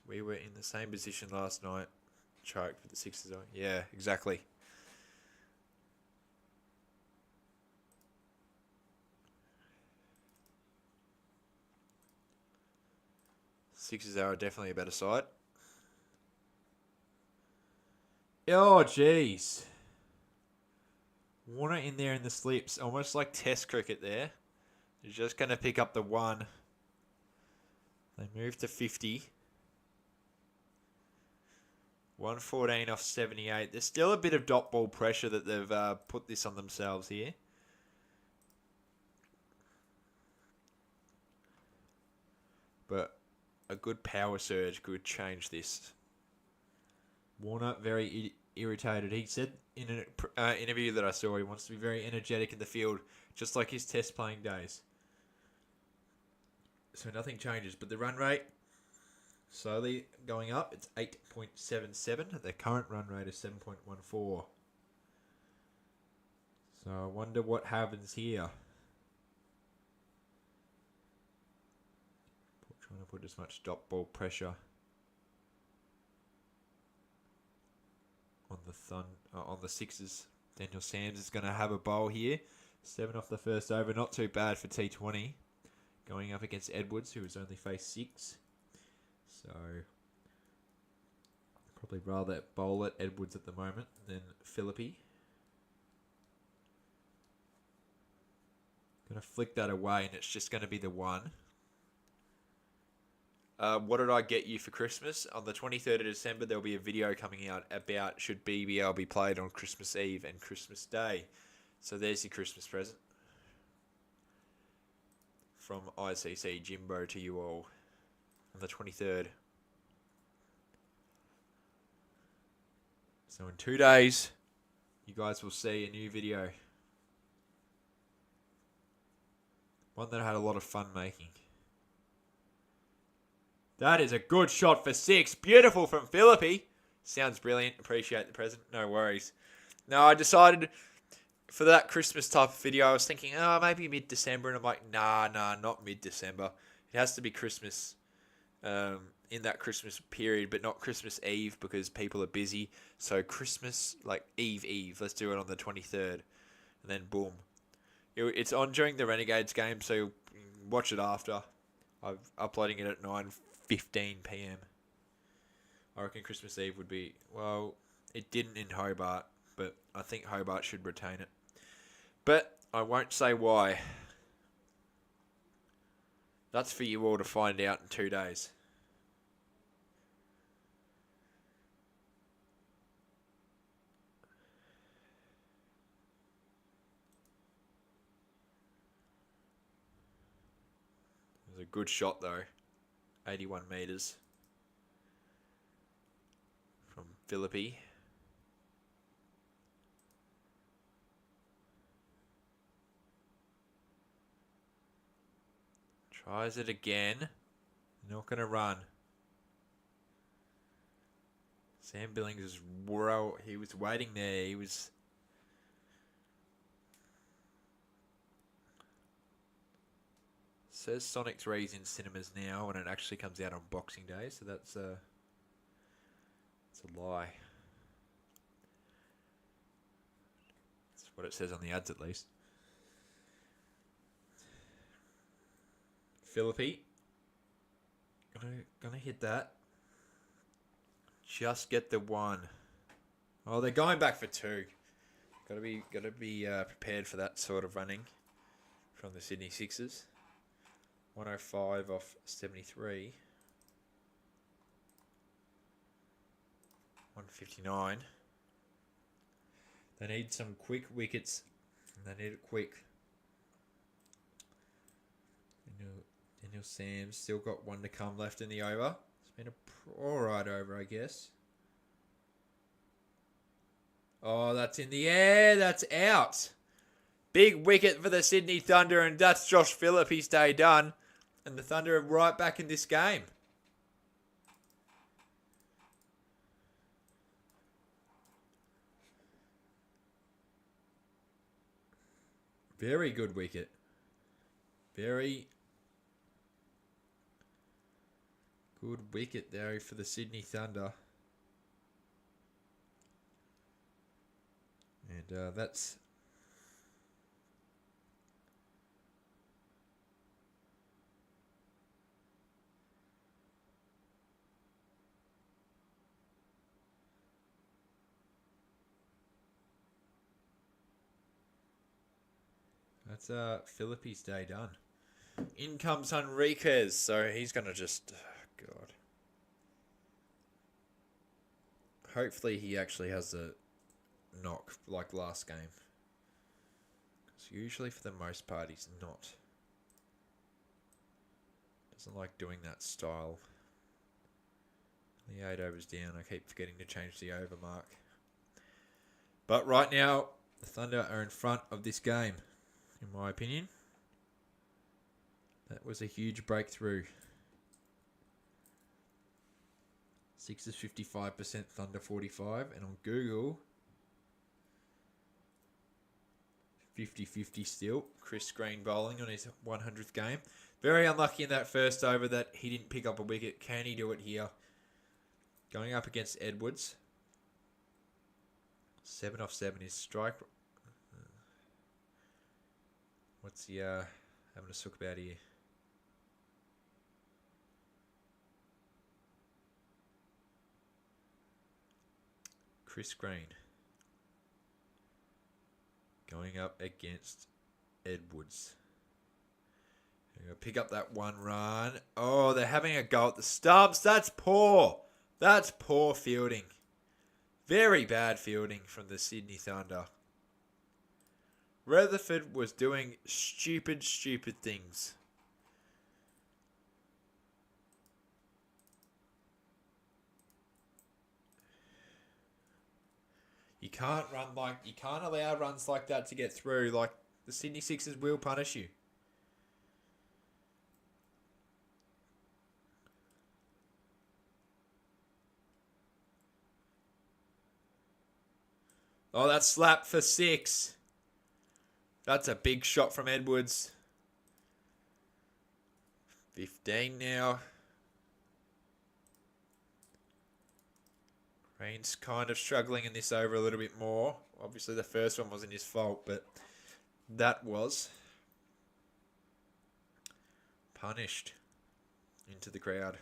We were in the same position last night. Choked with the Sixers on. Yeah, exactly. Sixers are definitely a better side. Oh, jeez. Warner in there in the slips, almost like Test cricket there. He's just going to pick up the 1. They move to 50. 114 off 78. There's still a bit of dot ball pressure that they've put this on themselves here. But a good power surge could change this. Warner, very irritated. He said in an interview that I saw, he wants to be very energetic in the field, just like his Test playing days. So nothing changes, but the run rate slowly going up. It's 8.77. The current run rate is 7.14. So I wonder what happens here. Trying to put as much dot ball pressure on the Sixers. Daniel Sams is going to have a bowl here. 7 off the first over. Not too bad for T20. Going up against Edwards, who has only faced 6. So, probably rather bowl at Edwards at the moment than Philippi. Going to flick that away, and it's just going to be the 1. What did I get you for Christmas? On the 23rd of December, there'll be a video coming out about should BBL be played on Christmas Eve and Christmas Day. So there's your Christmas present. From ICC Jimbo to you all on the 23rd. So in 2 days, you guys will see a new video. One that I had a lot of fun making. That is a good shot for 6. Beautiful from Philippi. Sounds brilliant. Appreciate the present. No worries. No, I decided for that Christmas type of video, I was thinking, maybe mid-December. And I'm like, nah, not mid-December. It has to be Christmas in that Christmas period, but not Christmas Eve because people are busy. So Christmas, like Eve. Let's do it on the 23rd. And then boom. It's on during the Renegades game, so watch it after. I'm uploading it at 9:15 p.m. I reckon Christmas Eve would be... Well, it didn't in Hobart, but I think Hobart should retain it. But I won't say why. That's for you all to find out in 2 days. It was a good shot, though. 81 metres. From Philippi. Tries it again. Not going to run. Sam Billings is he was waiting there. He was... Says Sonic 3's in cinemas now, and it actually comes out on Boxing Day, so that's a lie. That's what it says on the ads, at least. Philippi. Gonna hit that. Just get the 1. Oh, they're going back for 2. Gotta be prepared for that sort of running from the Sydney Sixers. 105 off 73. 159. They need some quick wickets. And they need it quick. Daniel Sams still got 1 to come left in the over. It's been a alright over, I guess. Oh, that's in the air. That's out. Big wicket for the Sydney Thunder, and that's Josh Philippi's day done. And the Thunder are right back in this game. Very good wicket. Very good wicket there for the Sydney Thunder. And that's... That's Philippi's day done. In comes Henriquez, so he's going to just... Oh, God. Hopefully he actually has a knock like last game. Because usually for the most part he's not. Doesn't like doing that style. The 8 overs down. I keep forgetting to change the over mark. But right now, the Thunder are in front of this game, in my opinion. That was a huge breakthrough. Sixers 55%, Thunder 45%. And on Google, 50-50 still. Chris Green bowling on his 100th game. Very unlucky in that first over that he didn't pick up a wicket. Can he do it here? Going up against Edwards. 7 off 7 is strike. What's he having a sook about here? Chris Green. Going up against Edwards. Pick up that one run. Oh, they're having a go at the stumps. That's poor. That's poor fielding. Very bad fielding from the Sydney Thunder. Rutherford was doing stupid things. You can't allow runs like that to get through. Like, the Sydney Sixers will punish you. Oh, that slap for 6. That's a big shot from Edwards. 15 now. Green's kind of struggling in this over a little bit more. Obviously, the first one wasn't his fault, but that was punished into the crowd.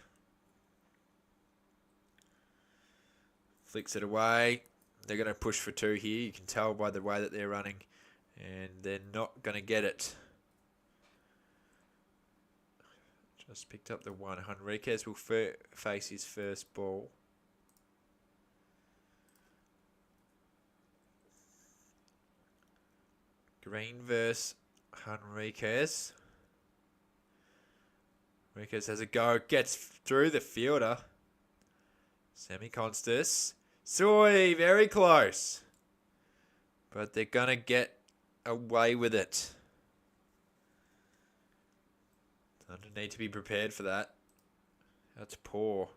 Flicks it away. They're going to push for 2 here. You can tell by the way that they're running. And they're not going to get it. Just picked up the 1. Henriquez will face his first ball. Green versus Henriquez. Henriquez has a go. Gets through the fielder. Semi-Constus. Soy, very close. But they're going to get away with it. Thunder need to be prepared for that. That's poor.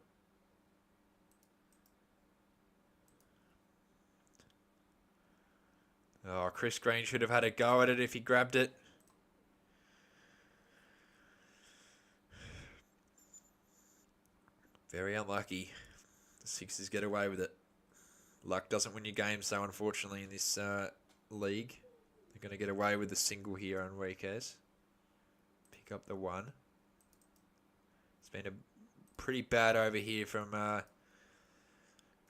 Oh, Chris Green should have had a go at it if he grabbed it. Very unlucky. The Sixers get away with it. Luck doesn't win your games, though, unfortunately, in this league. They're going to get away with the single here on Enriquez. Pick up the 1. It's been a pretty bad over here from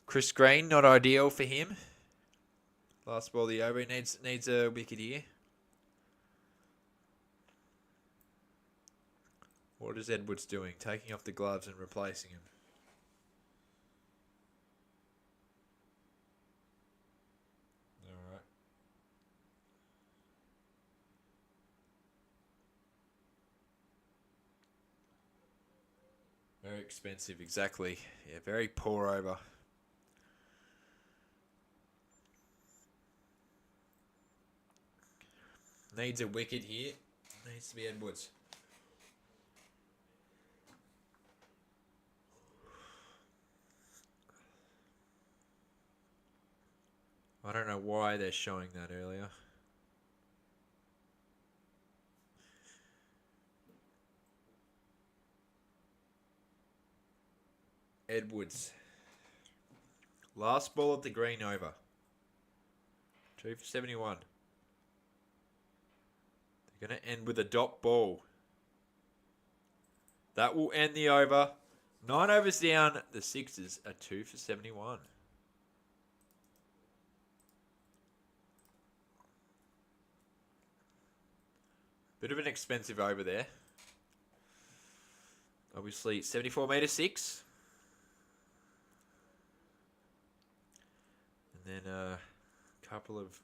Chris Green. Not ideal for him. Last ball of the over. He needs a wicket here. What is Edwards doing? Taking off the gloves and replacing him. Alright. Very expensive, exactly. Yeah, very poor over. Needs a wicket here. Needs to be Edwards. I don't know why they're showing that earlier. Edwards. Last ball of the green over. 2 for 71. They're going to end with a dot ball. That will end the over. 9 overs down. The Sixers are 2 for 71. Bit of an expensive over there. Obviously, 74 metre 6. And then a couple of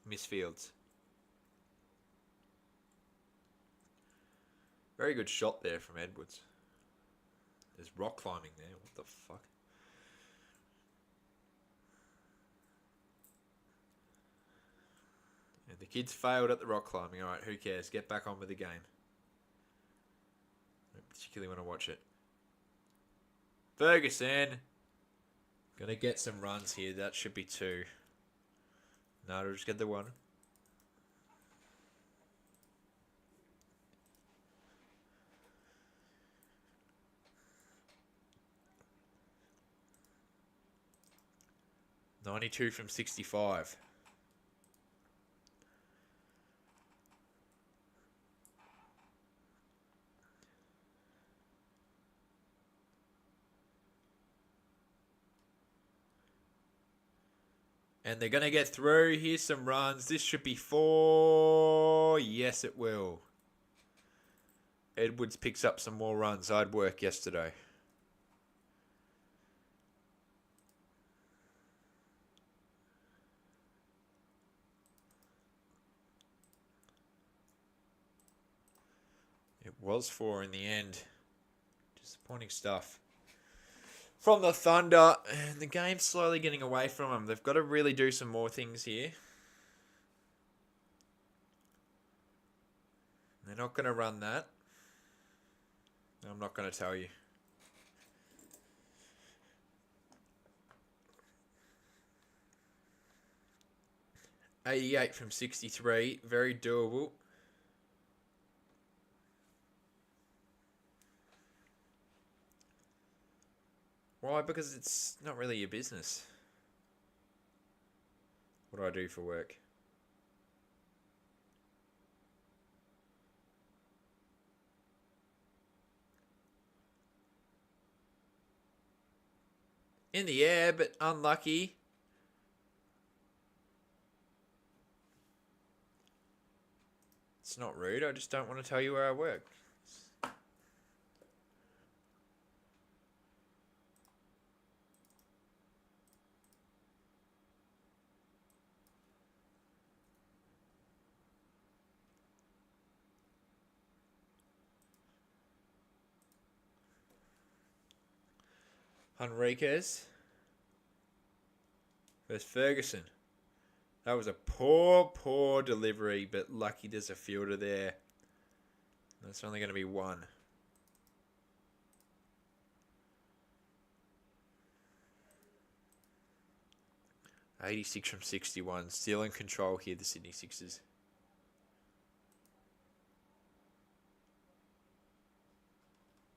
misfields. Very good shot there from Edwards. There's rock climbing there. What the fuck? And the kids failed at the rock climbing. Alright, who cares? Get back on with the game. particularly when I watch it. Ferguson. Gonna get some runs here. That should be 2. No, I'll just get the 1. $92 from 65. And they're going to get through. Here's some runs. This should be 4. Yes, it will. Edwards picks up some more runs. I'd work yesterday. It was 4 in the end. Disappointing stuff. From the Thunder, and the game's slowly getting away from them. They've got to really do some more things here. They're not going to run that. I'm not going to tell you. $88 from 63. Very doable. Why? Because it's not really your business. What do I do for work? In the air, but unlucky. It's not rude. I just don't want to tell you where I work. Enriquez versus Ferguson. That was a poor delivery, but lucky there's a fielder there. That's only going to be 1. $86 from 61. Still in control here, the Sydney Sixers.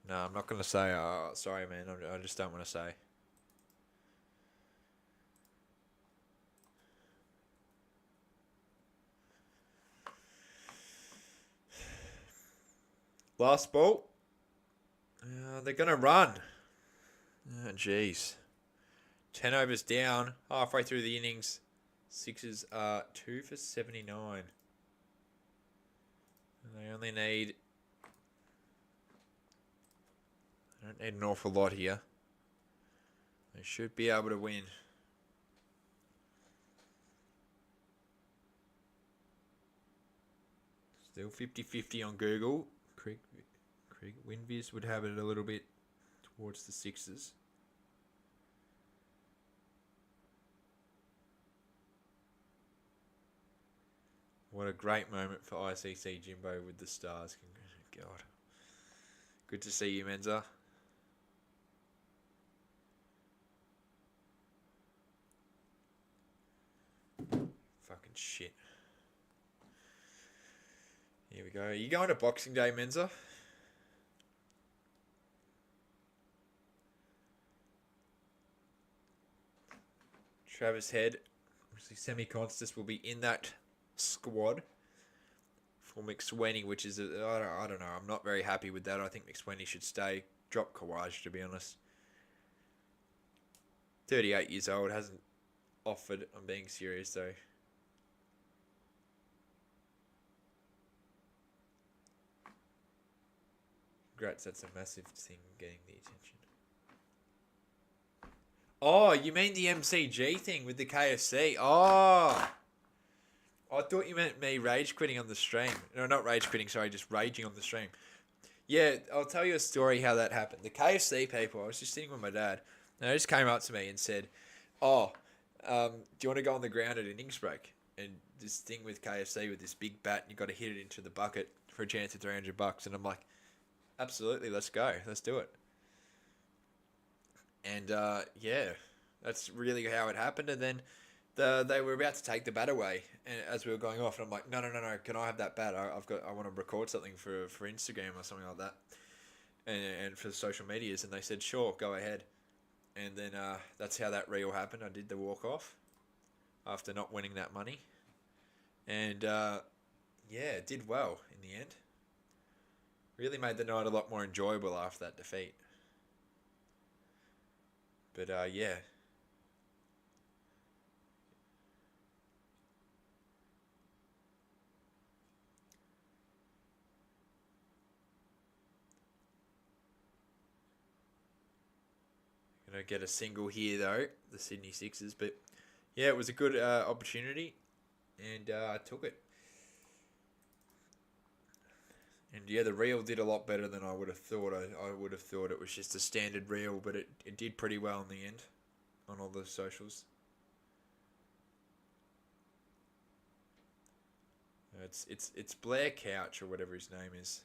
No, I'm not going to say. Oh, sorry, man. I just don't want to say. Last ball. They're going to run. Oh, jeez. 10 overs down. Halfway through the innings. Sixers are 2 for 79. And they only need... I don't need an awful lot here. They should be able to win. Still 50-50 on Google. Craig WinViz would have it a little bit towards the Sixers. What a great moment for ICC Jimbo with the Stars. God. Good to see you, Menza. Fucking shit. Here we go. Are you going to Boxing Day, Menza? Travis Head. Obviously, Semi-Constus will be in that squad for McSweeney, which is, I don't know. I'm not very happy with that. I think McSweeney should stay. Drop Kawaj, to be honest. 38 years old. Hasn't offered. I'm being serious, though. Congrats, that's a massive thing getting the attention. Oh, you mean the MCG thing with the KFC? Oh, I thought you meant me rage quitting on the stream. No, not rage quitting, sorry, just raging on the stream. Yeah, I'll tell you a story how that happened. The KFC people, I was just sitting with my dad, and they just came up to me and said, do you want to go on the ground at innings break? And this thing with KFC with this big bat, you got to hit it into the bucket for a chance at $300. And I'm like, Absolutely, let's go. Let's do it. And yeah, that's really how it happened. And then they were about to take the bat away, and as we were going off, and I'm like, no, no, no, no, can I have that bat? I want to record something for Instagram or something like that, and for the social medias. And they said, sure, go ahead. And then that's how that reel happened. I did the walk off after not winning that money, and yeah, did well in the end. Really made the night a lot more enjoyable after that defeat. But yeah, gonna get a single here though, the Sydney Sixers. But yeah, it was a good opportunity, and I took it. And yeah, the reel did a lot better than I would have thought. I would have thought it was just a standard reel, but it did pretty well in the end on all the socials. It's Blair Couch or whatever his name is,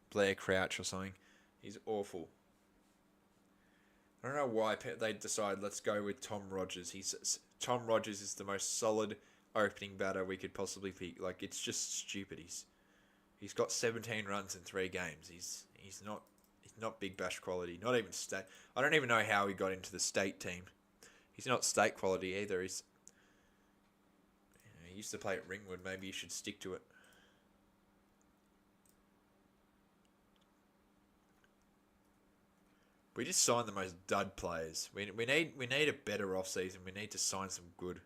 Blair Crouch or something. He's awful. I don't know why they decided let's go with Tom Rogers. Tom Rogers is the most solid opening batter we could possibly pick. Like, it's just stupid. He's got 17 runs in 3 games. He's not Big Bash quality. Not even state. I don't even know how he got into the state team. He's not state quality either. He used to play at Ringwood. Maybe you should stick to it. We just signed the most dud players. We need a better off season. We need to sign some good.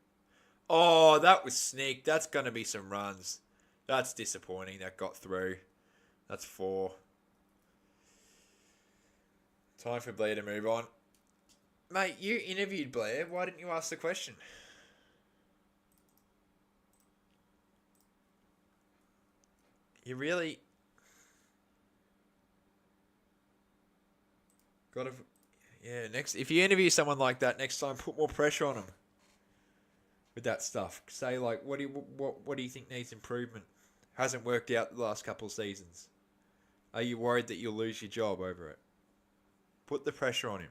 Oh, that was sneak. That's gonna be some runs. That's disappointing. That got through. That's 4. Time for Blair to move on. Mate, you interviewed Blair. Why didn't you ask the question? You really gotta. Yeah, next if you interview someone like that next time, put more pressure on them with that stuff. Say like, what do you think needs improvement? Hasn't worked out the last couple of seasons. Are you worried that you'll lose your job over it? Put the pressure on him.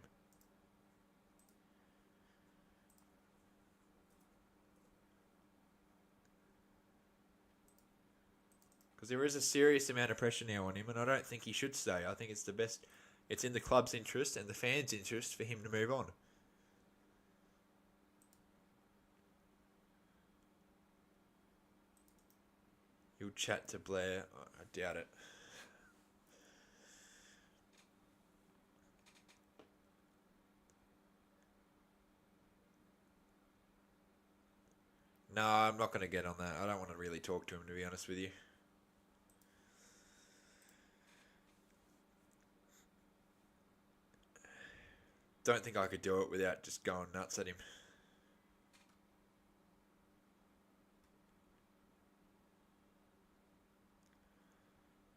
Because there is a serious amount of pressure now on him, and I don't think he should stay. I think it's the best. It's in the club's interest and the fans' interest for him to move on. You'll chat to Blair. I doubt it. No, I'm not going to get on that. I don't want to really talk to him, to be honest with you. Don't think I could do it without just going nuts at him.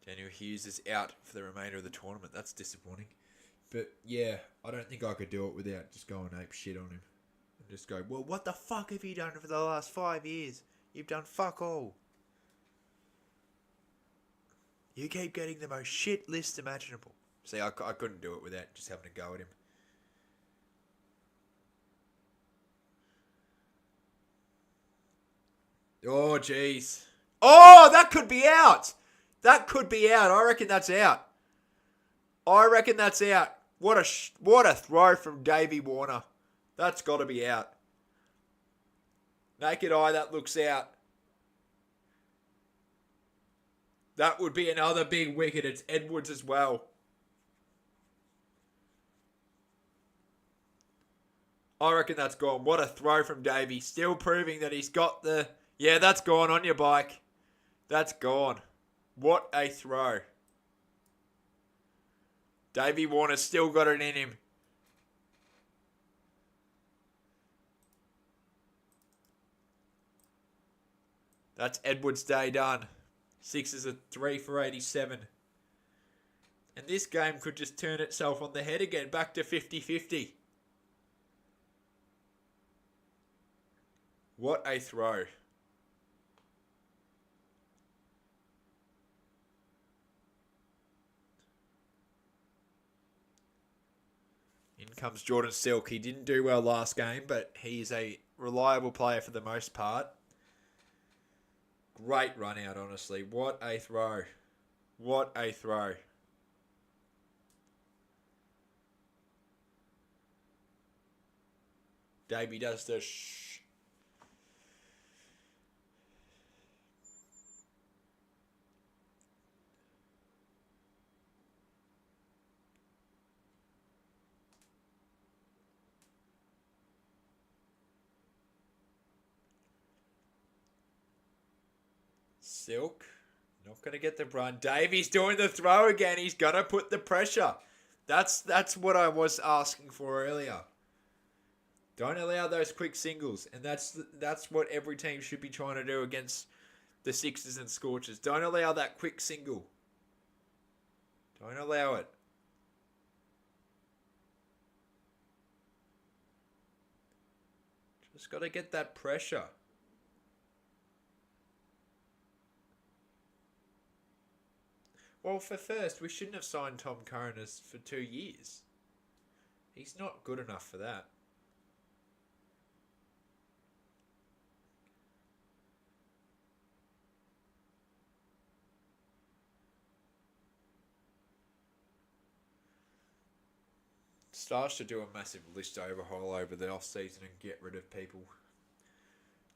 Daniel Hughes is out for the remainder of the tournament. That's disappointing. But yeah, I don't think I could do it without just going ape shit on him. And just go, well, what the fuck have you done for the last 5 years? You've done fuck all. You keep getting the most shit list imaginable. See, I couldn't do it without just having to go at him. Oh, jeez. Oh, that could be out. That could be out. I reckon that's out. I reckon that's out. What a throw from Davey Warner. That's got to be out. Naked eye, that looks out. That would be another big wicket. It's Edwards as well. I reckon that's gone. What a throw from Davey. Still proving that he's got the... Yeah, that's gone on your bike. That's gone. What a throw. Davey Warner's still got it in him. That's Edwards' day done. Sixers are 3 for 87. And this game could just turn itself on the head again, back to 50-50. What a throw. comes Jordan Silk. He didn't do well last game, but he's a reliable player for the most part. Great run out, honestly. What a throw. What a throw. Davey does the shh. Silk. Not going to get the run. Davey's doing the throw again. He's going to put the pressure. That's what I was asking for earlier. Don't allow those quick singles. And that's what every team should be trying to do against the Sixers and Scorchers. Don't allow that quick single. Don't allow it. Just got to get that pressure. Well, for first, we shouldn't have signed Tom Curran for 2 years. He's not good enough for that. Stars should do a massive list overhaul over the off-season and get rid of people.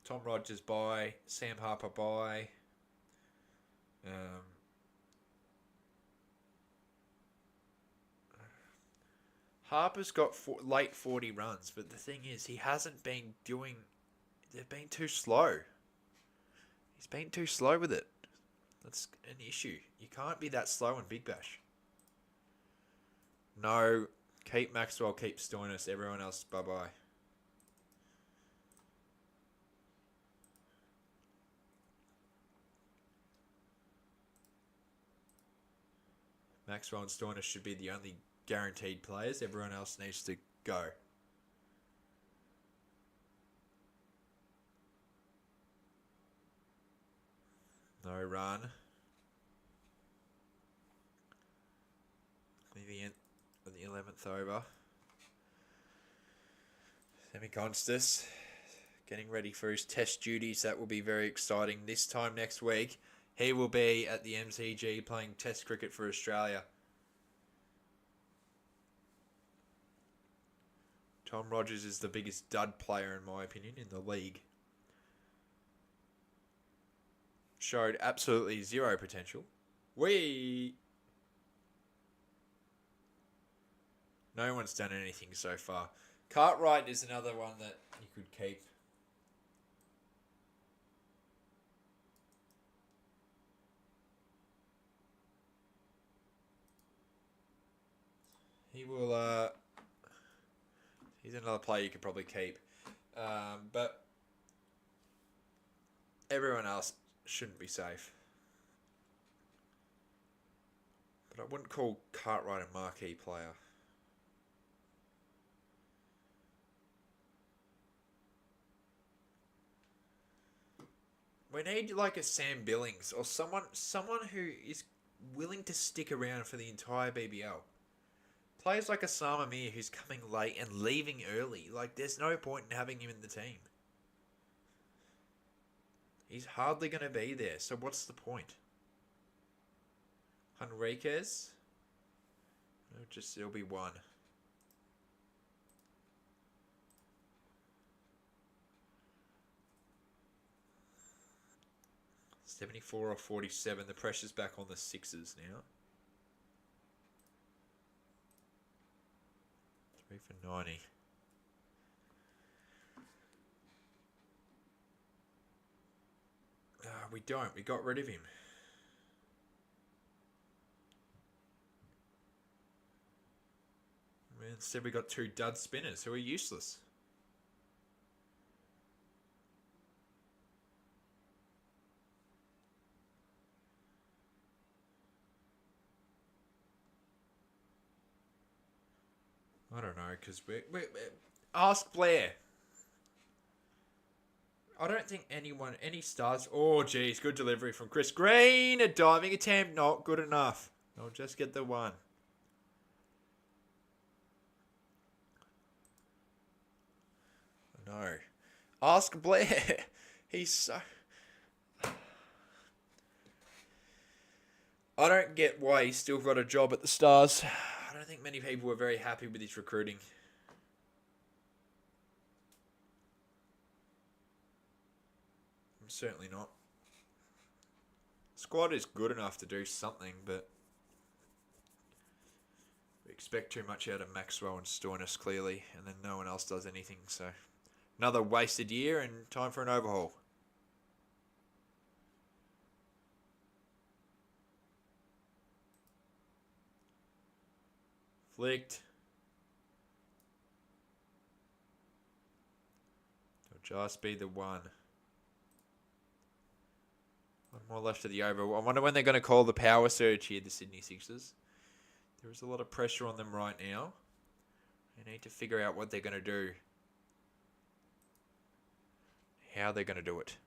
Tom Rogers bye. Sam Harper bye. Harper's got late 40 runs, but the thing is, he hasn't been doing... They've been too slow. He's been too slow with it. That's an issue. You can't be that slow in Big Bash. No... Keep Maxwell, keep Stoinis. Everyone else, bye-bye. Maxwell and Stoinis should be the only guaranteed players. Everyone else needs to go. No run. The 11th over. Semiconstus getting ready for his test duties. That will be very exciting. This time next week, he will be at the MCG playing test cricket for Australia. Tom Rogers is the biggest dud player, in my opinion, in the league. Showed absolutely zero potential. No one's done anything so far. Cartwright is another one that you could keep. He will, he's another player you could probably keep. But everyone else shouldn't be safe. But I wouldn't call Cartwright a marquee player. We need like a Sam Billings or someone who is willing to stick around for the entire BBL. Players like Osama Mir who's coming late and leaving early. Like, there's no point in having him in the team. He's hardly going to be there, so what's the point? Henriquez? It'll be one. 74 or 47. The pressure's back on the Sixers now. 3 for 90. We don't. We got rid of him. Instead, we got 2 dud spinners who are useless. I don't know, because we ask Blair. I don't think any stars... Oh, geez, good delivery from Chris Green. A diving attempt, not good enough. I'll just get the one. No. Ask Blair. He's so... I don't get why he's still got a job at the Stars. I don't think many people were very happy with his recruiting. I'm certainly not. Squad is good enough to do something, but we expect too much out of Maxwell and Stoinis, clearly, and then no one else does anything, so... Another wasted year and time for an overhaul. Flicked. It'll just be the one. One more left of the over. I wonder when they're going to call the power surge here, the Sydney Sixers. There is a lot of pressure on them right now. They need to figure out what they're going to do. How they're going to do it.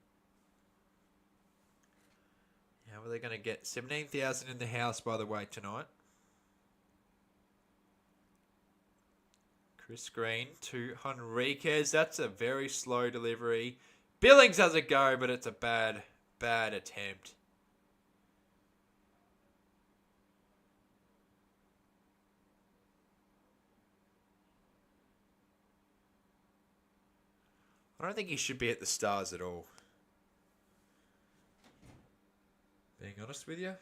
How are they going to get 17,000 in the house, by the way, tonight? Chris Green to Henriquez. That's a very slow delivery. Billings has a go, but it's a bad attempt. I don't think he should be at the Stars at all. Being honest with you.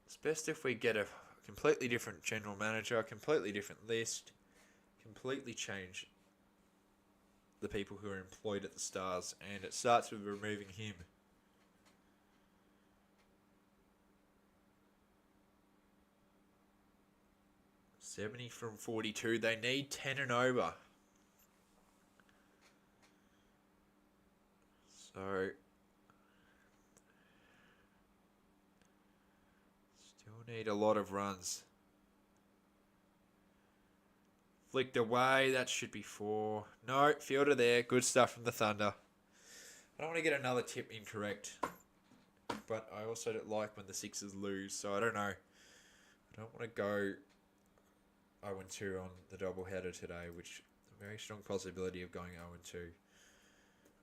It's best if we get a completely different general manager, a completely different list, completely change the people who are employed at the Stars, and it starts with removing him. $70 from 42. They need 10 and over. So still need a lot of runs. Flicked away. That should be 4. No, fielder there. Good stuff from the Thunder. I don't want to get another tip incorrect. But I also don't like when the Sixers lose. So I don't know. I don't want to go 0-2 on the doubleheader today, which a very strong possibility of going 0-2.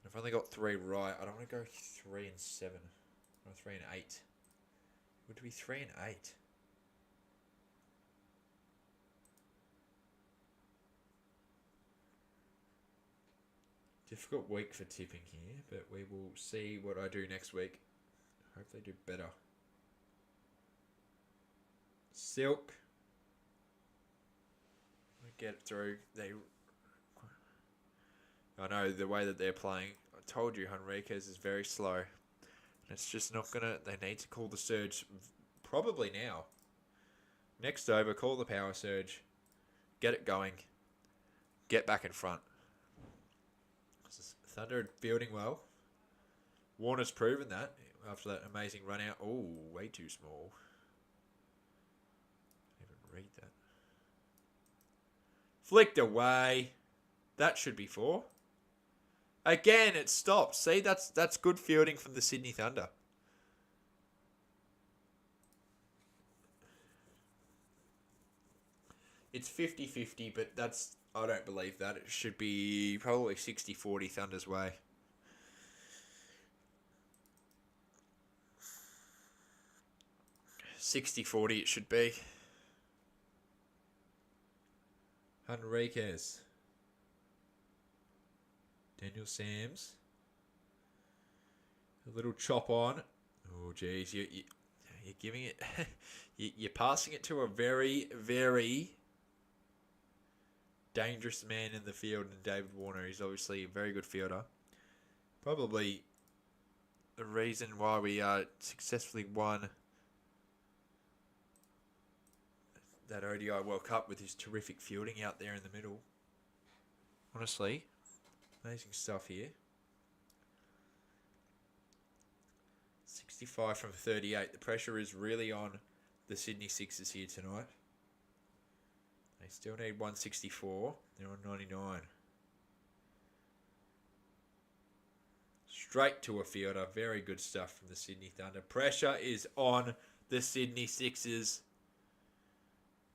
I've only got 3 right. I don't want to go 3 and 7. Or 3 and 8. It would be 3 and 8. Difficult week for tipping here, but we will see what I do next week. Hope they do better. Silk. Get through. I know the way that they're playing. I told you Henriquez is very slow. It's just not gonna. They need to call the surge probably now. Next over, call the power surge. Get it going. Get back in front. Thunder fielding well. Warner's proven that after that amazing run out. Oh, way too small. Didn't even read that. Flicked away. That should be 4. Again, it stopped. See, that's good fielding from the Sydney Thunder. It's 50-50, but I don't believe that. It should be probably 60-40 Thunder's way. $60-40 it should be. Henriquez. Daniel Sams. A little chop on. Oh, geez. You're giving it... you're passing it to a very, very dangerous man in the field in David Warner. He's obviously a very good fielder. Probably the reason why we successfully won that ODI World Cup with his terrific fielding out there in the middle. Honestly, amazing stuff here. 65 from 38. The pressure is really on the Sydney Sixers here tonight. They still need 164. They're on 99. Straight to a fielder. Very good stuff from the Sydney Thunder. Pressure is on the Sydney Sixers.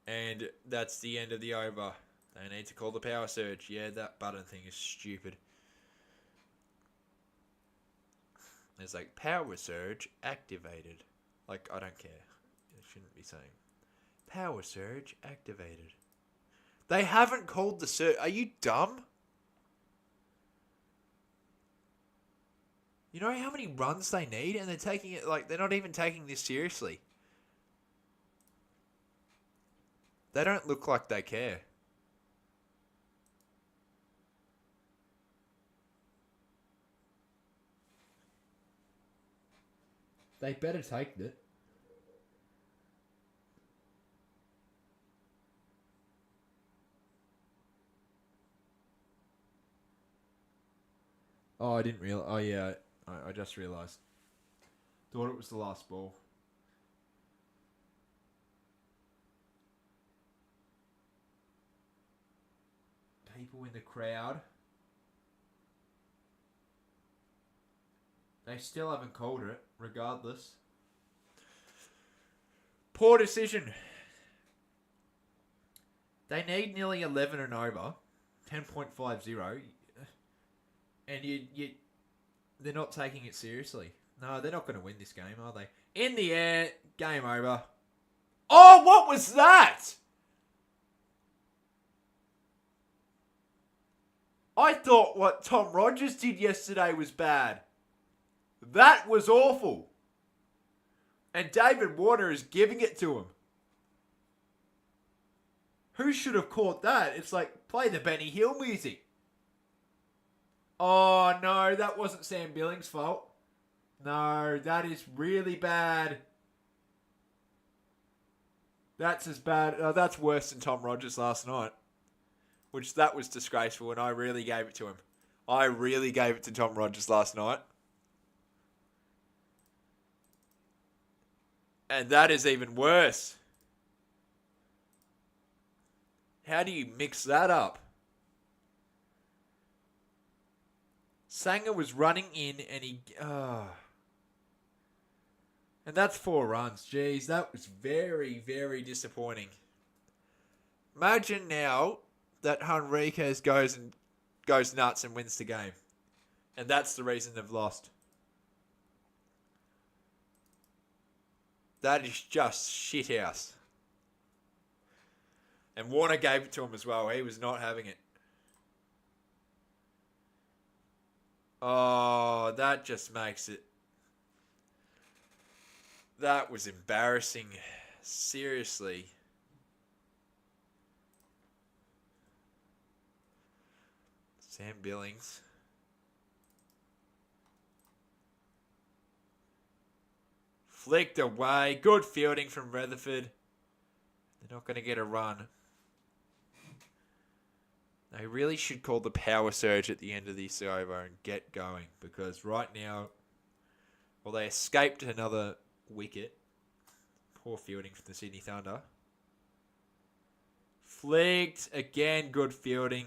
And that's the end of the over. They need to call the power surge. Yeah, that button thing is stupid. There's like power surge activated. Like, I don't care. It shouldn't be saying power surge activated. They haven't called the surge. Are you dumb? You know how many runs they need? And they're taking it like, they're not even taking this seriously. They don't look like they care. They better take it. Oh, I didn't realize. Oh, yeah. I just realized. Thought it was the last ball. People in the crowd. They still haven't called it, regardless. Poor decision. They need nearly 11 and over. 10.50. And they're not taking it seriously. No, they're not going to win this game, are they? In the air, game over. Oh, what was that? I thought what Tom Rogers did yesterday was bad. That was awful. And David Warner is giving it to him. Who should have caught that? It's like, play the Benny Hill music. Oh, no, that wasn't Sam Billings' fault. No, that is really bad. That's as bad. That's worse than Tom Rogers last night. Which, that was disgraceful, and I really gave it to him. I really gave it to Tom Rogers last night. And that is even worse. How do you mix that up? Sanger was running in and he... And that's 4 runs. Jeez, that was very, very disappointing. Imagine now that Henriquez goes nuts and wins the game. And that's the reason they've lost. That is just shithouse. And Warner gave it to him as well. He was not having it. Oh, that just makes it... That was embarrassing. Seriously. Sam Billings. Flicked away. Good fielding from Rutherford. They're not going to get a run. They really should call the power surge at the end of this over and get going. Because right now, well, they escaped another wicket. Poor fielding from the Sydney Thunder. Flicked. Again, good fielding.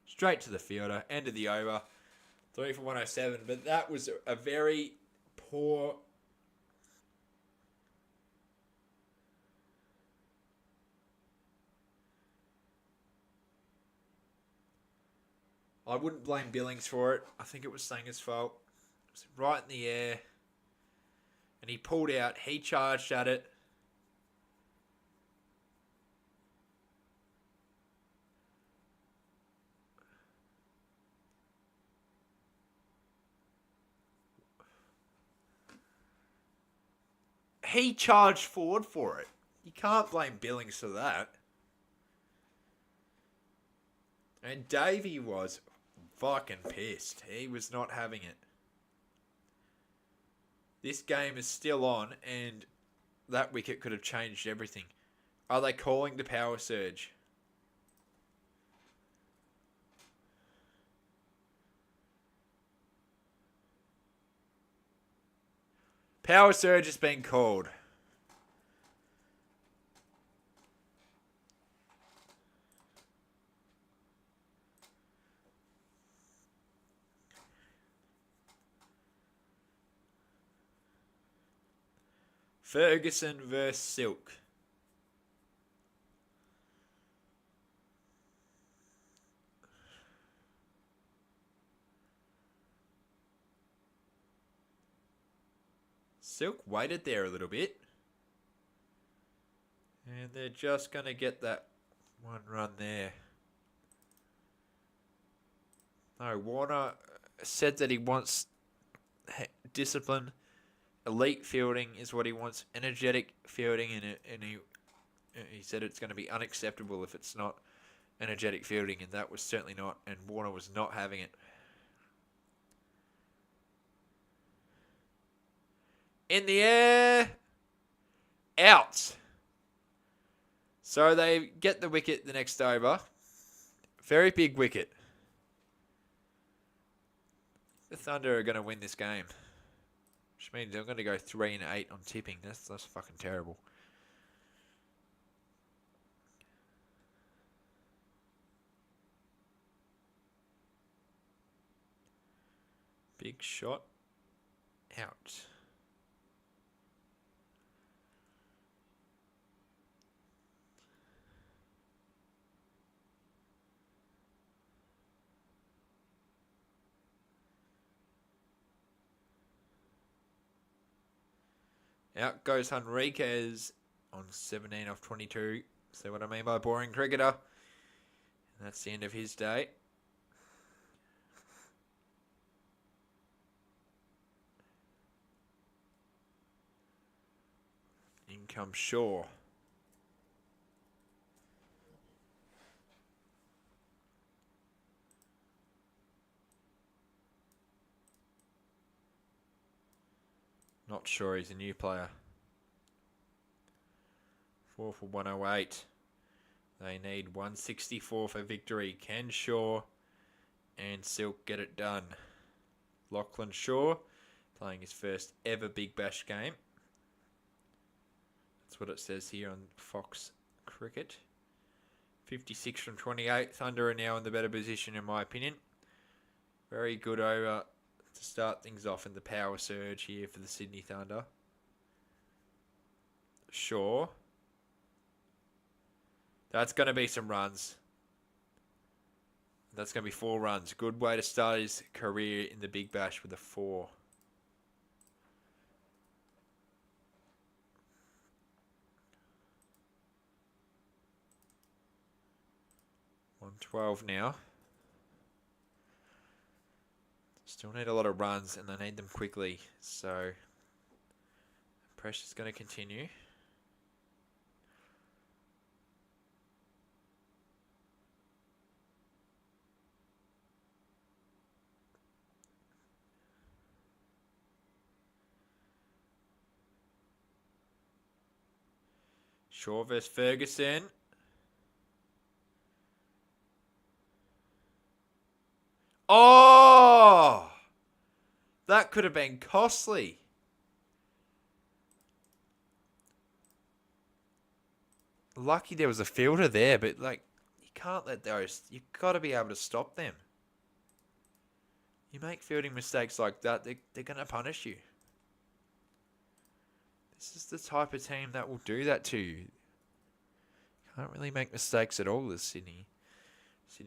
Straight to the fielder. End of the over. 3 for 107. But that was a very poor... I wouldn't blame Billings for it. I think it was Sanger's fault. It was right in the air. And he pulled out. He charged at it. He charged forward for it. You can't blame Billings for that. And Davey was fucking pissed. He was not having it. This game is still on, and that wicket could have changed everything. Are they calling the power surge? Power surge has been called. Ferguson versus Silk. Silk waited there a little bit. And they're just going to get that one run there. No, Warner said that he wants discipline. Elite fielding is what he wants. Energetic fielding, and he said it's going to be unacceptable if it's not energetic fielding, and that was certainly not. And Warner was not having it. In the air, out. So they get the wicket the next over. Very big wicket. The Thunder are going to win this game. Which means they're going to go 3-8 on tipping. That's fucking terrible. Big shot. Out. Out goes Henriquez on 17 off 22. See what I mean by boring cricketer? And that's the end of his day. In comes Shaw. Not sure he's a new player. 4 for 108. They need 164 for victory. Can Shaw and Silk get it done? Lachlan Shaw playing his first ever Big Bash game. That's what it says here on Fox Cricket. 56 from 28. Thunder are now in the better position in my opinion. Very good over to start things off in the power surge here for the Sydney Thunder. Shaw. That's going to be some runs. That's going to be 4 runs. Good way to start his career in the Big Bash with a 4. $112 now. Still need a lot of runs, and they need them quickly. So, pressure's going to continue. Shaw versus Ferguson. Oh! That could have been costly. Lucky there was a fielder there, but like, you can't let those. You've got to be able to stop them. You make fielding mistakes like that, they're going to punish you. This is the type of team that will do that to you. Can't really make mistakes at all, the Sydney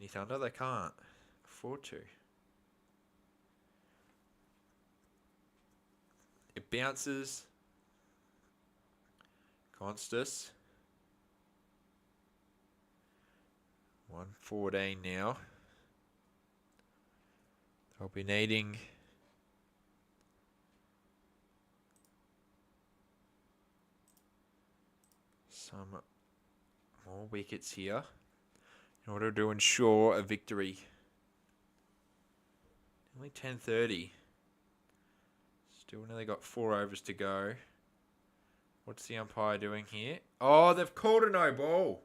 Thunder. They can't afford to. It bounces. Constus. 114 now. They'll be needing some more wickets here in order to ensure a victory. Only 10:30. Still nearly got 4 overs to go. What's the umpire doing here? Oh, they've called a no ball.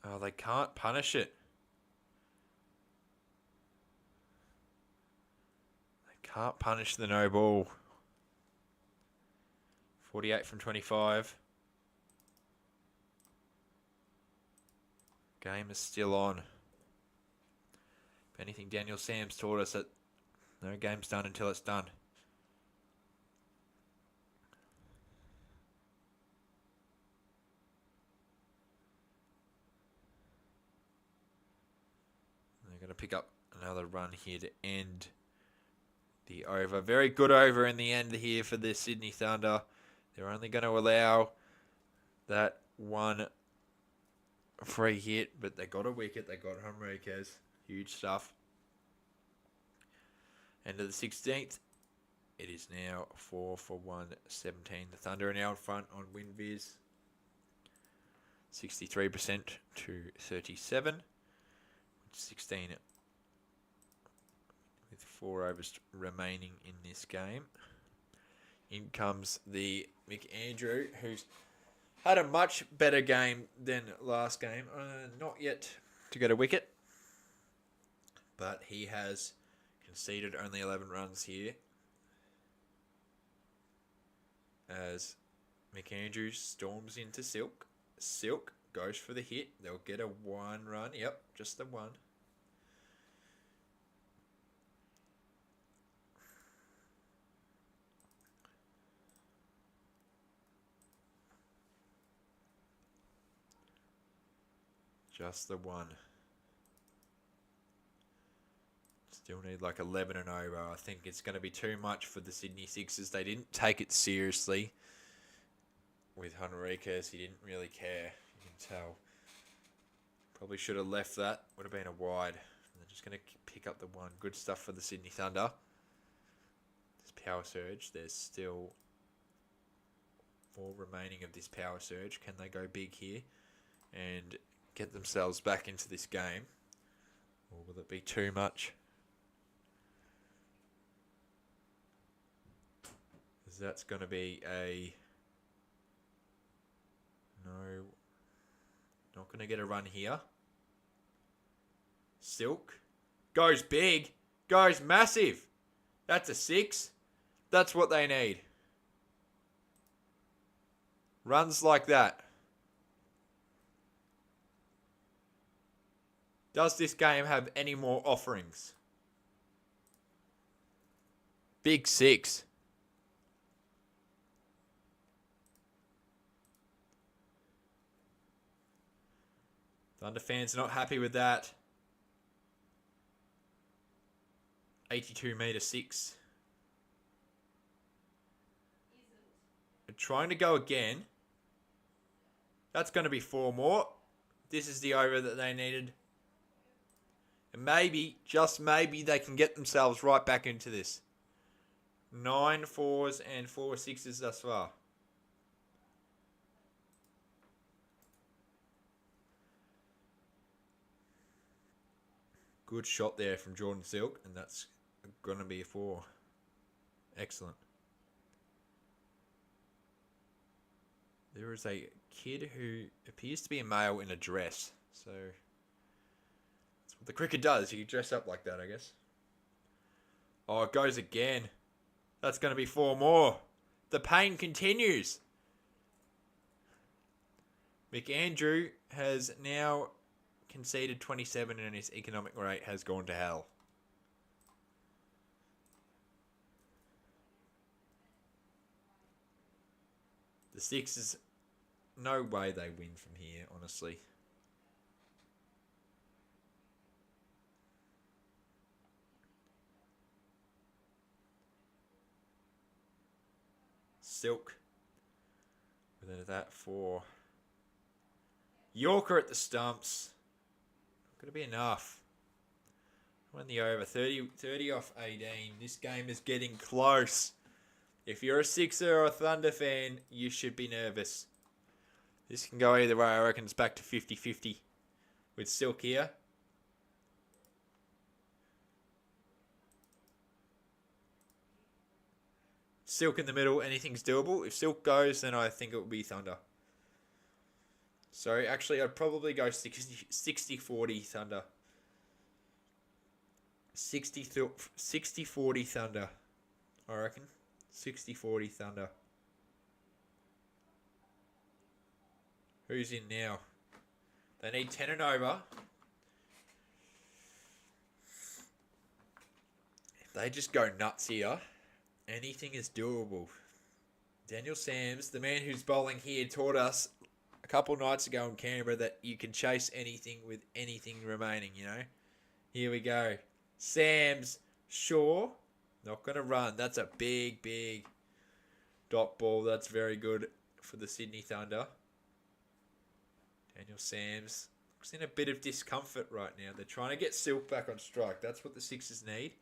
Oh, they can't punish it. Can't punish the no ball. 48 from 25. Game is still on. If anything, Daniel Sam's taught us that no game's done until it's done. They're going to pick up another run here to end the over. Very good over in the end here for the Sydney Thunder. They're only going to allow that one free hit, but they got a wicket. They got Henriquez. Huge stuff. End of the 16th. It is now 4 for 117. The Thunder are now in front on WinViz. 63% to 37. 16 with 4 overs remaining in this game. In comes the McAndrew, who's had a much better game than last game. Not yet to get a wicket, but he has conceded only 11 runs here. As McAndrew storms into Silk. Silk goes for the hit. They'll get a 1 run. Yep, just the 1. Just the 1. Still need like 11 and over. I think it's going to be too much for the Sydney Sixers. They didn't take it seriously with Henriquez. He didn't really care. You can tell. Probably should have left that. Would have been a wide. They're just going to pick up the 1. Good stuff for the Sydney Thunder. This power surge. There's still 4 remaining of this power surge. Can they go big here and get themselves back into this game? Or will it be too much? Because that's going to be a... No. Not going to get a run here. Silk. Goes big. Goes massive. That's a 6. That's what they need. Runs like that. Does this game have any more offerings? Big 6. Thunder fans not happy with that. 82 metre 6. They're trying to go again. That's going to be 4 more. This is the over that they needed. And maybe, just maybe, they can get themselves right back into this. 9 4s and 4 6s thus far. Good shot there from Jordan Silk, and that's going to be a 4. Excellent. There is a kid who appears to be a male in a dress, so that's what the cricket does. You dress up like that, I guess. Oh, it goes again. That's going to be 4 more. The pain continues. McAndrew has now conceded 27 and his economic rate has gone to hell. The Sixers, no way they win from here, honestly. Silk. With that 4. Yorker at the stumps. Not going to be enough. Won the over. 30 off 18. This game is getting close. If you're a Sixer or a Thunder fan, you should be nervous. This can go either way. I reckon it's back to 50-50 with Silk here. Silk in the middle. Anything's doable. If Silk goes, then I think it will be Thunder. So, actually, I'd probably go 60-40 Thunder. 60-40 Thunder, I reckon. 60-40 Thunder. Who's in now? They need 10 and over. If they just go nuts here, anything is doable. Daniel Sams, the man who's bowling here, taught us a couple nights ago in Canberra that you can chase anything with anything remaining, you know. Here we go. Sams, Shaw, not going to run. That's a big, big dot ball. That's very good for the Sydney Thunder. Daniel Sams looks in a bit of discomfort right now. They're trying to get Silk back on strike. That's what the Sixers need.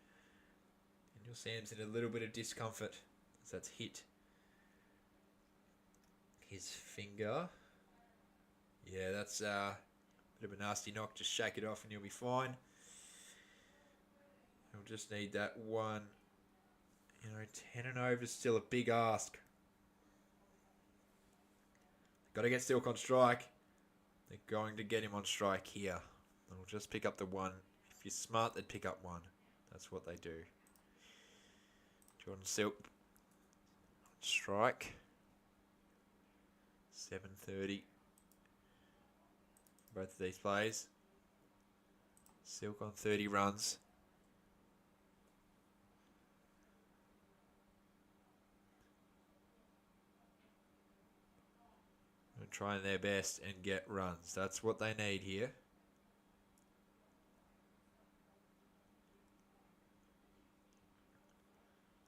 Daniel Sams in a little bit of discomfort. So that's hit his finger. Yeah, that's a bit of a nasty knock. Just shake it off and you'll be fine. We'll just need that one. 10 and over is still a big ask. Got to get Silk on strike. They're going to get him on strike here. They'll just pick up the one. If you're smart, they'd pick up one. That's what they do. Jordan Silk on strike. 7:30. Both of these plays. Silk on 30 runs. Trying their best and get runs. That's what they need here.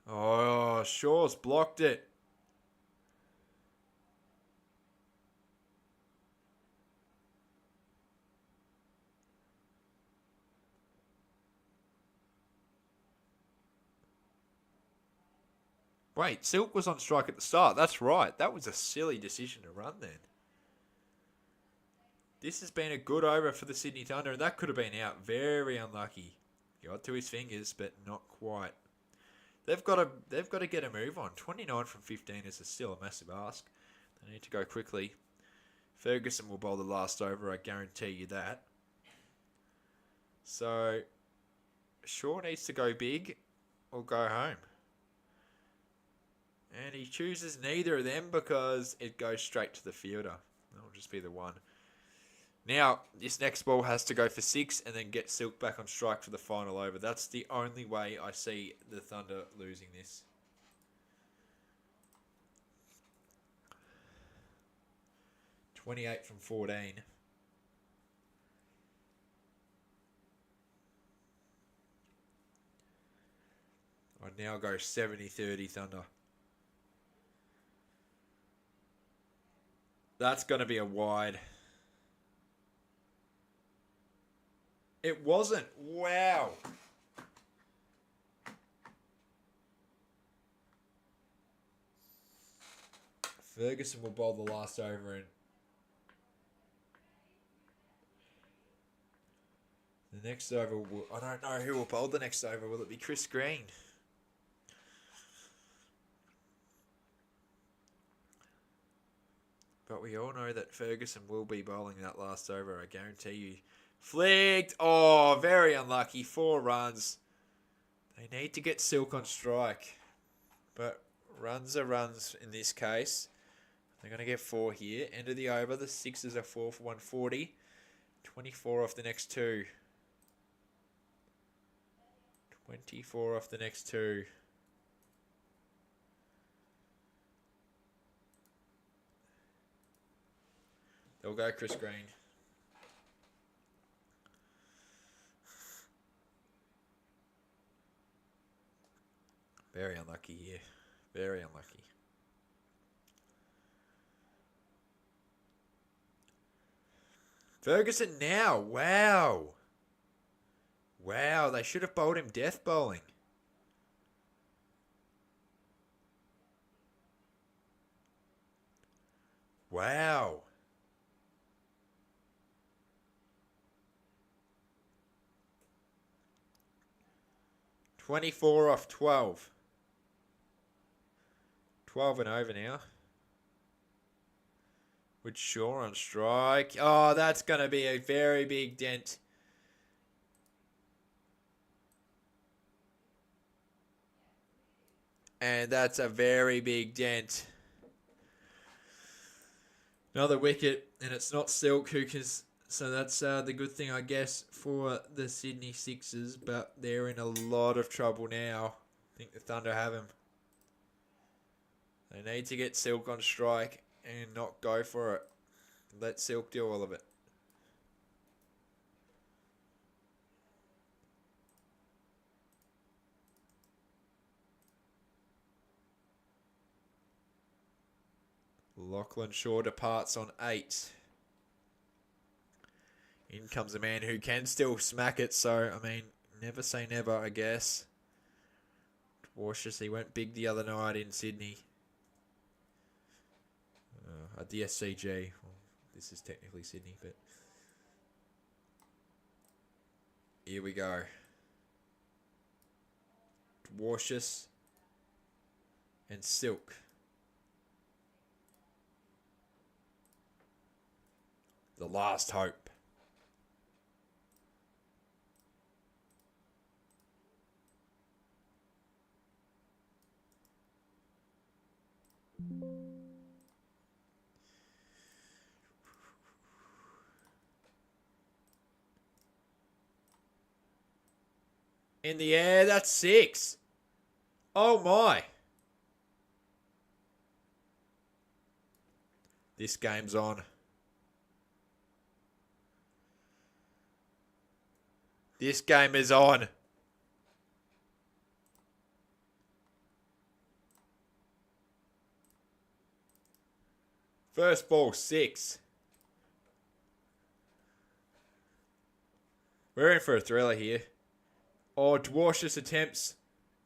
Oh, Shaw's blocked it. Wait, Silk was on strike at the start. That's right. That was a silly decision to run then. This has been a good over for the Sydney Thunder, and that could have been out. Very unlucky. Got to his fingers, but not quite. They've got to get a move on. 29 from 15 is still a massive ask. They need to go quickly. Ferguson will bowl the last over, I guarantee you that. So, Shaw needs to go big or go home. And he chooses neither of them because it goes straight to the fielder. That'll just be the one. Now, this next ball has to go for 6 and then get Silk back on strike for the final over. That's the only way I see the Thunder losing this. .28 from 14. I'd now go 70-30 Thunder. That's going to be a wide. It wasn't. Wow. Ferguson will bowl the last over and the next over will, I don't know who will bowl the next over. Will it be Chris Green? But we all know that Ferguson will be bowling that last over, I guarantee you. Flicked. Oh, very unlucky. 4 runs. They need to get Silk on strike. But runs are runs in this case. They're going to get 4 here. End of the over. The Sixers are 4 for 140. 24 off the next 2. 24 off the next 2. They'll go Chris Green. Very unlucky here. Very unlucky. Ferguson now. Wow. Wow, they should have bowled him death bowling. Wow. .24 off 12. 12 and over now. With Shaw on strike. Oh, that's going to be a very big dent. And that's a very big dent. Another wicket, and it's not Silk who can. So that's the good thing, I guess, for the Sydney Sixers. But they're in a lot of trouble now. I think the Thunder have him. They need to get Silk on strike and not go for it. Let Silk do all of it. Lachlan Shaw departs on 8. In comes a man who can still smack it, so, I mean, never say never, I guess. Dwarshus, he went big the other night in Sydney. At the SCG. Well, this is technically Sydney, but... Here we go. Dwarshus and Silk. The last hope. In the air, that's 6. Oh my. This game's on. This game is on. First ball, 6. We're in for a thriller here. Oh, Dwarshus attempts.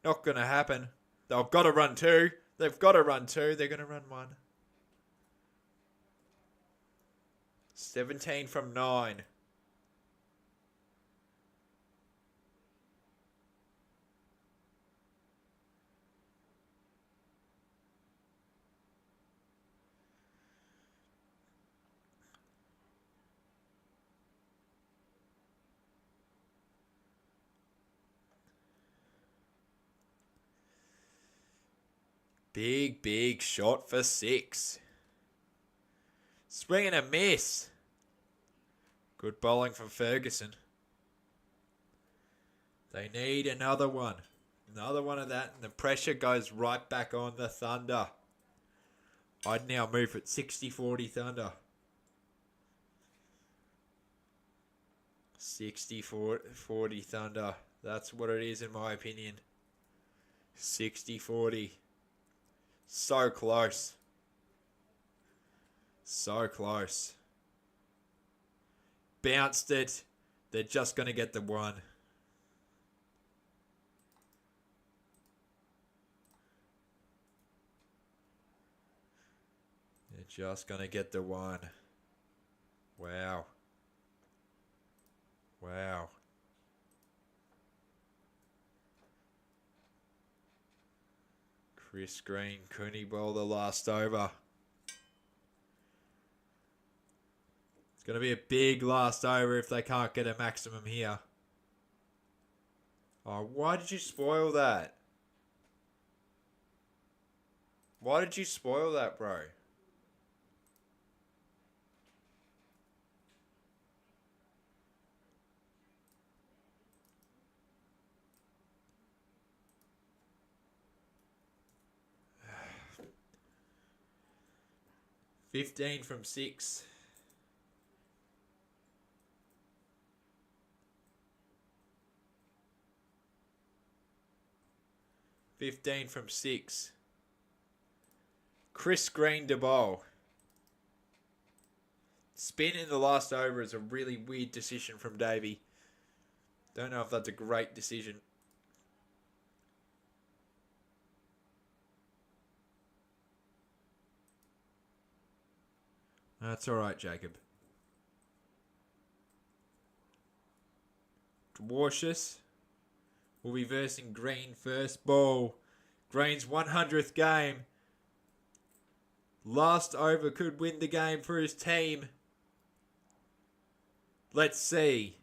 Not going to happen. They've got to run 2. They've got to run 2. They're going to run 1. 17 from 9. Big shot for 6. Swing and a miss. Good bowling from Ferguson. They need another one. Another one of that, and the pressure goes right back on the Thunder. I'd now move at 60-40 Thunder. 60-40 Thunder. That's what it is in my opinion. 60-40. So close. So close. Bounced it. They're just going to get the 1. They're just going to get the 1. Wow. Wow. Chris Green, couldn't bowl the last over. It's going to be a big last over if they can't get a maximum here. Oh, why did you spoil that? Why did you spoil that, bro? $15 from 6. $15 from 6. Chris Green to bowl. Spin in the last over is a really weird decision from Davey. Don't know if that's a great decision. That's all right, Jacob. Dwarshus will be versing Green first ball. Green's 100th game. Last over could win the game for his team. Let's see.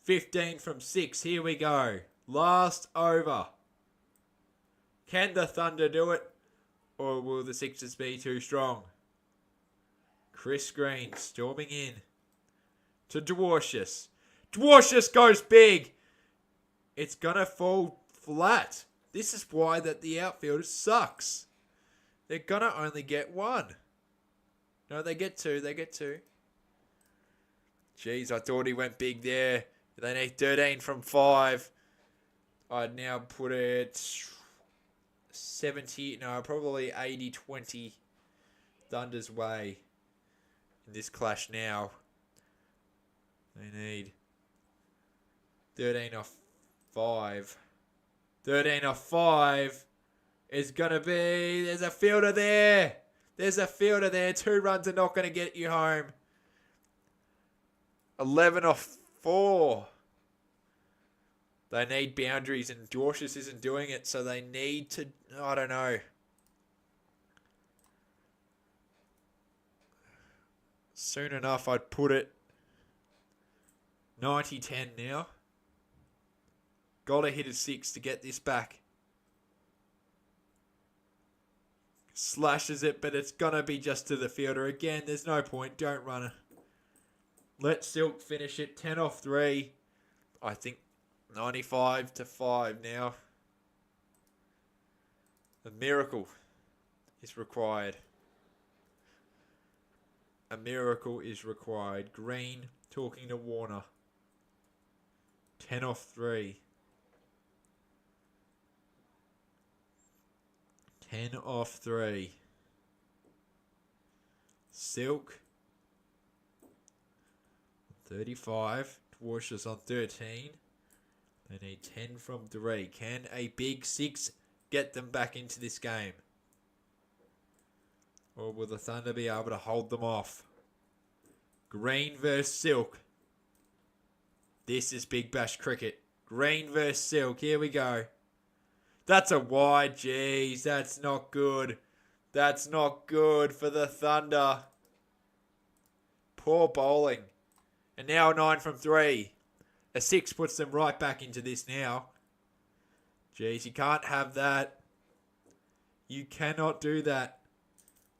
15 from 6. Here we go. Last over. Can the Thunder do it? Or will the Sixers be too strong? Chris Green storming in to Dwarcius. Dwarcius goes big. It's going to fall flat. This is why that the outfield sucks. They're going to only get one. No, they get two. They get two. Jeez, I thought he went big there. They need 13 from 5. I'd now put it 70, no, probably 80-20 Thunder's way in this clash now. They need 13 off 5. 13 off 5 is going to be... There's a fielder there. There's a fielder there. 2 runs are not going to get you home. 11 off 4. They need boundaries and Dwarcius isn't doing it, so they need to... I don't know. Soon enough, I'd put it 90-10 now. Got to hit a 6 to get this back. Slashes it, but it's going to be just to the fielder. Again, there's no point. Don't run it. Let Silk finish it. 10 off 3. I think 95-5 now. A miracle is required. A miracle is required. Green talking to Warner. 10 off 3. 10 off 3. Silk. 35. Dwarcius on 13. They need 10 from 3. Can a big 6 get them back into this game? Or will the Thunder be able to hold them off? Green versus Silk. This is Big Bash cricket. Green versus Silk. Here we go. That's a wide. Jeez, that's not good. That's not good for the Thunder. Poor bowling. And now 9 from 3. A 6 puts them right back into this now. Jeez, you can't have that. You cannot do that.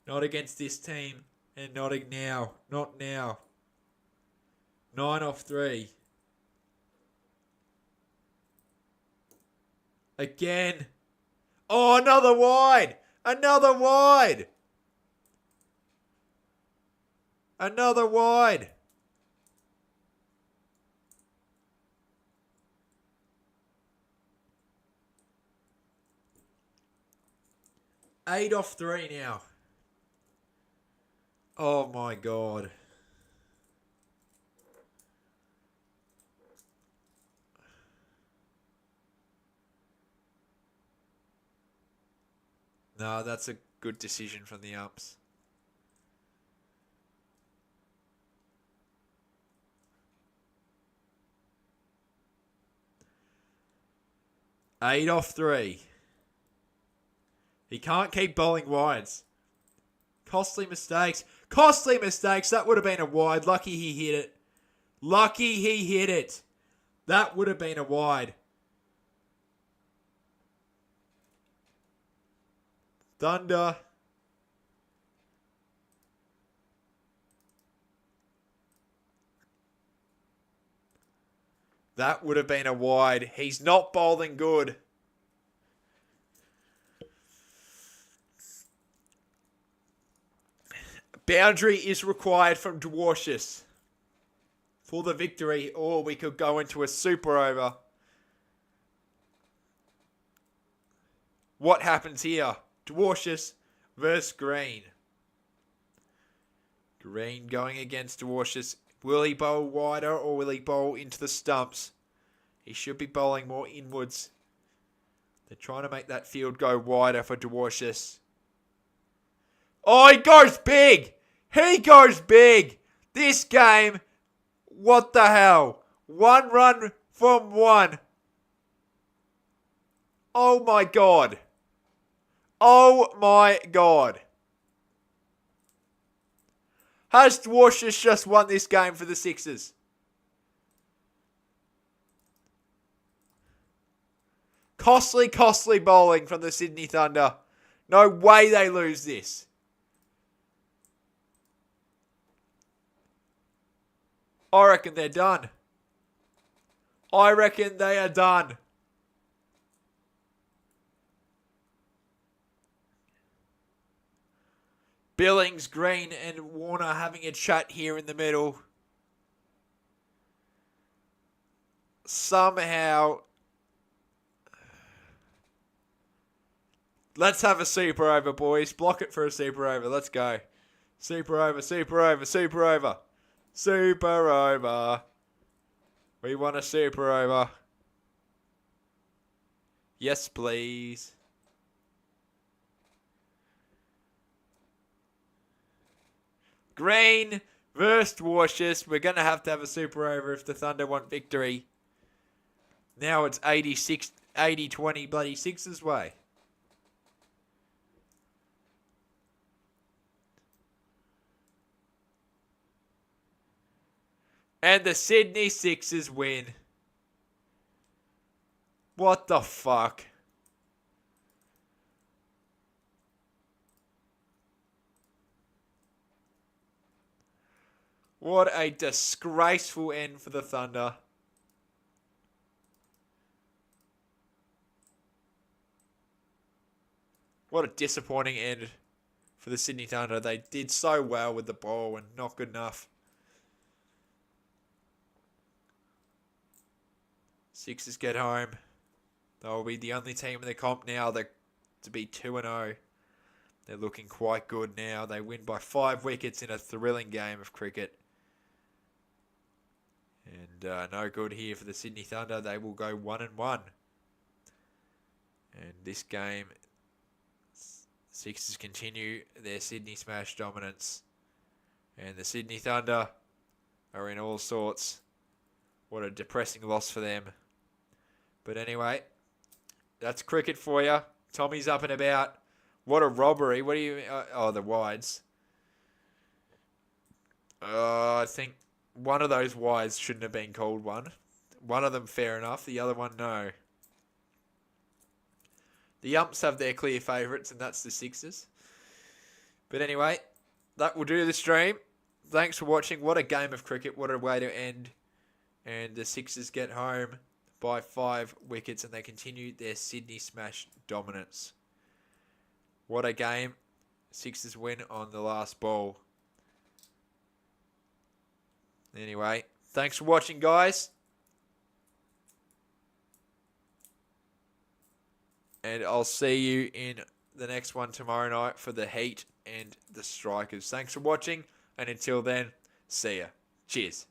Not against this team. And not now. Not now. 9 off 3. Again. Oh, another wide. Another wide. Another wide. Eight off 3 now. Oh my God. No, that's a good decision from the umps. Eight off 3. He can't keep bowling wides. Costly mistakes. Costly mistakes. That would have been a wide. Lucky he hit it. Lucky he hit it. That would have been a wide. Thunder. That would have been a wide. He's not bowling good. Boundary is required from Dwarcius for the victory, or we could go into a super over. What happens here? Dwarcius versus Green. Green going against Dwarcius. Will he bowl wider or will he bowl into the stumps? He should be bowling more inwards. They're trying to make that field go wider for Dwarcius. Oh, he goes big. He goes big. This game, what the hell? 1 run from 1. Oh my God. Oh my God. Has Dwarcius just won this game for the Sixers? Costly bowling from the Sydney Thunder. No way they lose this. I reckon they're done. I reckon they are done. Billings, Green and Warner having a chat here in the middle. Somehow, let's have a super over, boys. Block it for a super over. Let's go. Super over. We want a super over. Yes, please. Green versus Dwarshus. We're going to have a super over if the Thunder want victory. Now it's 80-20 bloody Sixers way. And the Sydney Sixers win. What the fuck? What a disgraceful end for the Thunder. What a disappointing end for the Sydney Thunder. They did so well with the ball and not good enough. Sixers get home. They'll be the only team in the comp now to be 2-0. They're looking quite good now. They win by 5 wickets in a thrilling game of cricket. And no good here for the Sydney Thunder. They will go 1-1. And this game, Sixers continue their Sydney Smash dominance. And the Sydney Thunder are in all sorts. What a depressing loss for them. But anyway, that's cricket for you. Tommy's up and about. What a robbery. What do you... the wides. I think one of those wides shouldn't have been called one. One of them fair enough. The other one, no. The umps have their clear favourites, and that's the Sixers. But anyway, that will do the stream. Thanks for watching. What a game of cricket. What a way to end. And the Sixers get home by 5 wickets, and they continue their Sydney Smash dominance. What a game. Sixers win on the last ball. Anyway, thanks for watching, guys. And I'll see you in the next one tomorrow night for the Heat and the Strikers. Thanks for watching, and until then, see ya. Cheers.